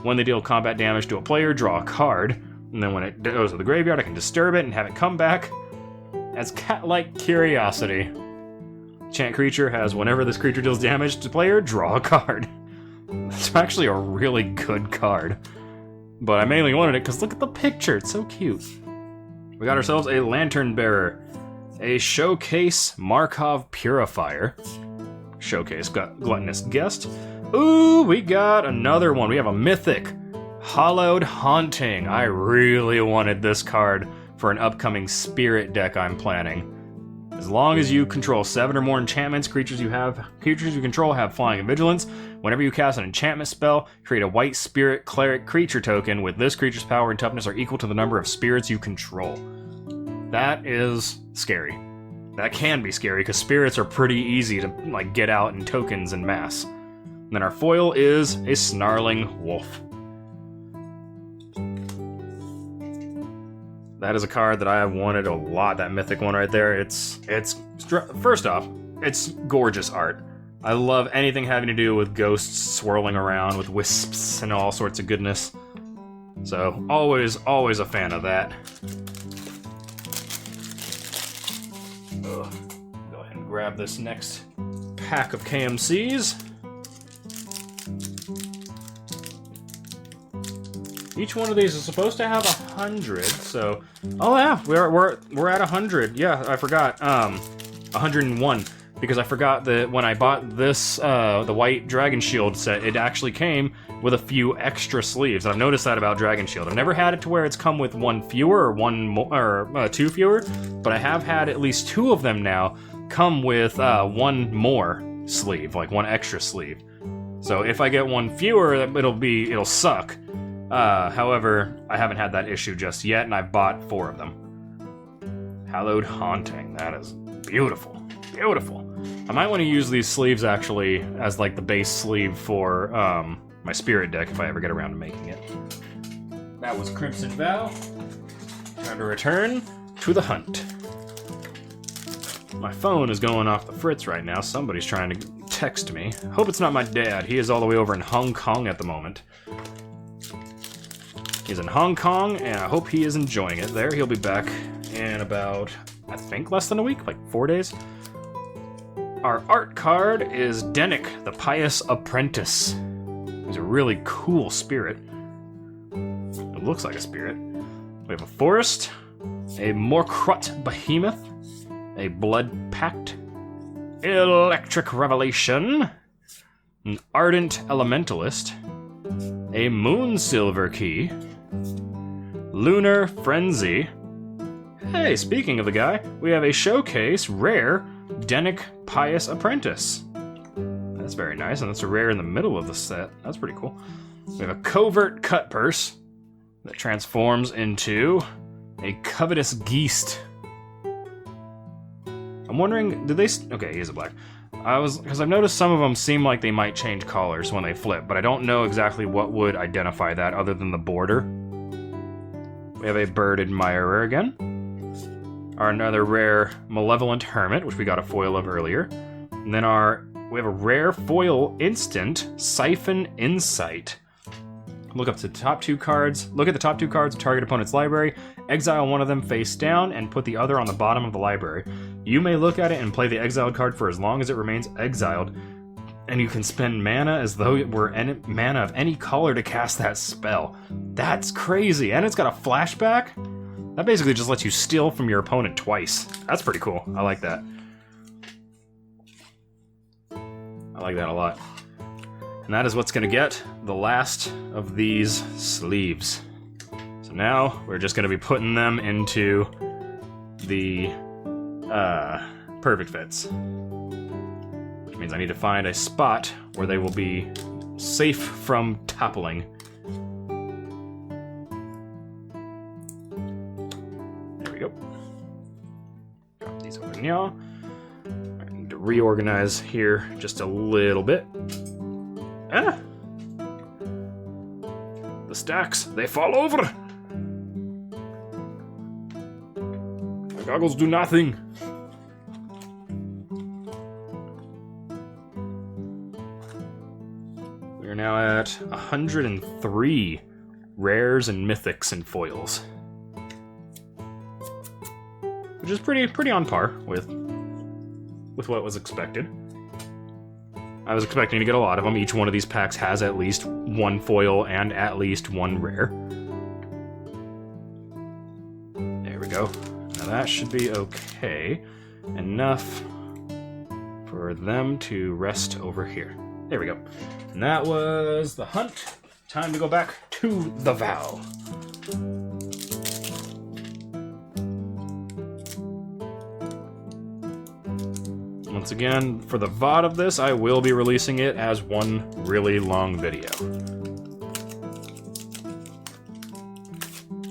When they deal combat damage to a player, draw a card. And then when it goes to the graveyard, I can disturb it and have it come back as cat-like curiosity. Chant creature has whenever this creature deals damage to player, draw a card. It's actually a really good card. But I mainly wanted it because look at the picture. It's so cute. We got ourselves a Lantern Bearer. A Showcase Markov Purifier. Showcase got Gluttonous Guest. Ooh, we got another one. We have a Mythic Hallowed Haunting. I really wanted this card for an upcoming spirit deck I'm planning. As long as you control 7 or more enchantments, creatures you control have flying and vigilance. Whenever you cast an enchantment spell, create a white spirit cleric creature token with this creature's power and toughness are equal to the number of spirits you control. That is scary. That can be scary because spirits are pretty easy to like get out in tokens en masse. And then our foil is a Snarling Wolf. That is a card that I have wanted a lot, that mythic one right there. It's first off, it's gorgeous art. I love anything having to do with ghosts swirling around with wisps and all sorts of goodness. So, always a fan of that. Ugh. Go ahead and grab this next pack of KMCs. Each one of these is supposed to have 100, so... Oh yeah, we're at 100. Yeah, I forgot. 101. Because I forgot that when I bought this, the White Dragon Shield set, it actually came with a few extra sleeves. I've noticed that about Dragon Shield. I've never had it to where it's come with one fewer or two fewer, but I have had at least 2 of them now come with one more sleeve, like one extra sleeve. So if I get one fewer, it'll suck. However, I haven't had that issue just yet, and I've bought 4 of them. Hallowed Haunting. That is beautiful. Beautiful. I might want to use these sleeves, actually, as, like, the base sleeve for, my spirit deck if I ever get around to making it. That was Crimson Vow. Time to return to the hunt. My phone is going off the fritz right now. Somebody's trying to text me. Hope it's not my dad. He is all the way over in Hong Kong at the moment. He's in Hong Kong, and I hope he is enjoying it there. He'll be back in about, I think, less than a week, like 4 days. Our art card is Dennick, the Pious Apprentice. He's a really cool spirit. It looks like a spirit. We have a Forest, a Morkrut Behemoth, a Blood Pact, Electric Revelation, an Ardent Elementalist, a Moonsilver Key, Lunar Frenzy. Hey, speaking of the guy, we have a Showcase Rare Dennick Pious Apprentice. That's very nice, and that's a rare in the middle of the set. That's pretty cool. We have a Covert Cut Purse that transforms into a Covetous Geast. I'm wondering, did they... Okay, he is a black. Because I've noticed some of them seem like they might change colors when they flip, but I don't know exactly what would identify that other than the border. We have a Bird Admirer again. Another rare Malevolent Hermit, which we got a foil of earlier. And then we have a rare foil instant, Siphon Insight. Look at the top 2 cards of target opponent's library, exile one of them face down, and put the other on the bottom of the library. You may look at it and play the exiled card for as long as it remains exiled, and you can spend mana as though it were mana of any color to cast that spell. That's crazy, and it's got a flashback? That basically just lets you steal from your opponent twice. That's pretty cool. I like that. I like that a lot. And that is what's going to get the last of these sleeves. So now we're just going to be putting them into the perfect fits. Which means I need to find a spot where they will be safe from toppling. There we go. Drop these over now. I need to reorganize here just a little bit. Ah! The stacks, they fall over! My goggles do nothing! We are now at 103 rares and mythics and foils. Which is pretty on par with what was expected. I was expecting to get a lot of them. Each one of these packs has at least 1 foil and at least 1 rare. There we go. Now that should be okay. Enough for them to rest over here. There we go. And that was the hunt. Time to go back to the vow. Once again, for the VOD of this, I will be releasing it as one really long video.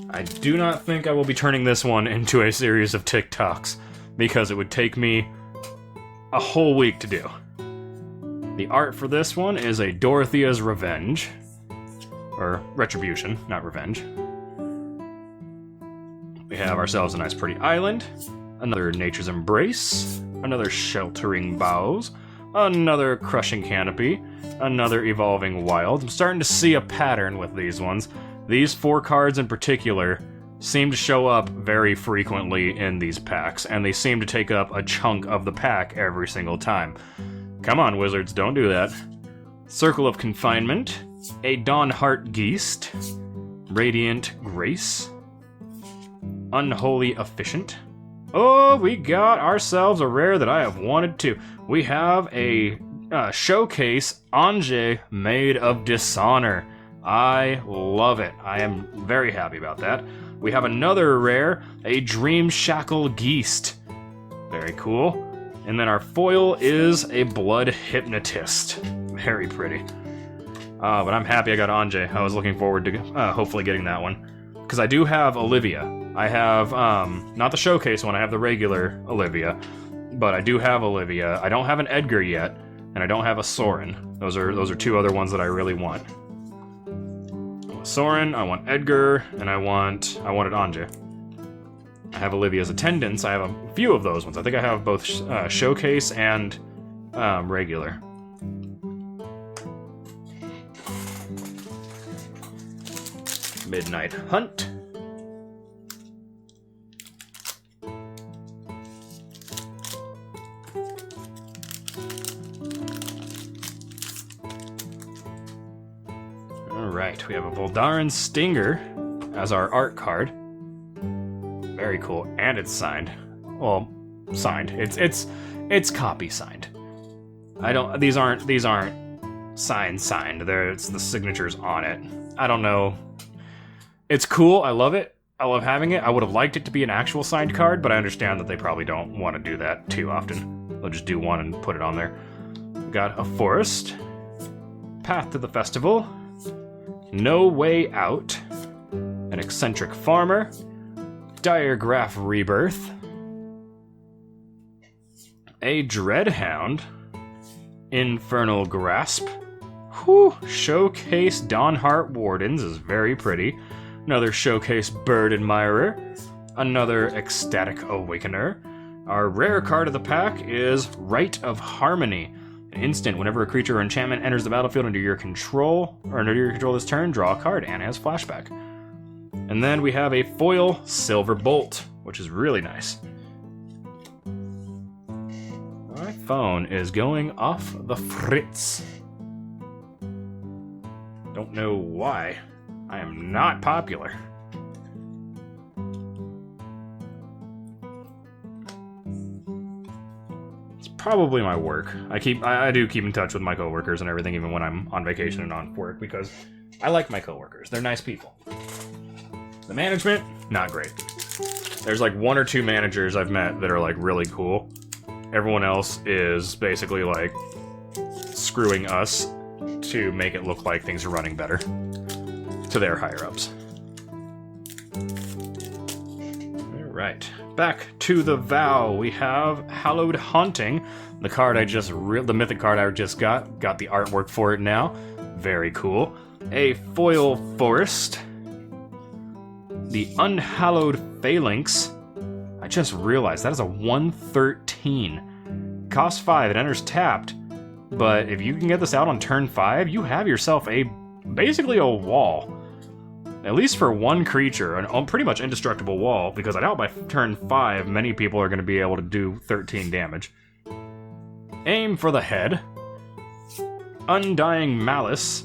I do not think I will be turning this one into a series of TikToks, because it would take me a whole week to do. The art for this one is a Dorothea's Revenge, or Retribution, not Revenge. We have ourselves a nice pretty island, another Nature's Embrace, another Sheltering Boughs, another Crushing Canopy, another Evolving Wild. I'm starting to see a pattern with these ones. These 4 cards in particular seem to show up very frequently in these packs, and they seem to take up a chunk of the pack every single time. Come on, Wizards, don't do that. Circle of Confinement, a Dawnheart Geist, Radiant Grace, Unholy Efficient. Oh, we got ourselves a rare that I have wanted to. We have a Showcase Ange Maid of Dishonor. I love it. I am very happy about that. We have another rare, a Dream Shackle Geist. Very cool. And then our foil is a Blood Hypnotist. Very pretty. But I'm happy I got Ange. I was looking forward to hopefully getting that one. Because I do have Olivia. I have, not the showcase one, I have the regular Olivia. But I do have Olivia. I don't have an Edgar yet, and I don't have a Sorin. Those are 2 other ones that I really want. I want Sorin, I want Edgar, and I wanted Ange. I have Olivia's Attendants. I have a few of those ones. I think I have both showcase and regular. Midnight Hunt. Alright, we have a Voldaran Stinger as our art card. Very cool, and it's signed. Well, signed. It's copy signed. These aren't signed. It's the signatures on it. I don't know. It's cool, I love it. I love having it. I would have liked it to be an actual signed card, but I understand that they probably don't want to do that too often. They'll just do one and put it on there. We got a Forest, Path to the Festival, No Way Out, an Eccentric Farmer, Diregraph Rebirth, a Dreadhound, Infernal Grasp, Showcase Dawnheart Wardens is very pretty, another Showcase Bird Admirer, another Ecstatic Awakener. Our rare card of the pack is Rite of Harmony. An instant, whenever a creature or enchantment enters the battlefield under your control this turn, draw a card and has flashback. And then we have a foil Silver Bolt, which is really nice. My phone is going off the fritz. Don't know why. I am not popular. It's probably my work. I do keep in touch with my coworkers and everything, even when I'm on vacation and on work, because I like my coworkers. They're nice people. The management, not great. There's like 1 or 2 managers I've met that are like really cool. Everyone else is basically like screwing us to make it look like things are running better to their higher-ups. Alright, back to the vow. We have Hallowed Haunting, the card the mythic card I just got the artwork for it now. Very cool. A foil Forest, the Unhallowed Phalanx. I just realized that is a 1/13. Cost 5, it enters tapped. But if you can get this out on turn 5, you have yourself basically a wall. At least for one creature, an pretty much indestructible wall, because I doubt by turn 5 many people are going to be able to do 13 damage. Aim for the Head, Undying Malice,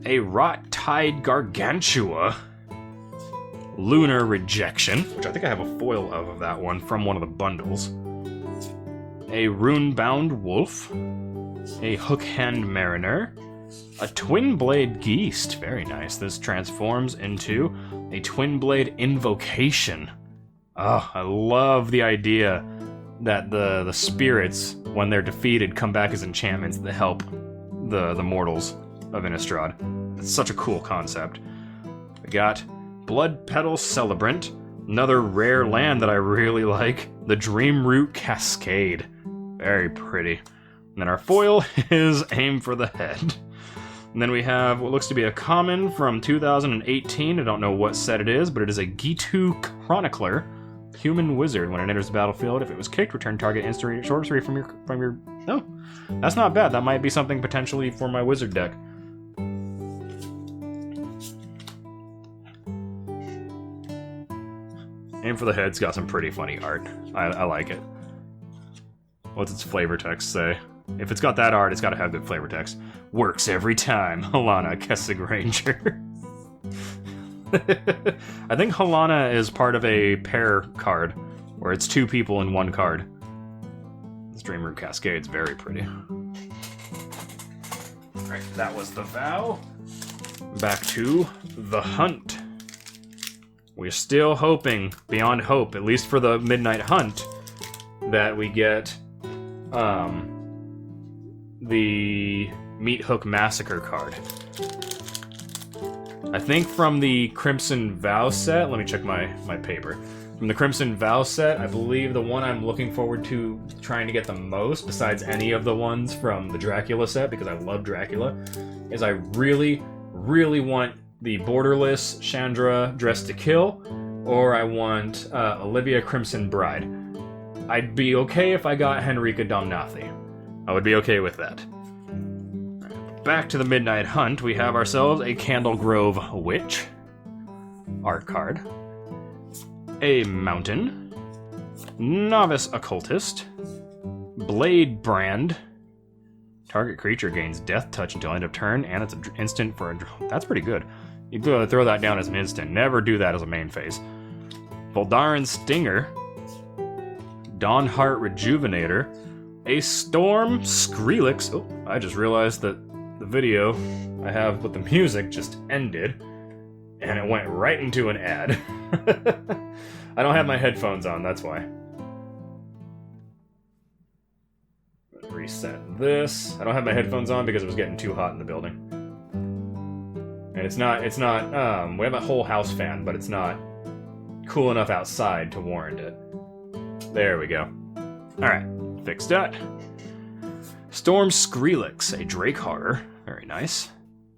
a Rot-Tide Gargantua, Lunar Rejection, which I think I have a foil of that one from one of the bundles, a Runebound Wolf, a Hookhand Mariner, A twin blade geist. Very nice. This transforms into a twin blade invocation. Oh, I love the idea that the spirits, when they're defeated, come back as enchantments that help the mortals of Innistrad. It's such a cool concept. We got Blood Petal Celebrant, another rare land that I really like, the Dreamroot Cascade. Very pretty. And then our foil is Aim for the Head. And then we have what looks to be a common from 2018. I don't know what set it is, but it is a Gitu Chronicler, Human Wizard. When it enters the battlefield, if it was kicked, return target instant sorcery from your. Oh, that's not bad. That might be something potentially for my wizard deck. Aim for the Head's got some pretty funny art. I like it. What's its flavor text say? If it's got that art, it's got to have good flavor text. Works every time, Halana Kessig Ranger. I think Halana is part of a pair card, where it's two people in one card. This Dreamroot Cascade's very pretty. Alright, that was the vow. Back to the hunt. We're still hoping, beyond hope, at least for the Midnight Hunt, that we get the Meat Hook Massacre card. I think from the Crimson Vow set, let me check my paper. From the Crimson Vow set, I believe the one I'm looking forward to trying to get the most, besides any of the ones from the Dracula set, because I love Dracula, is I really, really want the borderless Chandra Dressed to Kill, or I want Olivia Crimson Bride. I'd be okay if I got Henrika Domnathi. I would be okay with that. Back to the Midnight Hunt, we have ourselves a Candle Grove Witch art card, a Mountain, Novice Occultist, Blade Brand. Target creature gains Death Touch until end of turn, and it's an instant for a... That's pretty good. You can throw that down as an instant. Never do that as a main phase. Voldaren Stinger, Dawnheart Rejuvenator, a Storm Skrillex. Oh, I just realized that the video I have with the music just ended, and it went right into an ad. I don't have my headphones on, that's why. Reset this. I don't have my headphones on because it was getting too hot in the building. And it's not, we have a whole house fan, but it's not cool enough outside to warrant it. There we go. Alright, fixed that. Storm Skrillex, a Drake Horror. Very nice.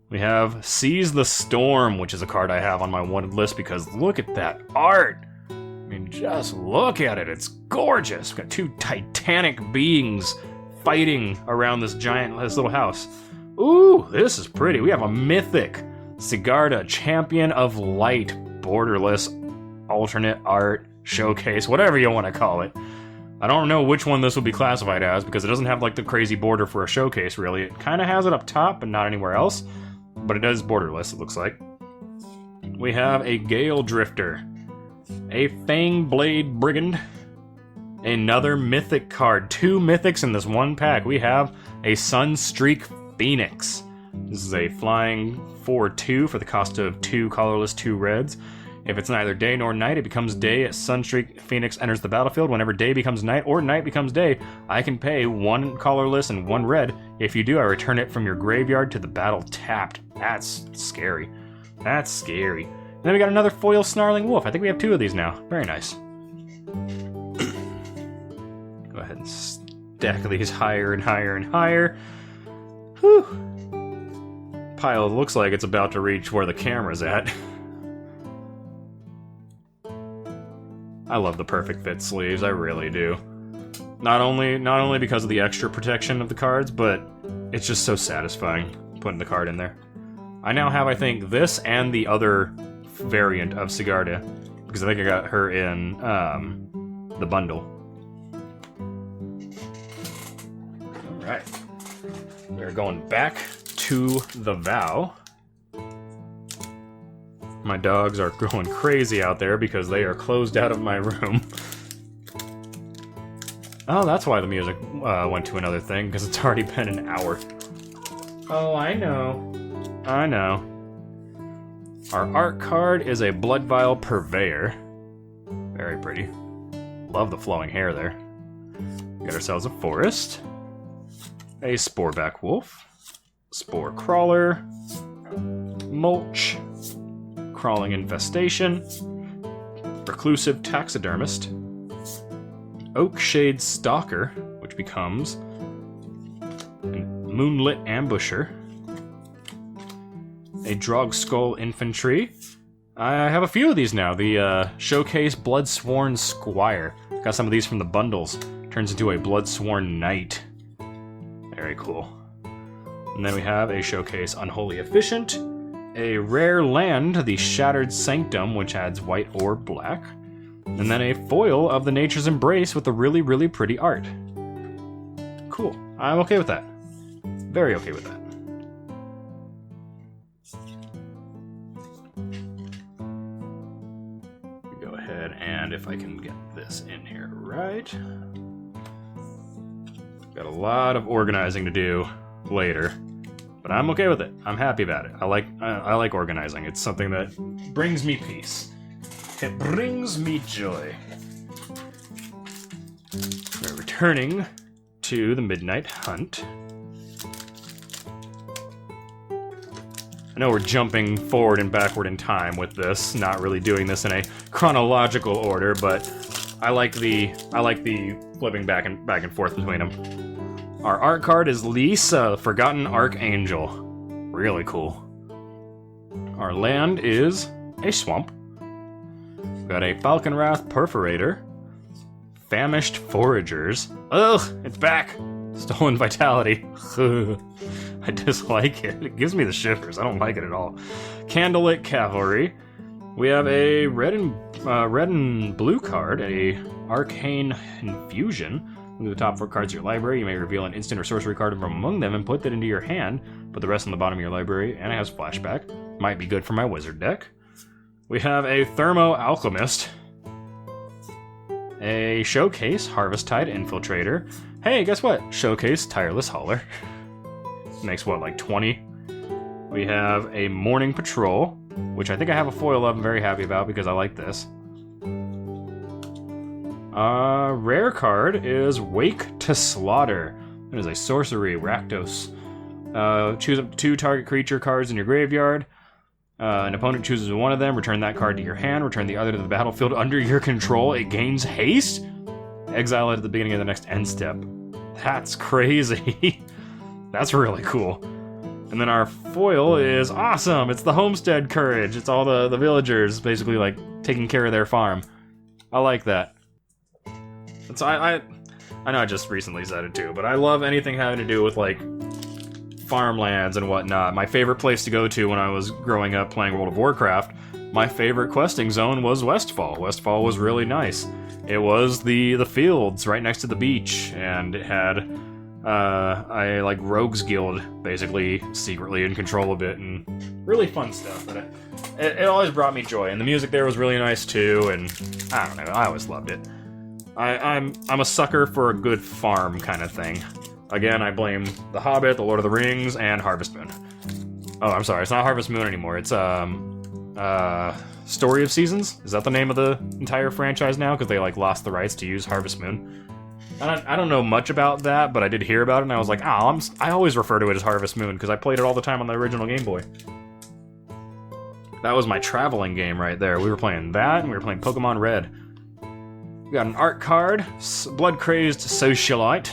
We have Seize the Storm, which is a card I have on my wanted list because look at that art! I mean, just look at it, it's gorgeous! We've got two titanic beings fighting around this little house. Ooh, this is pretty. We have a mythic Sigarda, Champion of Light, borderless, alternate art, showcase, whatever you want to call it. I don't know which one this will be classified as, because it doesn't have like the crazy border for a showcase, really. It kind of has it up top, but not anywhere else. But it is borderless, it looks like. We have a Gale Drifter, a Fang Blade Brigand, another mythic card. Two mythics in this one pack. We have a Sunstreak Phoenix. This is a flying 4/2 for the cost of 2 colorless, 2 reds. If it's neither day nor night, it becomes day as Sunstreak Phoenix enters the battlefield. Whenever day becomes night or night becomes day, I can pay 1 colorless and 1 red. If you do, I return it from your graveyard to the battle tapped. That's scary. That's scary. And then we got another foil Snarling Wolf. I think we have 2 of these now. Very nice. Go ahead and stack these higher and higher and higher. Whew. Pile looks like it's about to reach where the camera's at. I love the perfect fit sleeves, I really do. Not only because of the extra protection of the cards, but it's just so satisfying putting the card in there. I now have, I think, this and the other variant of Sigarda, because I think I got her in the bundle. Alright. We're going back to the Vow. My dogs are going crazy out there because they are closed out of my room. Oh, that's why the music went to another thing, because it's already been an hour. Oh, I know. I know. Our art card is a Blood Vial Purveyor. Very pretty. Love the flowing hair there. Get ourselves a forest. A Sporeback Wolf. Spore Crawler. Mulch. Crawling Infestation. Reclusive Taxidermist. Oakshade Stalker, which becomes a Moonlit Ambusher. A Drogskull Infantry. I have a few of these now. The Showcase Bloodsworn Squire. Got some of these from the bundles. Turns into a Bloodsworn Knight. Very cool. And then we have a Showcase Unholy Efficient. A Rare Land, the Shattered Sanctum, which adds white or black. And then a foil of the Nature's Embrace with a really, really pretty art. Cool. I'm okay with that. Very okay with that. Go ahead and if I can get this in here right. Got a lot of organizing to do later, but I'm okay with it. I'm happy about it. I like organizing. It's something that brings me peace. It brings me joy. We're returning to the Midnight Hunt. I know we're jumping forward and backward in time with this, not really doing this in a chronological order, but I like the flipping back and forth between them. Our art card is Lisa, Forgotten Archangel. Really cool. Our land is a swamp. We've got a Falconwrath Perforator. Famished Foragers. Ugh, it's back! Stolen Vitality. I dislike it. It gives me the shivers. I don't like it at all. Candlelit Cavalry. We have a red and blue card, a Arcane Infusion. Look at the top 4 cards of your library. You may reveal an instant or sorcery card from among them and put that into your hand. Put the rest on the bottom of your library, and it has flashback. Might be good for my wizard deck. We have a Thermo Alchemist. A Showcase Harvesttide Infiltrator. Hey, guess what? Showcase Tireless Hauler. Makes what, like 20? We have a Morning Patrol, which I think I have a foil of. I'm very happy about because I like this. Rare card is Wake to Slaughter. It is a sorcery, Rakdos. Choose up to 2 target creature cards in your graveyard. An opponent chooses one of them, return that card to your hand, return the other to the battlefield under your control. It gains haste. Exile it at the beginning of the next end step. That's crazy. That's really cool. And then our foil is awesome. It's the Homestead Courage. It's all the villagers basically like taking care of their farm. I like that. So I know I just recently said it too, but I love anything having to do with like farmlands and whatnot. My favorite place to go to when I was growing up playing World of Warcraft, my favorite questing zone was Westfall. Westfall was really nice. It was the fields right next to the beach, and it had a like rogues guild basically secretly in control of it, and really fun stuff. But it always brought me joy, and the music there was really nice too. And I don't know, I always loved it. I'm a sucker for a good farm kind of thing. Again, I blame The Hobbit, The Lord of the Rings, and Harvest Moon. Oh, I'm sorry, it's not Harvest Moon anymore. It's Story of Seasons. Is that the name of the entire franchise now? Because they like lost the rights to use Harvest Moon. I don't know much about that, but I did hear about it, and I was like, I always refer to it as Harvest Moon because I played it all the time on the original Game Boy. That was my traveling game right there. We were playing that, and we were playing Pokemon Red. We got an art card, Blood-Crazed Socialite.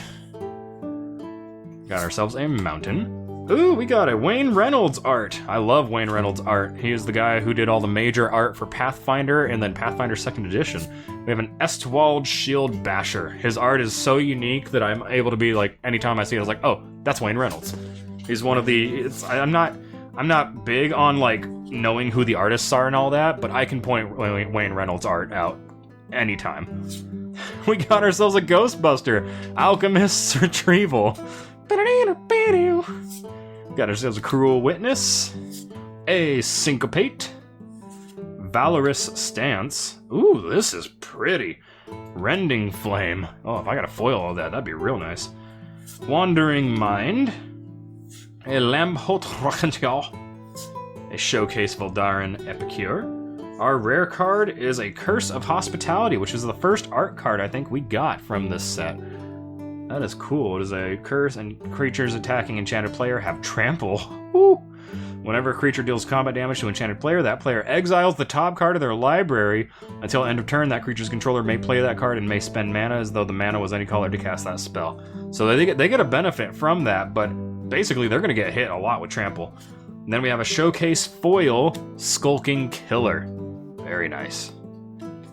Got ourselves a mountain. Ooh, we got a Wayne Reynolds art. I love Wayne Reynolds art. He is the guy who did all the major art for Pathfinder and then Pathfinder 2nd Edition. We have an Estwald Shield Basher. His art is so unique that I'm able to be like, anytime I see it, I was like, oh, that's Wayne Reynolds. He's one of the, I'm not big on like knowing who the artists are and all that, but I can point Wayne Reynolds art out anytime. We got ourselves a Ghostbuster, Alchemist's Retrieval. Got ourselves a Cruel Witness, a Syncopate, Valorous Stance. Ooh, this is pretty. Rending Flame. Oh, if I got a foil of that, that'd be real nice. Wandering Mind, A Lambhot Rochenthal. A Showcase Voldaren Epicure. Our rare card is a Curse of Hospitality, which is the first art card I think we got from this set. That is cool. It is a curse, and creatures attacking enchanted player have trample. Woo! Whenever a creature deals combat damage to enchanted player, that player exiles the top card of their library. Until end of turn, that creature's controller may play that card and may spend mana as though the mana was any color to cast that spell. So they get a benefit from that, but basically they're going to get hit a lot with trample. And then we have a Showcase Foil Skulking Killer. Very nice.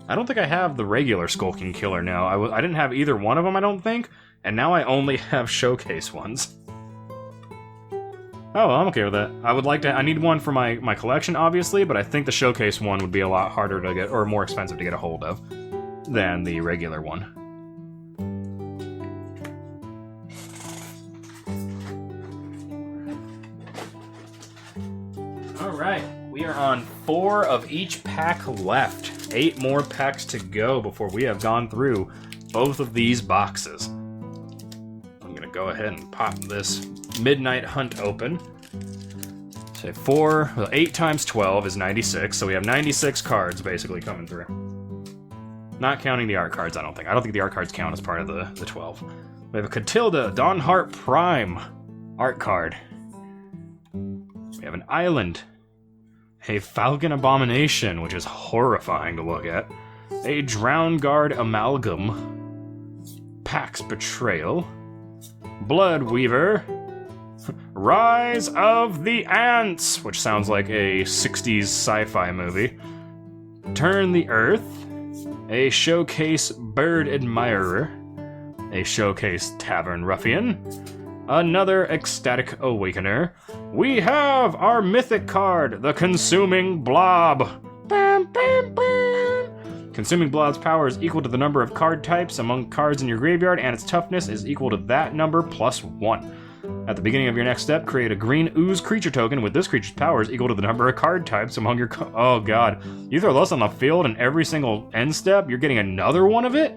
I don't think I have the regular Skulking Killer now. I didn't have either one of them, I don't think. And now I only have Showcase ones. Oh, I'm okay with that. I need one for my collection, obviously, but I think the Showcase one would be a lot harder to get, or more expensive to get a hold of, than the regular one. Alright, we are on 4 of each pack left. 8 more packs to go before we have gone through both of these boxes. I'm gonna go ahead and pop this Midnight Hunt open. Say 8 times 12 is 96, so we have 96 cards basically coming through. Not counting the art cards, I don't think. I don't think the art cards count as part of the 12. We have a Catilda Dawnheart Prime art card. We have an Island. A Falcon Abomination, which is horrifying to look at. A Drown Guard Amalgam. Pax Betrayal. Blood Weaver. Rise of the Ants, which sounds like a 60s sci-fi movie. Turn the Earth. A Showcase Bird Admirer. A Showcase Tavern Ruffian. Another Ecstatic Awakener. We have our mythic card, the Consuming Blob. Bam, bam, bam. Consuming Blob's power is equal to the number of card types among cards in your graveyard, and its toughness is equal to that number plus 1. At the beginning of your next step, create a green ooze creature token with this creature's power is equal to the number of card types among your oh god. You throw this on the field, and every single end step, you're getting another one of it?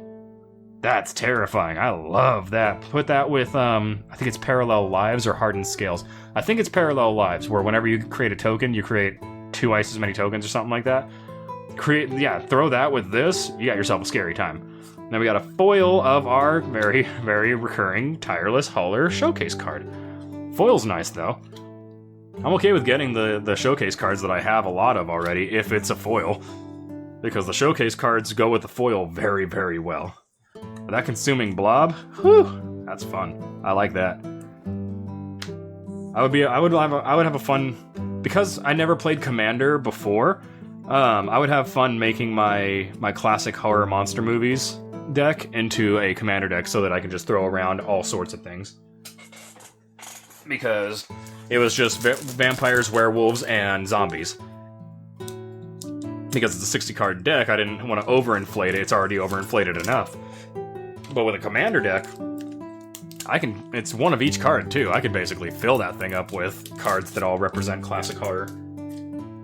That's terrifying. I love that. Put that with, I think it's Parallel Lives or Hardened Scales. I think it's Parallel Lives, where whenever you create a token, you create 2 twice as many tokens or something like that. Throw that with this, you got yourself a scary time. Then we got a foil of our very, very recurring Tireless Hauler Showcase card. Foil's nice, though. I'm okay with getting the Showcase cards that I have a lot of already, if it's a foil. Because the Showcase cards go with the foil very, very well. But that Consuming Blob, whew, that's fun. I like that. I would have a fun, because I never played Commander before. I would have fun making my classic horror monster movies deck into a Commander deck so that I can just throw around all sorts of things. Because it was just vampires, werewolves, and zombies. Because it's a 60 card deck, I didn't want to overinflate it. It's already overinflated enough. But with a Commander deck, it's one of each card too. I could basically fill that thing up with cards that all represent classic horror.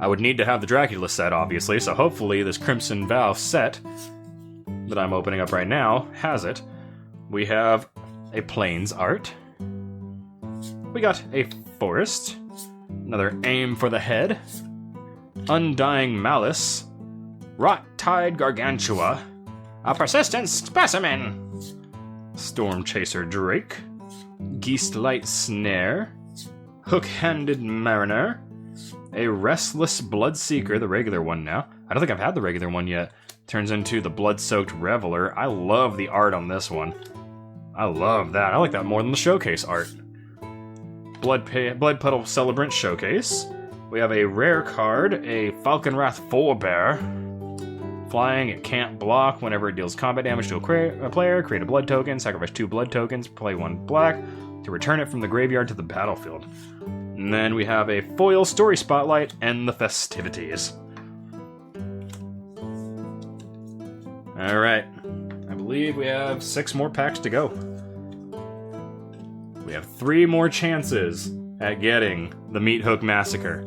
I would need to have the Dracula set, obviously, so hopefully this Crimson Vow set that I'm opening up right now has it. We have a Plains art. We got a Forest. Another Aim for the Head. Undying Malice. Rot-Tide Gargantua. A Persistent Specimen. Storm Chaser Drake. Geestlight Snare. Hook-Handed Mariner. A Restless Bloodseeker, the regular one now. I don't think I've had the regular one yet. Turns into the Blood-Soaked Reveler. I love the art on this one. I love that. I like that more than the Showcase art. Blood Petal Celebrant Showcase. We have a rare card, a Falconwrath Forebear. Flying, it can't block whenever it deals combat damage to a player. Create a blood token, sacrifice 2 blood tokens, play 1 black to return it from the graveyard to the battlefield. And then we have a foil Story Spotlight and the Festivities. Alright, I believe we have 6 more packs to go. We have 3 more chances at getting the Meat Hook Massacre.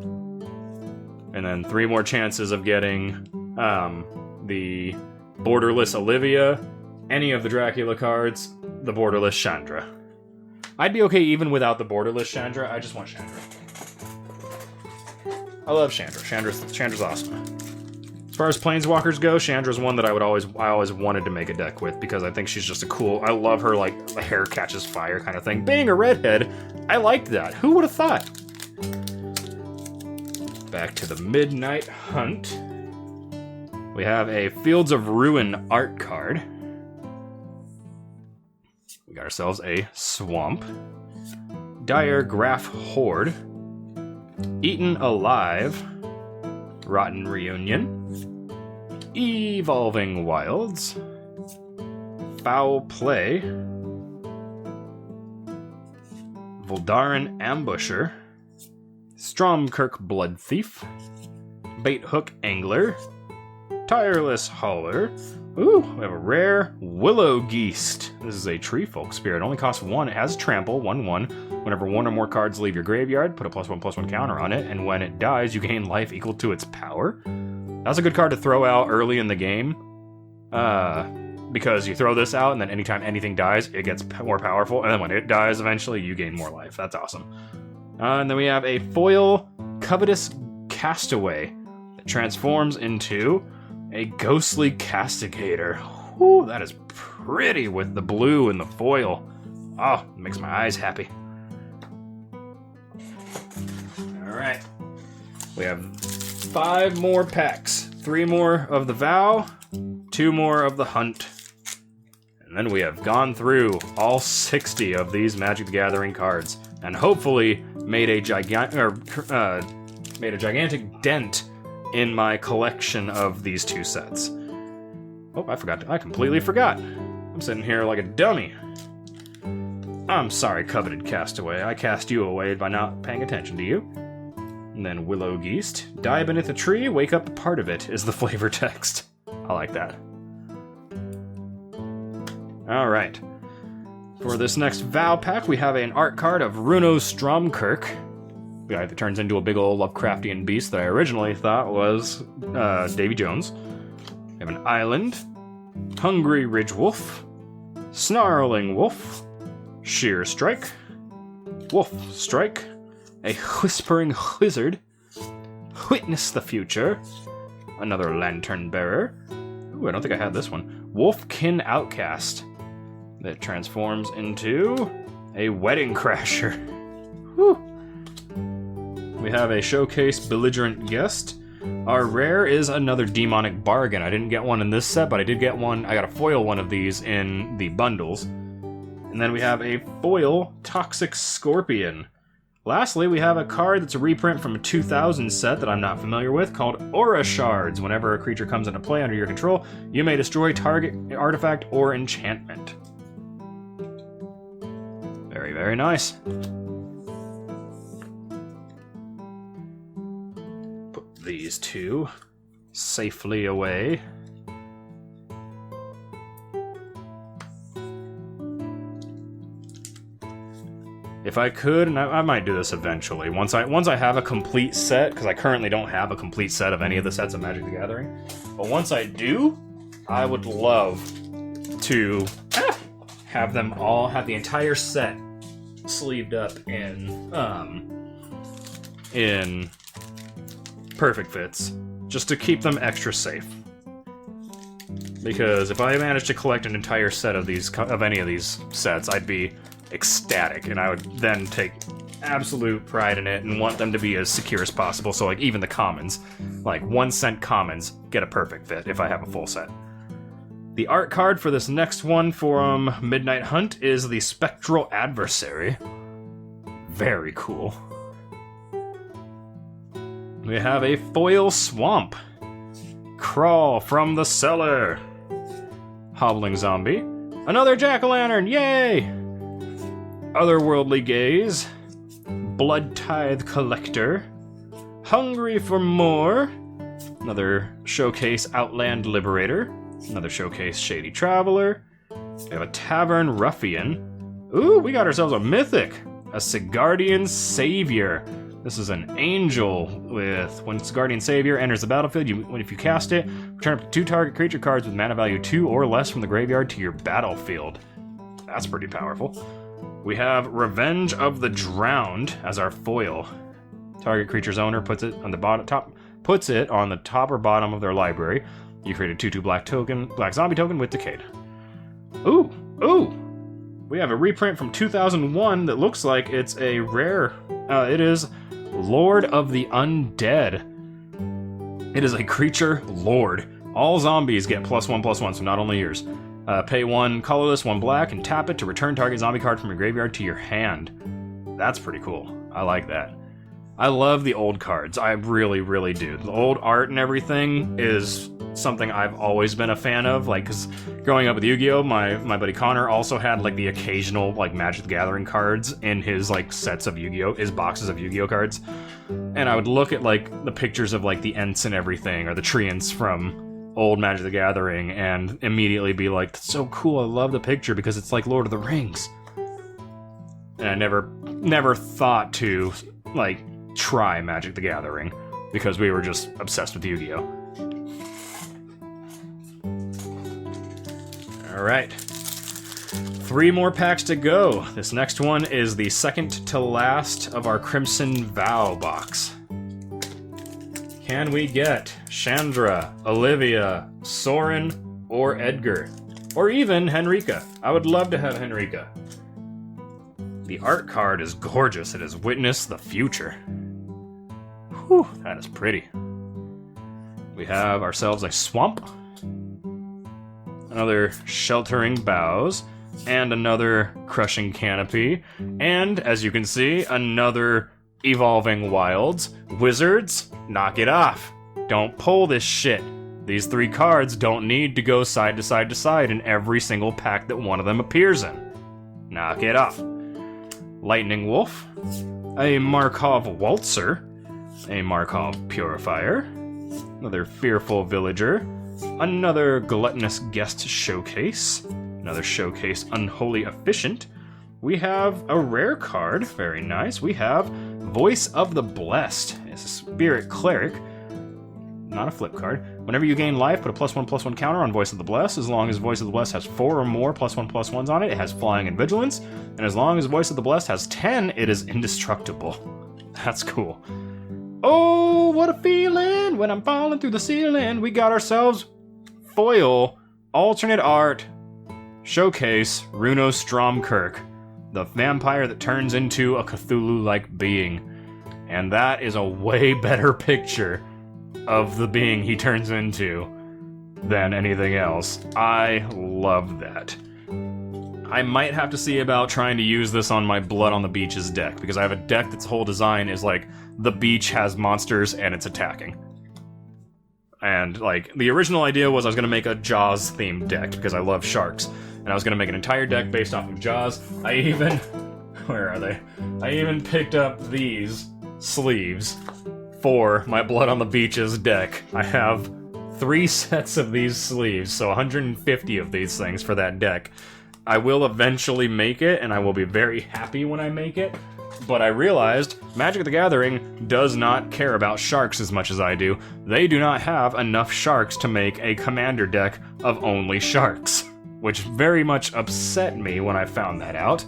And then 3 more chances of getting the Borderless Olivia, any of the Dracula cards, the Borderless Chandra. I'd be okay even without the borderless Chandra. I just want Chandra. I love Chandra. Chandra's awesome. As far as Planeswalkers go, Chandra's one that I always wanted to make a deck with because I think she's just a cool... I love her, like, the hair catches fire kind of thing. Being a redhead, I liked that. Who would have thought? Back to the Midnight Hunt. We have a Fields of Ruin art card. We got ourselves a Swamp. Dire Graph Horde. Eaten Alive. Rotten Reunion. Evolving Wilds. Foul Play. Voldaren Ambusher. Stromkirk Blood Thief. Bait Hook Angler. Tireless Hauler. Ooh, we have a rare Willow Geast. This is a tree folk spirit. It only costs 1. It has trample, 1/1. Whenever 1 or more cards leave your graveyard, put a +1/+1 counter on it, and when it dies, you gain life equal to its power. That's a good card to throw out early in the game. Because you throw this out, and then anytime anything dies, it gets more powerful, and then when it dies eventually, you gain more life. That's awesome. And then we have a foil Covetous Castaway that transforms into a Ghostly Castigator. Whew, that is pretty with the blue and the foil. Oh, it makes my eyes happy. Alright. We have 5 more packs. 3 more of the Vow, 2 more of the Hunt. And then we have gone through all 60 of these Magic the Gathering cards. And hopefully made a gigantic dent in my collection of these 2 sets. Oh, I completely forgot. I'm sitting here like a dummy. I'm sorry, Coveted Castaway. I cast you away by not paying attention to you. And then Willow Geast. Die beneath a tree, wake up a part of it, is the flavor text. I like that. Alright. For this next Vow pack, we have an art card of Runo Stromkirk. The guy that turns into a big old Lovecraftian beast that I originally thought was Davy Jones. We have an island, Hungry Ridgewolf, Snarling Wolf, Sheer Strike, Wolf Strike, a Whispering Wizard, Witness the Future, another Lantern Bearer. Ooh, I don't think I had this one. Wolfkin Outcast that transforms into a Wedding Crasher. Whew. We have a Showcase Belligerent Guest. Our rare is another Demonic Bargain. I didn't get one in this set, but I did get one. I got a foil one of these in the bundles. And then we have a foil Toxic Scorpion. Lastly, we have a card that's a reprint from a 2000 set that I'm not familiar with called Aura Shards. Whenever a creature comes into play under your control, you may destroy target artifact or enchantment. Very, very nice. These 2 safely away. If I could, and I might do this eventually, once I have a complete set, because I currently don't have a complete set of any of the sets of Magic the Gathering, but once I do, I would love to have them all have the entire set sleeved up in Perfect Fits, just to keep them extra safe. Because if I managed to collect an entire set of any of these sets, I'd be ecstatic, and I would then take absolute pride in it and want them to be as secure as possible. So, like, even the commons, like 1-cent commons, get a Perfect Fit if I have a full set. The art card for this next one from Midnight Hunt is the Spectral Adversary. Very cool. We have a foil Swamp. Crawl from the Cellar. Hobbling Zombie. Another Jack-o'-lantern, yay! Otherworldly Gaze. Blood Tithe Collector. Hungry for More. Another Showcase Outland Liberator. Another Showcase Shady Traveler. We have a Tavern Ruffian. Ooh, we got ourselves a Mythic. A Sigardian Savior. This is an angel with, when Sigardian Savior enters the battlefield, if you cast it, return up to 2 target creature cards with mana value 2 or less from the graveyard to your battlefield. That's pretty powerful. We have Revenge of the Drowned as our foil. Target creature's owner puts it on the top or bottom of their library. You create a 2/2 black zombie token with Decayed. Ooh! We have a reprint from 2001 that looks like it's a rare. It is Lord of the Undead. It is a creature lord. All zombies get +1/+1, so not only yours. Pay 1 colorless, 1 black, and tap it to return target zombie card from your graveyard to your hand. That's pretty cool. I like that. I love the old cards. I really, really do. The old art and everything is something I've always been a fan of. Like, because growing up with Yu-Gi-Oh, my buddy Connor also had like the occasional like Magic the Gathering cards in his like sets of Yu-Gi-Oh, his boxes of Yu-Gi-Oh cards. And I would look at like the pictures of like the Ents and everything, or the Treants from old Magic the Gathering, and immediately be like, that's so cool, I love the picture because it's like Lord of the Rings. And I never thought to like try Magic the Gathering because we were just obsessed with Yu-Gi-Oh. Alright. 3 more packs to go. This next one is the second to last of our Crimson Vow box. Can we get Chandra, Olivia, Soren, or Edgar? Or even Henrika. I would love to have Henrika. The art card is gorgeous. It is Witness the Future. Whew, that is pretty. We have ourselves a Swamp, another Sheltering Boughs, and another Crushing Canopy, and, as you can see, another Evolving Wilds. Wizards, knock it off. Don't pull this shit. These 3 cards don't need to go side to side to side in every single pack that one of them appears in. Knock it off. Lightning Wolf, a Markov Waltzer, a Markov Purifier, another Fearful Villager, another Gluttonous Guest Showcase, another Showcase Unholy Efficient. We have a rare card, very nice. We have Voice of the Blessed. It's a Spirit Cleric, not a flip card. Whenever you gain life, put a +1/+1 counter on Voice of the Blessed. As long as Voice of the Blessed has 4 or more +1/+1s on it, it has Flying and Vigilance. And as long as Voice of the Blessed has 10, it is indestructible. That's cool. Oh, what a feeling when I'm falling through the ceiling. We got ourselves foil, alternate art, showcase, Runo Stromkirk, the vampire that turns into a Cthulhu-like being. And that is a way better picture of the being he turns into than anything else. I love that. I might have to see about trying to use this on my Blood on the Beaches deck, because I have a deck that's whole design is like, the beach has monsters and it's attacking. And, like, the original idea was I was going to make a Jaws-themed deck, because I love sharks. And I was going to make an entire deck based off of Jaws. I even... where are they? I even picked up these sleeves for my Blood on the Beaches deck. I have 3 sets of these sleeves, so 150 of these things for that deck. I will eventually make it, and I will be very happy when I make it. But I realized Magic the Gathering does not care about sharks as much as I do. They do not have enough sharks to make a commander deck of only sharks, which very much upset me when I found that out.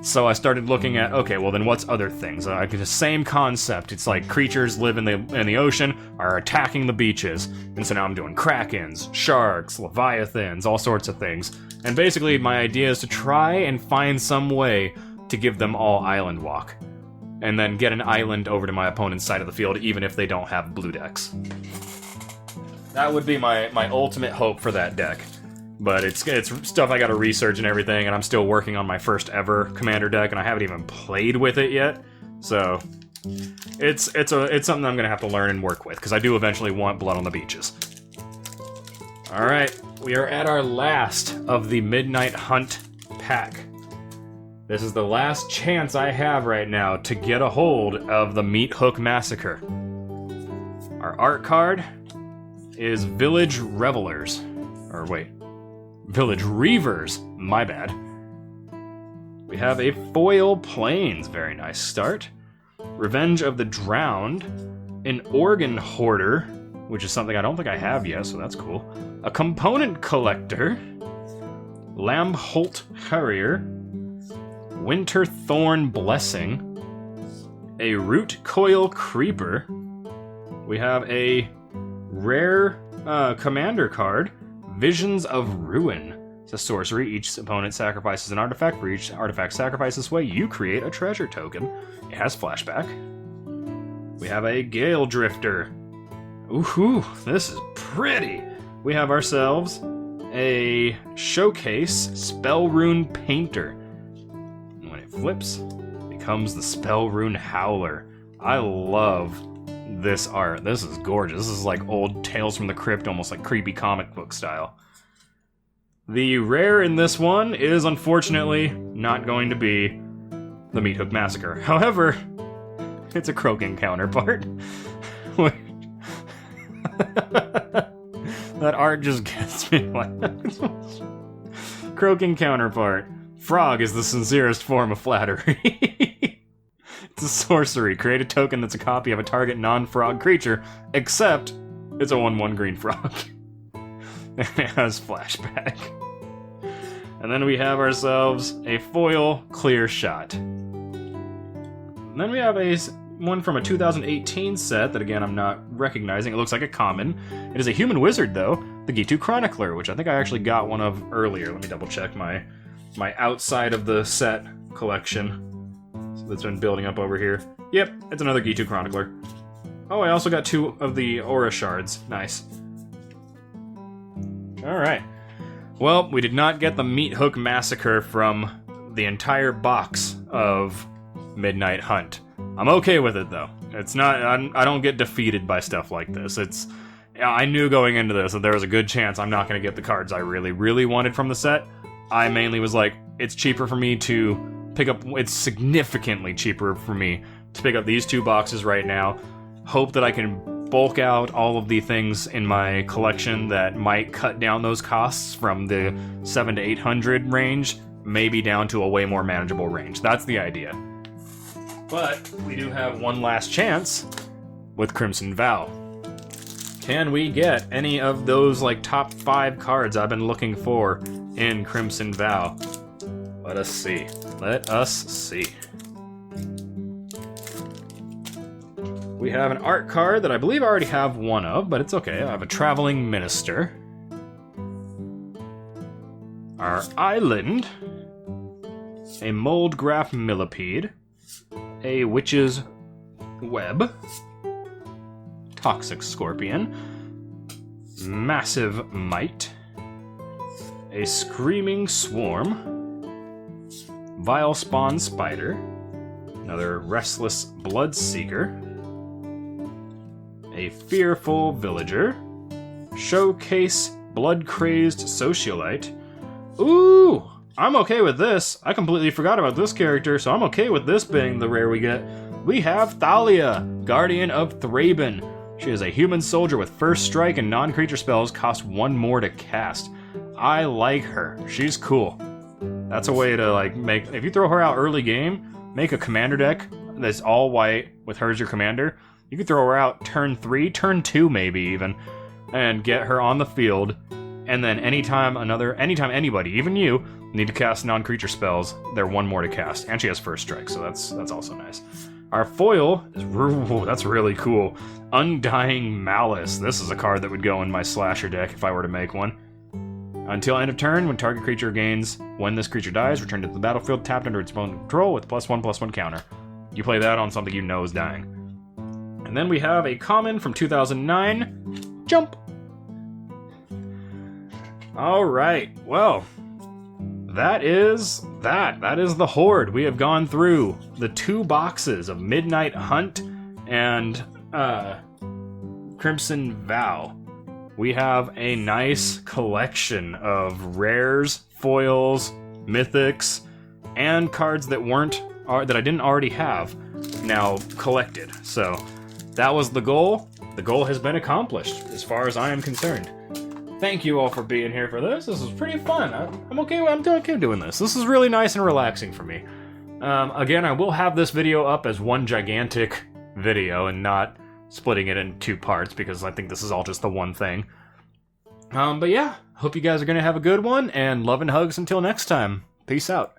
So I started looking at, okay, well then what's other things? The same concept. It's like creatures live in the ocean, are attacking the beaches. And so now I'm doing krakens, sharks, leviathans, all sorts of things. And basically my idea is to try and find some way to give them all island walk. And then get an island over to my opponent's side of the field, even if they don't have blue decks. That would be my ultimate hope for that deck. But it's stuff I gotta research and everything, and I'm still working on my first ever commander deck, and I haven't even played with it yet. So it's something I'm gonna have to learn and work with, because I do eventually want Blood on the Beaches. Alright, we are at our last of the Midnight Hunt pack. This is the last chance I have right now to get a hold of the Meat Hook Massacre. Our art card is Village Revelers. Or wait. Village Reavers, my bad. We have a Foil Plains, very nice start. Revenge of the Drowned, an Organ Hoarder, which is something I don't think I have yet, so that's cool. A Component Collector, Lambholt Harrier, Winterthorn Blessing, a Root Coil Creeper. We have a rare commander card, Visions of Ruin. It's a sorcery. Each opponent sacrifices an artifact. For each artifact sacrificed this way, you create a treasure token. It has flashback. We have a Gale Drifter. Ooh, this is pretty. We have ourselves a Showcase Spell Rune Painter. And when it flips, it becomes the Spell Rune Howler. I love this art. This is gorgeous. This is like old Tales from the Crypt, almost like creepy comic book style. The rare in this one is unfortunately not going to be the Meat Hook Massacre. However, it's a Croaking counterpart. That art just gets me like Croaking counterpart. Frog is the sincerest form of flattery. It's a sorcery. Create a token that's a copy of a target non-frog creature, except it's a 1/1 green frog. And it has flashback. And then we have ourselves a foil Clear Shot. And then we have one from a 2018 set that, again, I'm not recognizing. It looks like a common. It is a human wizard, though, the Gitu Chronicler, which I think I actually got one of earlier. Let me double check my outside of the set collection that's been building up over here. Yep, it's another Gitu Chronicler. Oh, I also got 2 of the Aura Shards. Nice. Alright. Well, we did not get the Meat Hook Massacre from the entire box of Midnight Hunt. I'm okay with it, though. It's not. I don't get defeated by stuff like this. I knew going into this that there was a good chance I'm not going to get the cards I really, really wanted from the set. I mainly was like, it's cheaper for me to pick up. It's significantly cheaper for me to pick up these 2 boxes right now. Hope that I can bulk out all of the things in my collection that might cut down those costs from the 700 to 800 range, maybe down to a way more manageable range. That's the idea. But we do have one last chance with Crimson Vow. Can we get any of those like top 5 cards I've been looking for in Crimson Vow? Let us see. Let us see. We have an art card that I believe I already have one of, but it's okay. I have a Traveling Minister. Our Island. A Moldgraph Millipede. A Witch's Web, Toxic Scorpion, Massive Might, a Screaming Swarm, Vile Spawn Spider, another Restless Bloodseeker, a Fearful Villager, Showcase Blood-Crazed Socialite. Ooh! I'm okay with this. I completely forgot about this character, so I'm okay with this being the rare we get. We have Thalia, Guardian of Thraben. She is a human soldier with first strike and non-creature spells cost 1 more to cast. I like her. She's cool. That's a way to like make, if you throw her out early game, make a commander deck that's all white with her as your commander. You can throw her out turn 3, turn 2 maybe even, and get her on the field. And then anytime anybody, even you, need to cast non-creature spells, they're 1 more to cast. And she has first strike, so that's also nice. Our foil is, ooh, that's really cool. Undying Malice. This is a card that would go in my slasher deck if I were to make one. Until end of turn, when target creature gains, when this creature dies, return to the battlefield tapped under its own control with +1/+1 counter. You play that on something you know is dying. And then we have a common from 2009, Jump. Alright, well, that is the Horde. We have gone through the 2 boxes of Midnight Hunt and Crimson Vow. We have a nice collection of rares, foils, mythics, and cards that that I didn't already have now collected. So that was the goal. The goal has been accomplished as far as I am concerned. Thank you all for being here for this. This was pretty fun. I'm okay doing this. This is really nice and relaxing for me. Again, I will have this video up as one gigantic video and not splitting it in 2 parts because I think this is all just the one thing. But yeah, hope you guys are going to have a good one, and love and hugs until next time. Peace out.